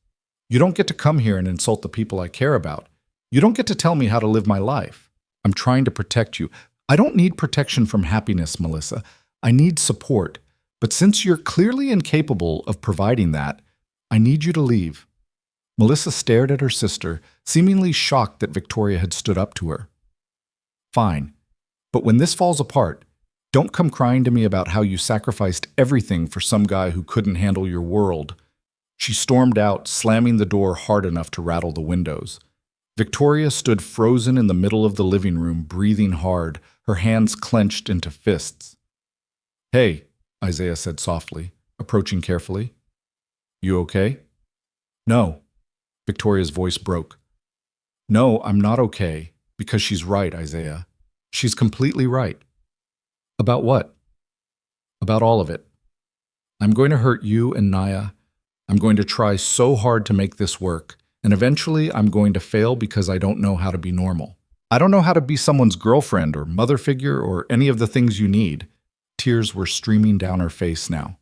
You don't get to come here and insult the people I care about. You don't get to tell me how to live my life. I'm trying to protect you. I don't need protection from happiness, Melissa. I need support. But since you're clearly incapable of providing that, I need you to leave. Melissa stared at her sister, seemingly shocked that Victoria had stood up to her. Fine. But when this falls apart, don't come crying to me about how you sacrificed everything for some guy who couldn't handle your world. She stormed out, slamming the door hard enough to rattle the windows. Victoria stood frozen in the middle of the living room, breathing hard, her hands clenched into fists. Hey, Isaiah said softly, approaching carefully. You okay? No. Victoria's voice broke. No, I'm not okay, because she's right, Isaiah. She's completely right. About what? About all of it. I'm going to hurt you and Naya. I'm going to try so hard to make this work, and eventually I'm going to fail because I don't know how to be normal. I don't know how to be someone's girlfriend or mother figure or any of the things you need. Tears were streaming down her face now.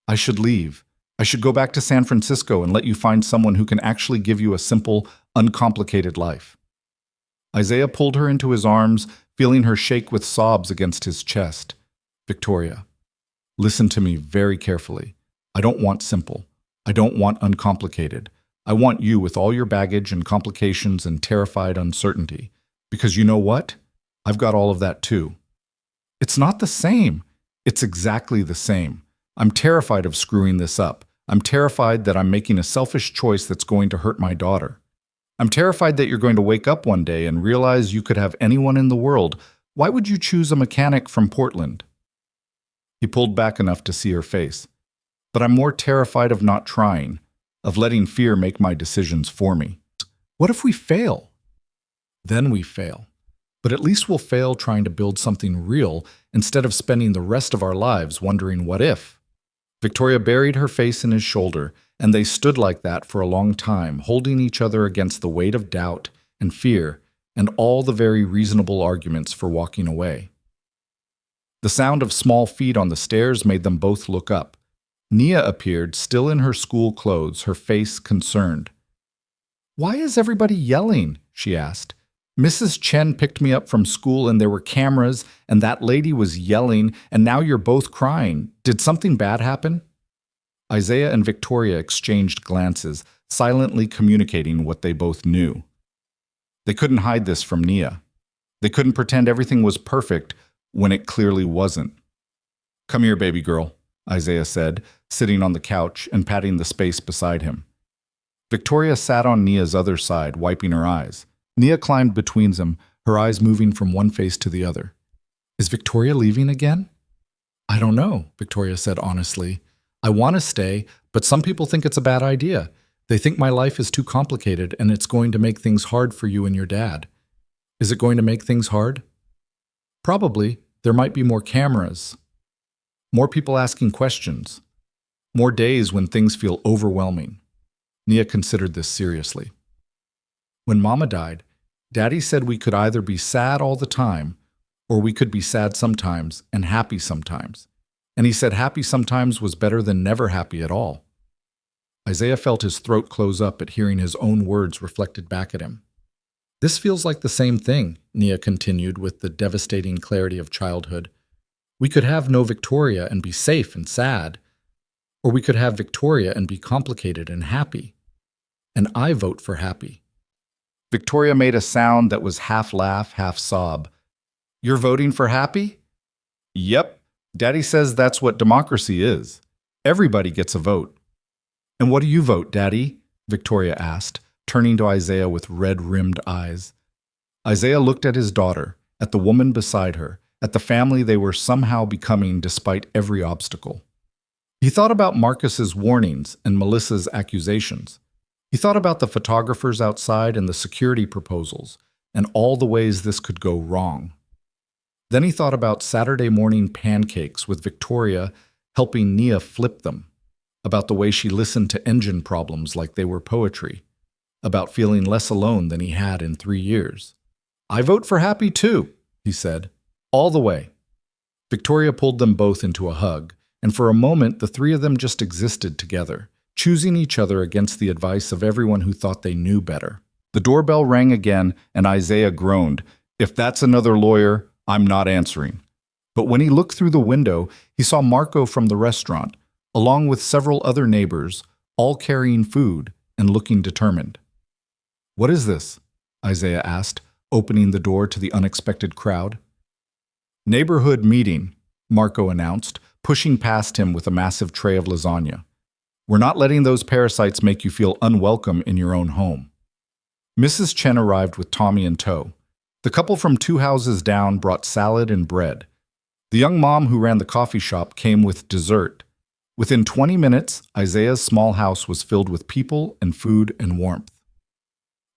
I should leave. I should go back to San Francisco and let you find someone who can actually give you a simple, uncomplicated life. Isaiah pulled her into his arms, feeling her shake with sobs against his chest. Victoria, listen to me very carefully. I don't want simple. I don't want uncomplicated. I want you with all your baggage and complications and terrified uncertainty. Because you know what? I've got all of that too. It's not the same. It's exactly the same. I'm terrified of screwing this up. I'm terrified that I'm making a selfish choice that's going to hurt my daughter. I'm terrified that you're going to wake up one day and realize you could have anyone in the world. Why would you choose a mechanic from Portland? He pulled back enough to see her face. But I'm more terrified of not trying, of letting fear make my decisions for me. What if we fail? Then we fail. But at least we'll fail trying to build something real instead of spending the rest of our lives wondering what if. Victoria buried her face in his shoulder, and they stood like that for a long time, holding each other against the weight of doubt and fear and all the very reasonable arguments for walking away. The sound of small feet on the stairs made them both look up. Nia appeared, still in her school clothes, her face concerned. "Why is everybody yelling?" she asked. "Mrs. Chen picked me up from school and there were cameras and that lady was yelling and now you're both crying. Did something bad happen?" Isaiah and Victoria exchanged glances, silently communicating what they both knew. They couldn't hide this from Nia. They couldn't pretend everything was perfect when it clearly wasn't. "Come here, baby girl," Isaiah said, sitting on the couch and patting the space beside him. Victoria sat on Nia's other side, wiping her eyes. Nia climbed between them, her eyes moving from one face to the other. "Is Victoria leaving again?" "I don't know," Victoria said honestly. "I want to stay, but some people think it's a bad idea. They think my life is too complicated and it's going to make things hard for you and your dad." "Is it going to make things hard?" "Probably. There might be more cameras. More people asking questions. More days when things feel overwhelming." Nia considered this seriously. "When Mama died, Daddy said we could either be sad all the time, or we could be sad sometimes and happy sometimes. And he said happy sometimes was better than never happy at all." Isaiah felt his throat close up at hearing his own words reflected back at him. This feels like the same thing, Nia continued with the devastating clarity of childhood. We could have no Victoria and be safe and sad, or we could have Victoria and be complicated and happy. And I vote for happy. Victoria made a sound that was half laugh, half sob. You're voting for happy? Yep. Daddy says that's what democracy is. Everybody gets a vote. And what do you vote, Daddy? Victoria asked, turning to Isaiah with red-rimmed eyes. Isaiah looked at his daughter, at the woman beside her, at the family they were somehow becoming despite every obstacle. He thought about Marcus's warnings and Melissa's accusations. He thought about the photographers outside and the security proposals, and all the ways this could go wrong. Then he thought about Saturday morning pancakes with Victoria helping Nia flip them, about the way she listened to engine problems like they were poetry, about feeling less alone than he had in 3 years. I vote for happy too, he said, all the way. Victoria pulled them both into a hug, and for a moment the three of them just existed together, choosing each other against the advice of everyone who thought they knew better. The doorbell rang again, and Isaiah groaned, If that's another lawyer, I'm not answering. But when he looked through the window, he saw Marco from the restaurant, along with several other neighbors, all carrying food and looking determined. What is this? Isaiah asked, opening the door to the unexpected crowd. Neighborhood meeting, Marco announced, pushing past him with a massive tray of lasagna. We're not letting those parasites make you feel unwelcome in your own home. Mrs. Chen arrived with Tommy in tow. The couple from 2 houses down brought salad and bread. The young mom who ran the coffee shop came with dessert. Within 20 minutes, Isaiah's small house was filled with people and food and warmth.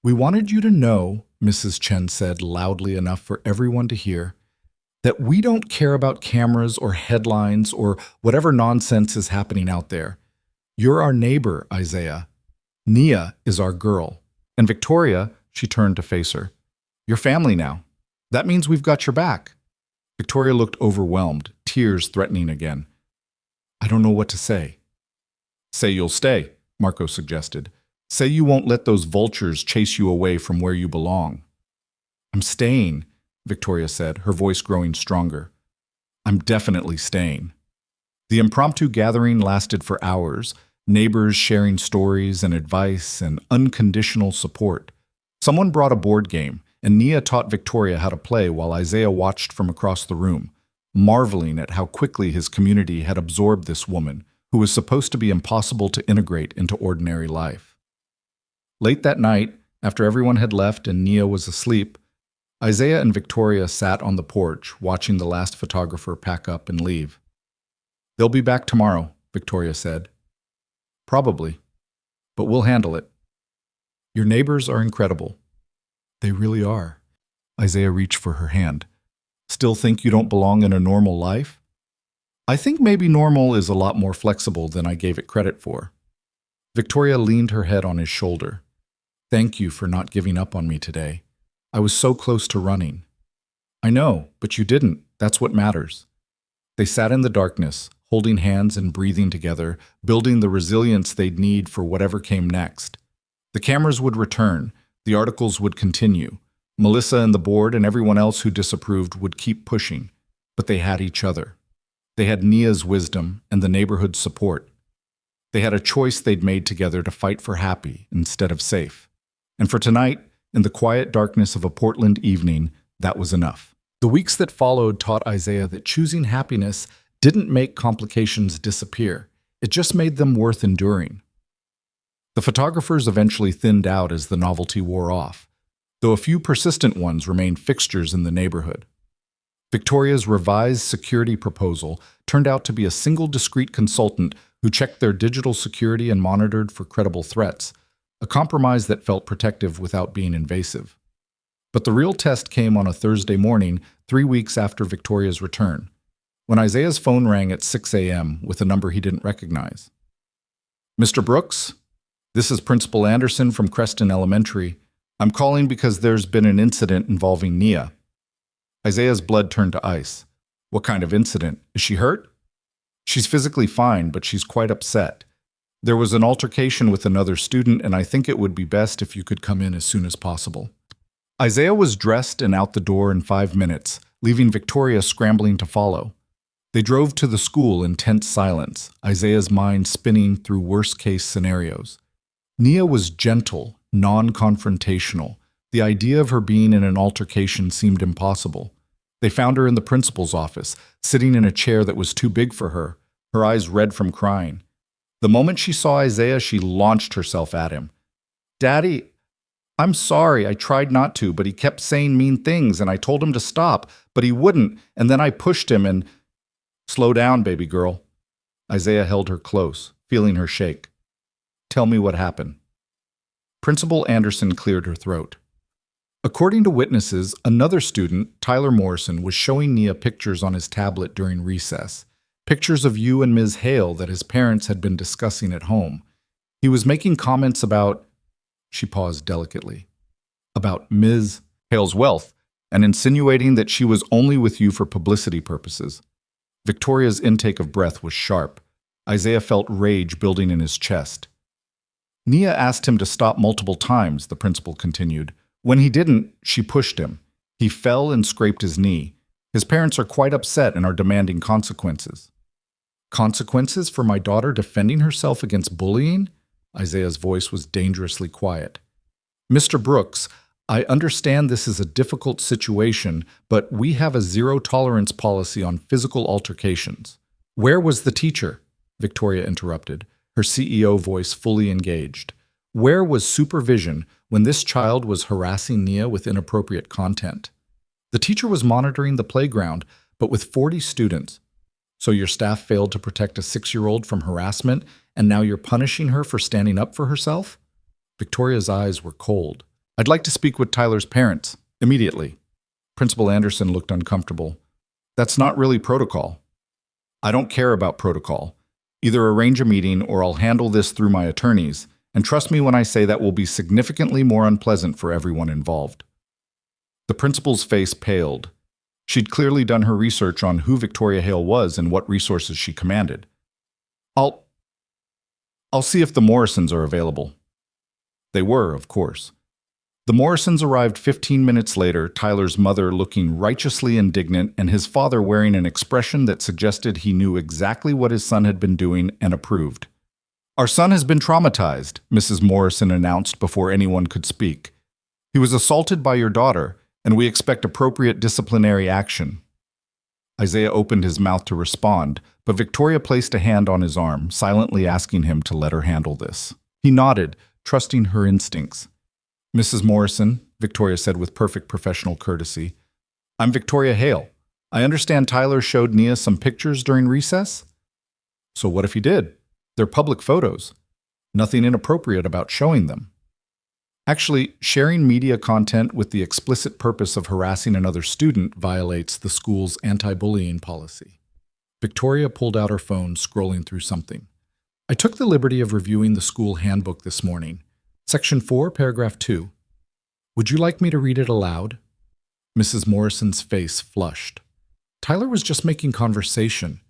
We wanted you to know, Mrs. Chen said loudly enough for everyone to hear, that we don't care about cameras or headlines or whatever nonsense is happening out there. You're our neighbor, Isaiah. Nia is our girl. And Victoria, she turned to face her. You're family now. That means we've got your back. Victoria looked overwhelmed, tears threatening again. I don't know what to say. Say you'll stay, Marco suggested. Say you won't let those vultures chase you away from where you belong. I'm staying, Victoria said, her voice growing stronger. I'm definitely staying. The impromptu gathering lasted for hours, neighbors sharing stories and advice and unconditional support. Someone brought a board game, and Nia taught Victoria how to play while Isaiah watched from across the room, marveling at how quickly his community had absorbed this woman, who was supposed to be impossible to integrate into ordinary life. Late that night, after everyone had left and Nia was asleep, Isaiah and Victoria sat on the porch, watching the last photographer pack up and leave. They'll be back tomorrow, Victoria said. Probably, but we'll handle it. Your neighbors are incredible. They really are. Isaiah reached for her hand. Still think you don't belong in a normal life? I think maybe normal is a lot more flexible than I gave it credit for. Victoria leaned her head on his shoulder. Thank you for not giving up on me today. I was so close to running. I know, but you didn't. That's what matters. They sat in the darkness, holding hands and breathing together, building the resilience they'd need for whatever came next. The cameras would return. The articles would continue. Melissa and the board and everyone else who disapproved would keep pushing, but they had each other. They had Nia's wisdom and the neighborhood's support. They had a choice they'd made together to fight for happy instead of safe. And for tonight, in the quiet darkness of a Portland evening, that was enough. The weeks that followed taught Isaiah that choosing happiness didn't make complications disappear. It just made them worth enduring. The photographers eventually thinned out as the novelty wore off, though a few persistent ones remained fixtures in the neighborhood. Victoria's revised security proposal turned out to be a single discreet consultant who checked their digital security and monitored for credible threats, a compromise that felt protective without being invasive. But the real test came on a Thursday morning, 3 weeks after Victoria's return, when Isaiah's phone rang at 6 a.m. with a number he didn't recognize. Mr. Brooks? This is Principal Anderson from Creston Elementary. I'm calling because there's been an incident involving Nia. Isaiah's blood turned to ice. What kind of incident? Is she hurt? She's physically fine, but she's quite upset. There was an altercation with another student, and I think it would be best if you could come in as soon as possible. Isaiah was dressed and out the door in 5 minutes, leaving Victoria scrambling to follow. They drove to the school in tense silence, Isaiah's mind spinning through worst-case scenarios. Nia was gentle, non-confrontational. The idea of her being in an altercation seemed impossible. They found her in the principal's office, sitting in a chair that was too big for her, her eyes red from crying. The moment she saw Isaiah, she launched herself at him. "Daddy, I'm sorry, I tried not to, but he kept saying mean things, and I told him to stop, but he wouldn't, and then I pushed him and—" "Slow down, baby girl." Isaiah held her close, feeling her shake. "Tell me what happened." Principal Anderson cleared her throat. According to witnesses, another student, Tyler Morrison, was showing Nia pictures on his tablet during recess. Pictures of you and Ms. Hale that his parents had been discussing at home. He was making comments about— she paused delicately— about Ms. Hale's wealth, and insinuating that she was only with you for publicity purposes. Victoria's intake of breath was sharp. Isaiah felt rage building in his chest. Nia asked him to stop multiple times, the principal continued. When he didn't, she pushed him. He fell and scraped his knee. His parents are quite upset and are demanding consequences. Consequences for my daughter defending herself against bullying? Isaiah's voice was dangerously quiet. Mr. Brooks, I understand this is a difficult situation, but we have a zero-tolerance policy on physical altercations. Where was the teacher? Victoria interrupted, her CEO voice fully engaged. Where was supervision when this child was harassing Nia with inappropriate content? The teacher was monitoring the playground, but with 40 students. So your staff failed to protect a 6-year-old from harassment, and now you're punishing her for standing up for herself? Victoria's eyes were cold. I'd like to speak with Tyler's parents, immediately. Principal Anderson looked uncomfortable. That's not really protocol. I don't care about protocol. Either arrange a meeting or I'll handle this through my attorneys, and trust me when I say that will be significantly more unpleasant for everyone involved. The principal's face paled. She'd clearly done her research on who Victoria Hale was and what resources she commanded. I'll see if the Morrisons are available. They were, of course. The Morrisons arrived 15 minutes later, Tyler's mother looking righteously indignant and his father wearing an expression that suggested he knew exactly what his son had been doing and approved. Our son has been traumatized, Mrs. Morrison announced before anyone could speak. He was assaulted by your daughter, and we expect appropriate disciplinary action. Isaiah opened his mouth to respond, but Victoria placed a hand on his arm, silently asking him to let her handle this. He nodded, trusting her instincts. Mrs. Morrison, Victoria said with perfect professional courtesy, I'm Victoria Hale. I understand Tyler showed Nia some pictures during recess? So what if he did? They're public photos. Nothing inappropriate about showing them. Actually, sharing media content with the explicit purpose of harassing another student violates the school's anti-bullying policy. Victoria pulled out her phone, scrolling through something. I took the liberty of reviewing the school handbook this morning. Section 4, paragraph 2. Would you like me to read it aloud? Mrs. Morrison's face flushed. Tyler was just making conversation.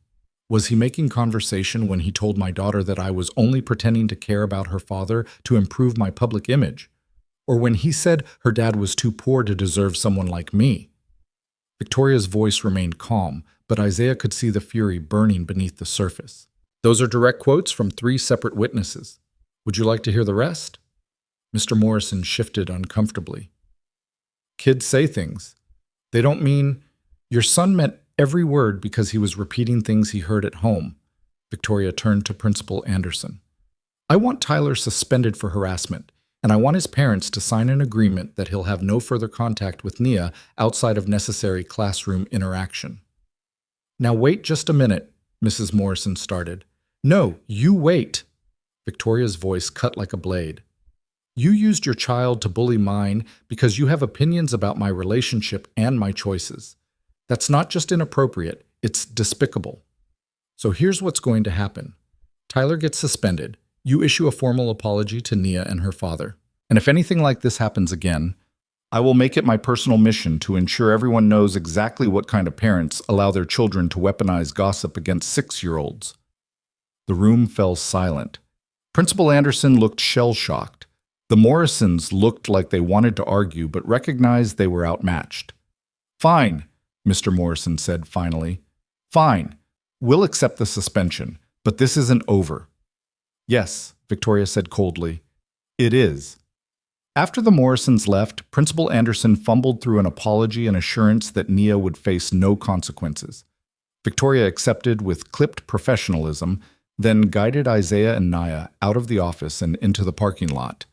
Was he making conversation when he told my daughter that I was only pretending to care about her father to improve my public image? Or when he said her dad was too poor to deserve someone like me? Victoria's voice remained calm, but Isaiah could see the fury burning beneath the surface. Those are direct quotes from 3 separate witnesses. Would you like to hear the rest? Mr. Morrison shifted uncomfortably. Kids say things. They don't mean, your son meant every word because he was repeating things he heard at home. Victoria turned to Principal Anderson. I want Tyler suspended for harassment, and I want his parents to sign an agreement that he'll have no further contact with Nia outside of necessary classroom interaction. Now wait just a minute, Mrs. Morrison started. No, you wait. Victoria's voice cut like a blade. You used your child to bully mine because you have opinions about my relationship and my choices. That's not just inappropriate, it's despicable. So here's what's going to happen. Tyler gets suspended. You issue a formal apology to Nia and her father. And if anything like this happens again, I will make it my personal mission to ensure everyone knows exactly what kind of parents allow their children to weaponize gossip against 6-year-olds. The room fell silent. Principal Anderson looked shell-shocked. The Morrisons looked like they wanted to argue, but recognized they were outmatched. "Fine," Mr. Morrison said finally. "Fine. We'll accept the suspension, but this isn't over." "Yes," Victoria said coldly. "It is." After the Morrisons left, Principal Anderson fumbled through an apology and assurance that Nia would face no consequences. Victoria accepted with clipped professionalism, then guided Isaiah and Nia out of the office and into the parking lot.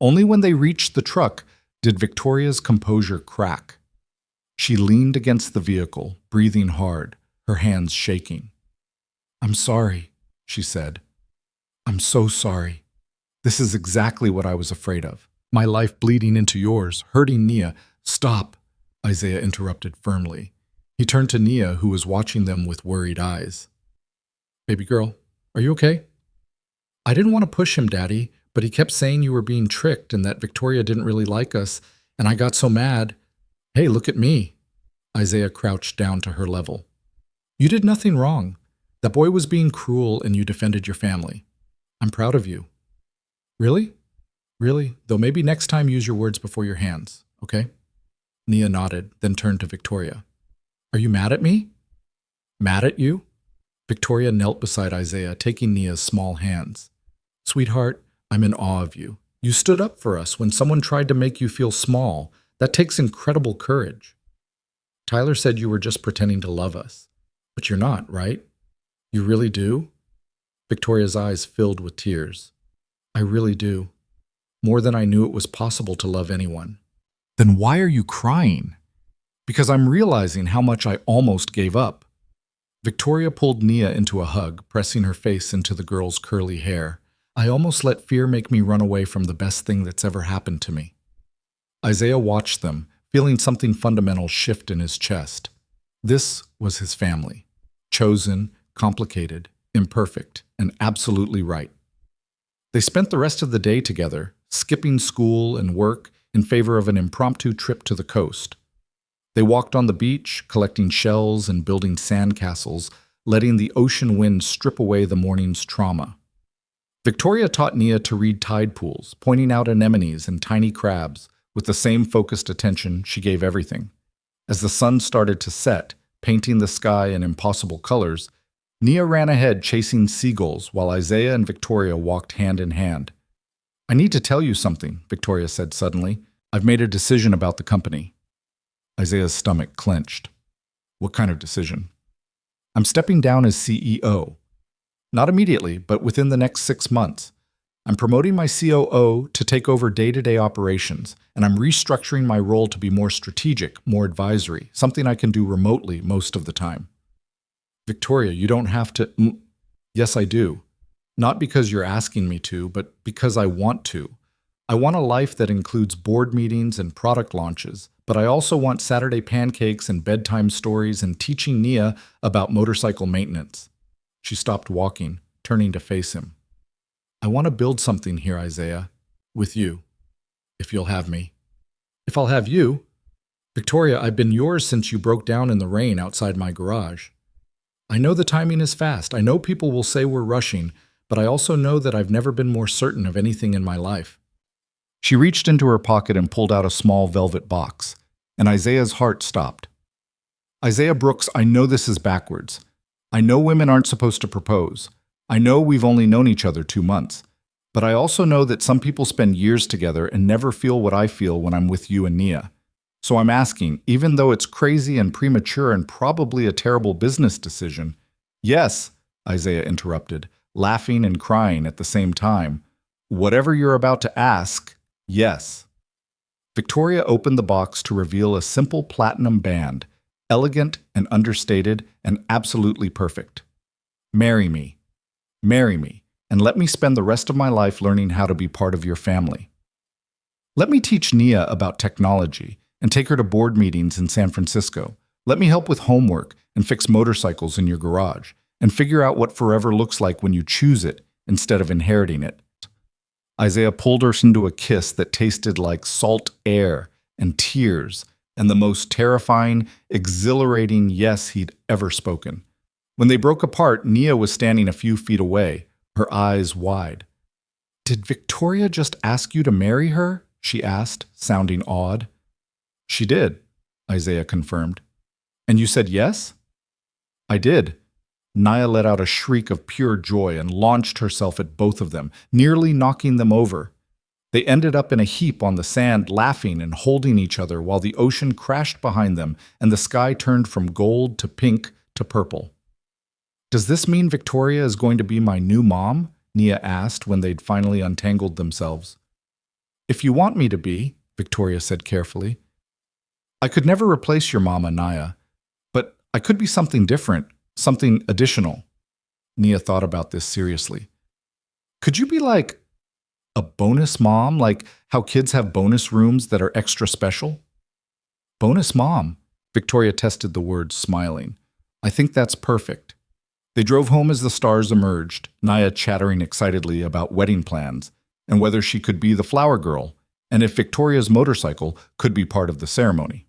Only when they reached the truck did Victoria's composure crack. She leaned against the vehicle, breathing hard, her hands shaking. "I'm sorry," she said. "I'm so sorry. This is exactly what I was afraid of. My life bleeding into yours, hurting Nia." "Stop," Isaiah interrupted firmly. He turned to Nia, who was watching them with worried eyes. "Baby girl, are you okay?" "I didn't want to push him, Daddy, but he kept saying you were being tricked and that Victoria didn't really like us, and I got so mad." "Hey, look at me." Isaiah crouched down to her level. "You did nothing wrong. That boy was being cruel and you defended your family. I'm proud of you." "Really? Really? Though maybe next time use your words before your hands, okay?" Nia nodded, then turned to Victoria. "Are you mad at me?" "Mad at you?" Victoria knelt beside Isaiah, taking Nia's small hands. "Sweetheart, I'm in awe of you. You stood up for us when someone tried to make you feel small. That takes incredible courage. Tyler said you were just pretending to love us. But you're not, right? You really do?" Victoria's eyes filled with tears. "I really do. More than I knew it was possible to love anyone." "Then why are you crying?" "Because I'm realizing how much I almost gave up." Victoria pulled Nia into a hug, pressing her face into the girl's curly hair. "I almost let fear make me run away from the best thing that's ever happened to me." Isaiah watched them, feeling something fundamental shift in his chest. This was his family. Chosen, complicated, imperfect, and absolutely right. They spent the rest of the day together, skipping school and work in favor of an impromptu trip to the coast. They walked on the beach, collecting shells and building sandcastles, letting the ocean wind strip away the morning's trauma. Victoria taught Nia to read tide pools, pointing out anemones and tiny crabs. With the same focused attention, she gave everything. As the sun started to set, painting the sky in impossible colors, Nia ran ahead chasing seagulls while Isaiah and Victoria walked hand in hand. "I need to tell you something," Victoria said suddenly. "I've made a decision about the company." Isaiah's stomach clenched. "What kind of decision?" "I'm stepping down as CEO. Not immediately, but within the next 6 months. I'm promoting my COO to take over day-to-day operations, and I'm restructuring my role to be more strategic, more advisory, something I can do remotely most of the time." "Victoria, you don't have to—" "Yes, I do. Not because you're asking me to, but because I want to. I want a life that includes board meetings and product launches, but I also want Saturday pancakes and bedtime stories and teaching Nia about motorcycle maintenance." She stopped walking, turning to face him. "I want to build something here, Isaiah. With you. If you'll have me." "If I'll have you?" "Victoria, I've been yours since you broke down in the rain outside my garage. I know the timing is fast. I know people will say we're rushing, but I also know that I've never been more certain of anything in my life." She reached into her pocket and pulled out a small velvet box, and Isaiah's heart stopped. "Isaiah Brooks, I know this is backwards. I know women aren't supposed to propose. I know we've only known each other 2 months. But I also know that some people spend years together and never feel what I feel when I'm with you and Nia. So I'm asking, even though it's crazy and premature and probably a terrible business decision—" "Yes," Isaiah interrupted, laughing and crying at the same time. "Whatever you're about to ask, yes." Victoria opened the box to reveal a simple platinum band, elegant and understated and absolutely perfect. "Marry me. Marry me, and let me spend the rest of my life learning how to be part of your family. Let me teach Nia about technology and take her to board meetings in San Francisco. Let me help with homework and fix motorcycles in your garage and figure out what forever looks like when you choose it instead of inheriting it." Isaiah pulled her into a kiss that tasted like salt air and tears and the most terrifying, exhilarating yes he'd ever spoken. When they broke apart, Nia was standing a few feet away, her eyes wide. Did Victoria just ask you to marry her? She asked, sounding awed. She did, Isaiah confirmed. And you said yes? I did. Naya let out a shriek of pure joy and launched herself at both of them, nearly knocking them over. They ended up in a heap on the sand, laughing and holding each other while the ocean crashed behind them and the sky turned from gold to pink to purple. Does this mean Victoria is going to be my new mom? Nia asked when they'd finally untangled themselves. If you want me to be, Victoria said carefully. I could never replace your mama, Naya, but I could be something different, something additional. Nia thought about this seriously. Could you be like a bonus mom, like how kids have bonus rooms that are extra special? Bonus mom, Victoria tested the word, smiling. I think that's perfect. They drove home as the stars emerged, Naya chattering excitedly about wedding plans and whether she could be the flower girl, and if Victoria's motorcycle could be part of the ceremony.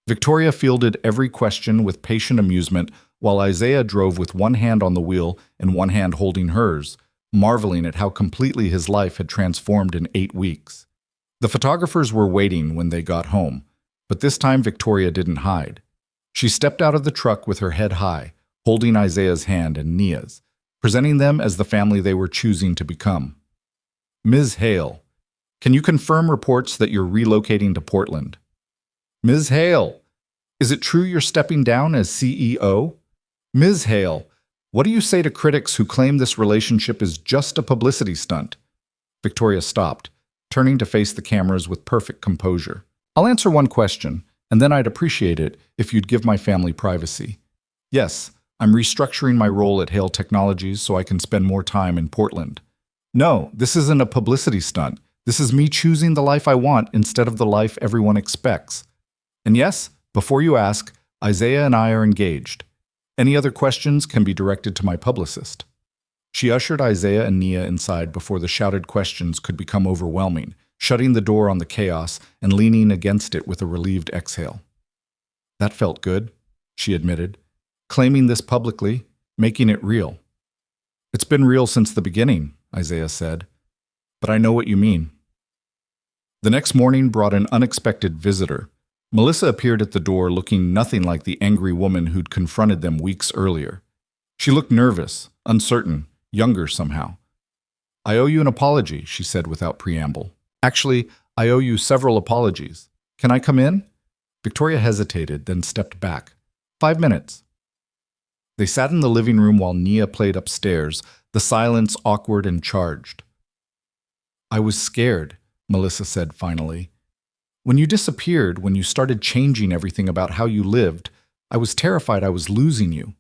Victoria fielded every question with patient amusement while Isaiah drove with one hand on the wheel and one hand holding hers, marveling at how completely his life had transformed in 8 weeks. The photographers were waiting when they got home, but this time Victoria didn't hide. She stepped out of the truck with her head high, holding Isaiah's hand and Nia's, presenting them as the family they were choosing to become. Ms. Hale, can you confirm reports that you're relocating to Portland? Ms. Hale, is it true you're stepping down as CEO? Ms. Hale, what do you say to critics who claim this relationship is just a publicity stunt? Victoria stopped, turning to face the cameras with perfect composure. I'll answer one question, and then I'd appreciate it if you'd give my family privacy. Yes, I'm restructuring my role at Hale Technologies so I can spend more time in Portland. No, this isn't a publicity stunt. This is me choosing the life I want instead of the life everyone expects. And yes, before you ask, Isaiah and I are engaged. Any other questions can be directed to my publicist. She ushered Isaiah and Nia inside before the shouted questions could become overwhelming, shutting the door on the chaos and leaning against it with a relieved exhale. That felt good, she admitted, claiming this publicly, making it real. It's been real since the beginning, Isaiah said, but I know what you mean. The next morning brought an unexpected visitor. Melissa appeared at the door looking nothing like the angry woman who'd confronted them weeks earlier. She looked nervous, uncertain, younger somehow. I owe you an apology, she said without preamble. Actually, I owe you several apologies. Can I come in? Victoria hesitated, then stepped back. 5 minutes. They sat in the living room while Nia played upstairs, the silence awkward and charged. I was scared, Melissa said finally. When you disappeared, when you started changing everything about how you lived, I was terrified I was losing you.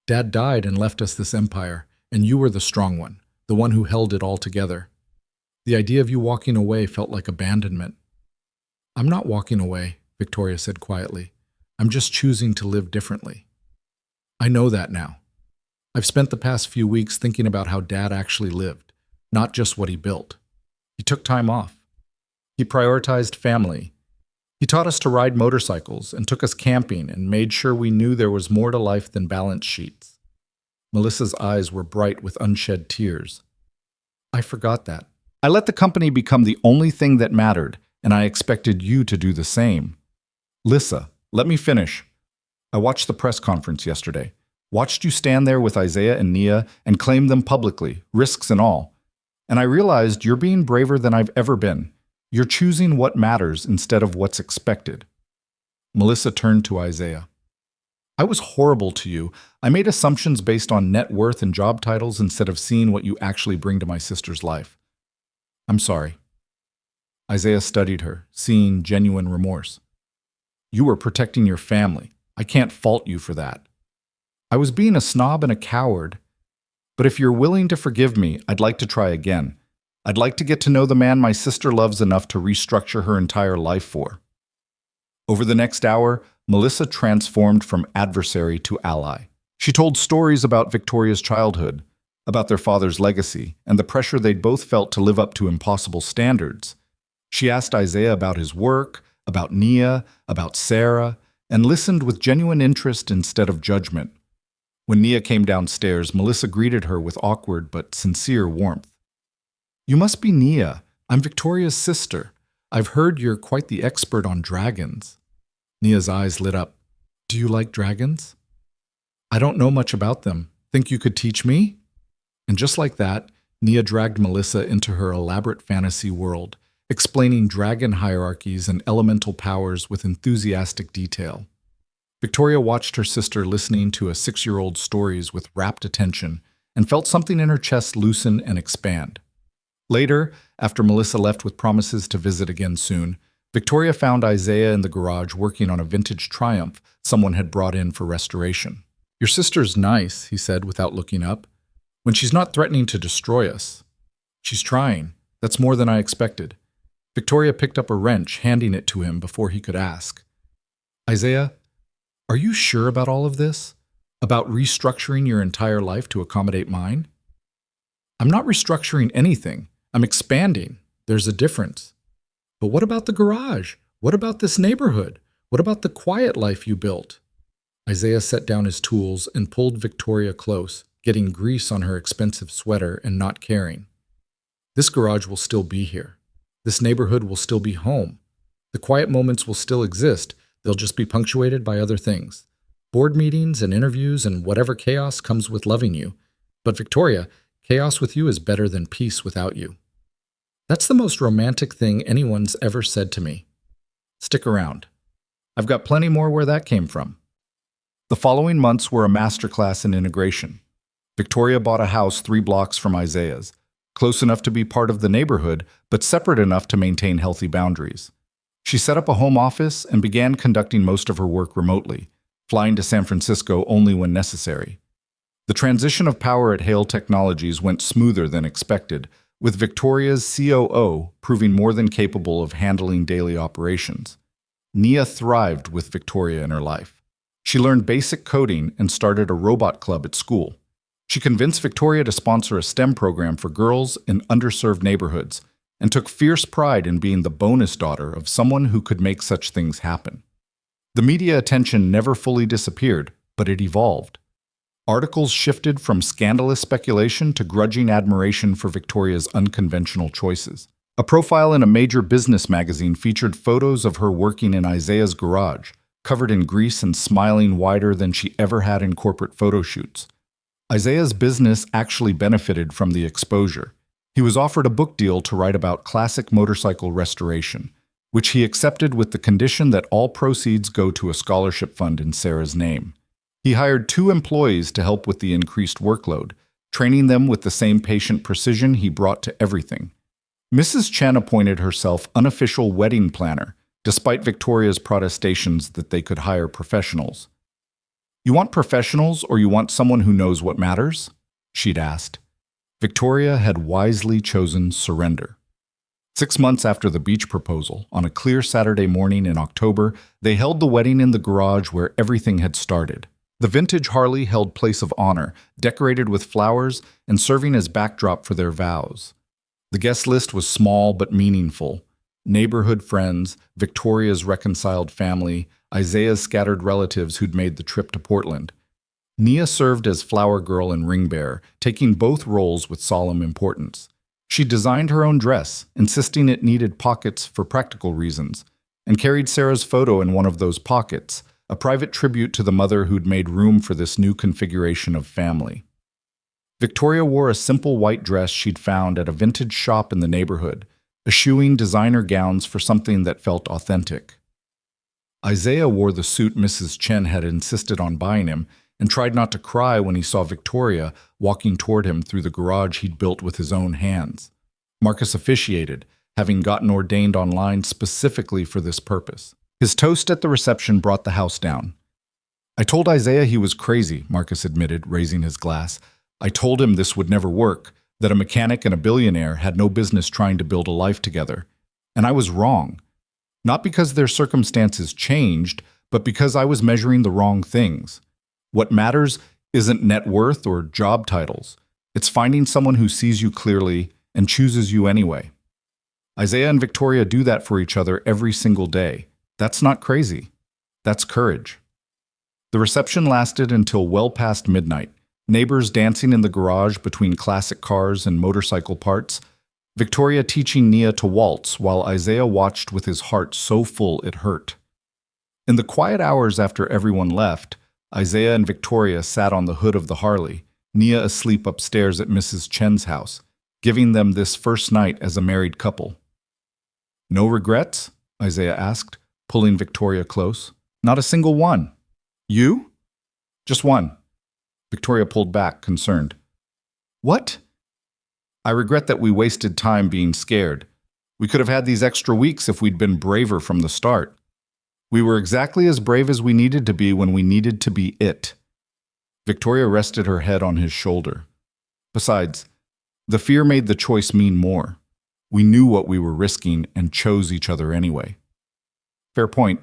Dad died and left us this empire, and you were the strong one, the one who held it all together. The idea of you walking away felt like abandonment. I'm not walking away, Victoria said quietly. I'm just choosing to live differently. I know that now. I've spent the past few weeks thinking about how Dad actually lived, not just what he built. He took time off. He prioritized family. He taught us to ride motorcycles and took us camping and made sure we knew there was more to life than balance sheets. Melissa's eyes were bright with unshed tears. I forgot that. I let the company become the only thing that mattered, and I expected you to do the same. Lissa, let me finish. I watched the press conference yesterday. Watched you stand there with Isaiah and Nia and claim them publicly, risks and all. And I realized you're being braver than I've ever been. You're choosing what matters instead of what's expected. Melissa turned to Isaiah. I was horrible to you. I made assumptions based on net worth and job titles instead of seeing what you actually bring to my sister's life. I'm sorry. Isaiah studied her, seeing genuine remorse. You were protecting your family. I can't fault you for that. I was being a snob and a coward. But if you're willing to forgive me, I'd like to try again. I'd like to get to know the man my sister loves enough to restructure her entire life for. Over the next hour, Melissa transformed from adversary to ally. She told stories about Victoria's childhood, about their father's legacy, and the pressure they'd both felt to live up to impossible standards. She asked Isaiah about his work, about Nia, about Sarah, and listened with genuine interest instead of judgment. When Nia came downstairs, Melissa greeted her with awkward but sincere warmth. You must be Nia. I'm Victoria's sister. I've heard you're quite the expert on dragons. Nia's eyes lit up. Do you like dragons? I don't know much about them. Think you could teach me? And just like that, Nia dragged Melissa into her elaborate fantasy world, explaining dragon hierarchies and elemental powers with enthusiastic detail. Victoria watched her sister listening to a 6-year-old's stories with rapt attention and felt something in her chest loosen and expand. Later, after Melissa left with promises to visit again soon, Victoria found Isaiah in the garage working on a vintage Triumph someone had brought in for restoration. Your sister's nice, he said without looking up. When she's not threatening to destroy us. She's trying. That's more than I expected. Victoria picked up a wrench, handing it to him before he could ask. Isaiah, are you sure about all of this? About restructuring your entire life to accommodate mine? I'm not restructuring anything. I'm expanding. There's a difference. But what about the garage? What about this neighborhood? What about the quiet life you built? Isaiah set down his tools and pulled Victoria close, getting grease on her expensive sweater and not caring. This garage will still be here. This neighborhood will still be home. The quiet moments will still exist. They'll just be punctuated by other things. Board meetings and interviews and whatever chaos comes with loving you. But Victoria, chaos with you is better than peace without you. That's the most romantic thing anyone's ever said to me. Stick around. I've got plenty more where that came from. The following months were a masterclass in integration. Victoria bought a house 3 blocks from Isaiah's, close enough to be part of the neighborhood, but separate enough to maintain healthy boundaries. She set up a home office and began conducting most of her work remotely, flying to San Francisco only when necessary. The transition of power at Hale Technologies went smoother than expected, with Victoria's COO proving more than capable of handling daily operations. Nia thrived with Victoria in her life. She learned basic coding and started a robot club at school. She convinced Victoria to sponsor a STEM program for girls in underserved neighborhoods and took fierce pride in being the bonus daughter of someone who could make such things happen. The media attention never fully disappeared, but it evolved. Articles shifted from scandalous speculation to grudging admiration for Victoria's unconventional choices. A profile in a major business magazine featured photos of her working in Isaiah's garage, covered in grease and smiling wider than she ever had in corporate photo shoots. Isaiah's business actually benefited from the exposure. He was offered a book deal to write about classic motorcycle restoration, which he accepted with the condition that all proceeds go to a scholarship fund in Sarah's name. He hired 2 employees to help with the increased workload, training them with the same patient precision he brought to everything. Mrs. Chen appointed herself unofficial wedding planner, despite Victoria's protestations that they could hire professionals. You want professionals or you want someone who knows what matters? She'd asked. Victoria had wisely chosen surrender. 6 months after the beach proposal, on a clear Saturday morning in October, they held the wedding in the garage where everything had started. The vintage Harley held place of honor, decorated with flowers and serving as backdrop for their vows. The guest list was small but meaningful. Neighborhood friends, Victoria's reconciled family, Isaiah's scattered relatives who'd made the trip to Portland. Nia served as flower girl and ring bearer, taking both roles with solemn importance. She designed her own dress, insisting it needed pockets for practical reasons, and carried Sarah's photo in one of those pockets, a private tribute to the mother who'd made room for this new configuration of family. Victoria wore a simple white dress she'd found at a vintage shop in the neighborhood, eschewing designer gowns for something that felt authentic. Isaiah wore the suit Mrs. Chen had insisted on buying him and tried not to cry when he saw Victoria walking toward him through the garage he'd built with his own hands. Marcus officiated, having gotten ordained online specifically for this purpose. His toast at the reception brought the house down. I told Isaiah he was crazy, Marcus admitted, raising his glass. I told him this would never work, that a mechanic and a billionaire had no business trying to build a life together. And I was wrong. Not because their circumstances changed, but because I was measuring the wrong things. What matters isn't net worth or job titles. It's finding someone who sees you clearly and chooses you anyway. Isaiah and Victoria do that for each other every single day. That's not crazy. That's courage. The reception lasted until well past midnight, neighbors dancing in the garage between classic cars and motorcycle parts. Victoria teaching Nia to waltz while Isaiah watched with his heart so full it hurt. In the quiet hours after everyone left, Isaiah and Victoria sat on the hood of the Harley, Nia asleep upstairs at Mrs. Chen's house, giving them this first night as a married couple. "No regrets?" Isaiah asked, pulling Victoria close. "Not a single one." "You?" "Just one." Victoria pulled back, concerned. "What?" "I regret that we wasted time being scared. We could have had these extra weeks if we'd been braver from the start. We were exactly as brave as we needed to be when we needed to be it." Victoria rested her head on his shoulder. "Besides, the fear made the choice mean more. We knew what we were risking and chose each other anyway." "Fair point."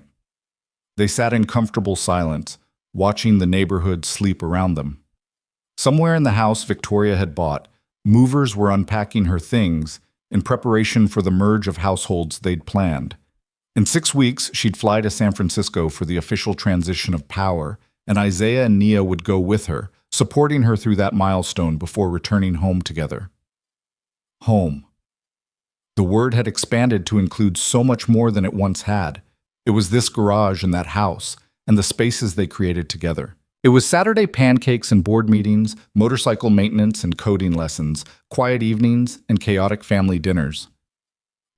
They sat in comfortable silence, watching the neighborhood sleep around them. Somewhere in the house Victoria had bought, movers were unpacking her things in preparation for the merge of households they'd planned. In 6 weeks, she'd fly to San Francisco for the official transition of power, and Isaiah and Nia would go with her, supporting her through that milestone before returning home together. Home. The word had expanded to include so much more than it once had. It was this garage and that house, and the spaces they created together. It was Saturday pancakes and board meetings, motorcycle maintenance and coding lessons, quiet evenings, and chaotic family dinners.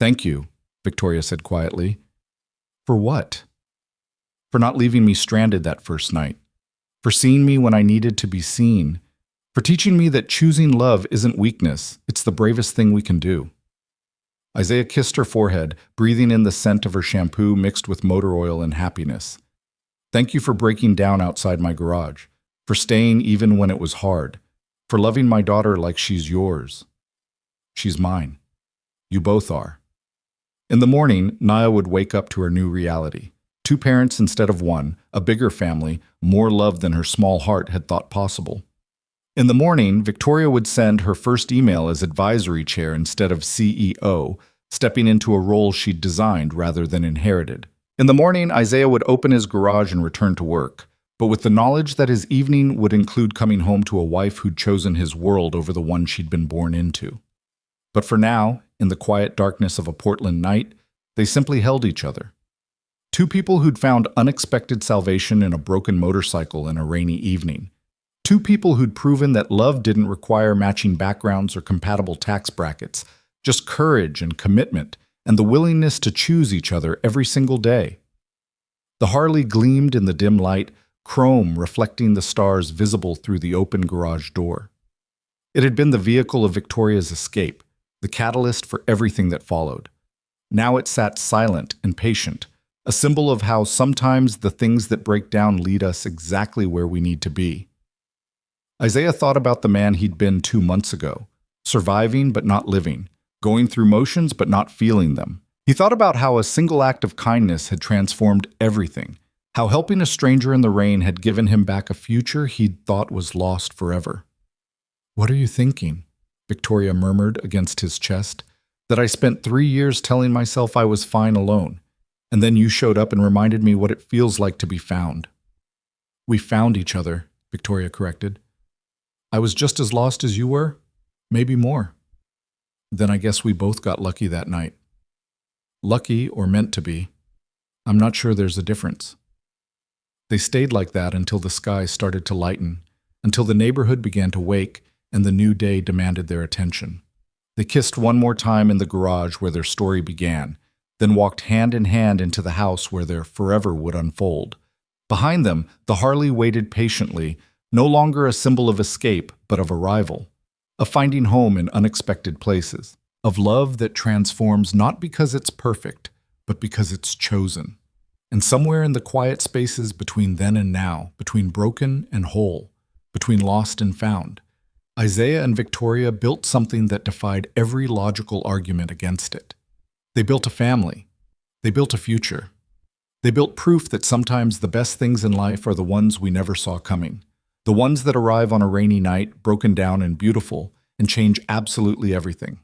"Thank you," Victoria said quietly. "For what?" "For not leaving me stranded that first night. For seeing me when I needed to be seen. For teaching me that choosing love isn't weakness, it's the bravest thing we can do." Isaiah kissed her forehead, breathing in the scent of her shampoo mixed with motor oil and happiness. "Thank you for breaking down outside my garage, for staying even when it was hard, for loving my daughter like she's yours. She's mine. You both are." In the morning, Nia would wake up to her new reality. 2 parents instead of 1, a bigger family, more love than her small heart had thought possible. In the morning, Victoria would send her first email as advisory chair instead of CEO, stepping into a role she'd designed rather than inherited. In the morning, Isaiah would open his garage and return to work, but with the knowledge that his evening would include coming home to a wife who'd chosen his world over the one she'd been born into. But for now, in the quiet darkness of a Portland night, they simply held each other. 2 people who'd found unexpected salvation in a broken motorcycle in a rainy evening. 2 people who'd proven that love didn't require matching backgrounds or compatible tax brackets, just courage and commitment, and the willingness to choose each other every single day. The Harley gleamed in the dim light, chrome reflecting the stars visible through the open garage door. It had been the vehicle of Victoria's escape, the catalyst for everything that followed. Now it sat silent and patient, a symbol of how sometimes the things that break down lead us exactly where we need to be. Isaiah thought about the man he'd been 2 months ago, surviving but not living, going through motions but not feeling them. He thought about how a single act of kindness had transformed everything, how helping a stranger in the rain had given him back a future he'd thought was lost forever. "What are you thinking?" Victoria murmured against his chest. "That I spent 3 years telling myself I was fine alone, and then you showed up and reminded me what it feels like to be found." "We found each other," Victoria corrected. "I was just as lost as you were, maybe more." "Then I guess we both got lucky that night." "Lucky or meant to be. I'm not sure there's a difference." They stayed like that until the sky started to lighten, until the neighborhood began to wake and the new day demanded their attention. They kissed one more time in the garage where their story began, then walked hand in hand into the house where their forever would unfold. Behind them, the Harley waited patiently, no longer a symbol of escape, but of arrival, of finding home in unexpected places, of love that transforms not because it's perfect, but because it's chosen. And somewhere in the quiet spaces between then and now, between broken and whole, between lost and found, Isaiah and Victoria built something that defied every logical argument against it. They built a family. They built a future. They built proof that sometimes the best things in life are the ones we never saw coming, the ones that arrive on a rainy night, broken down and beautiful, and change absolutely everything.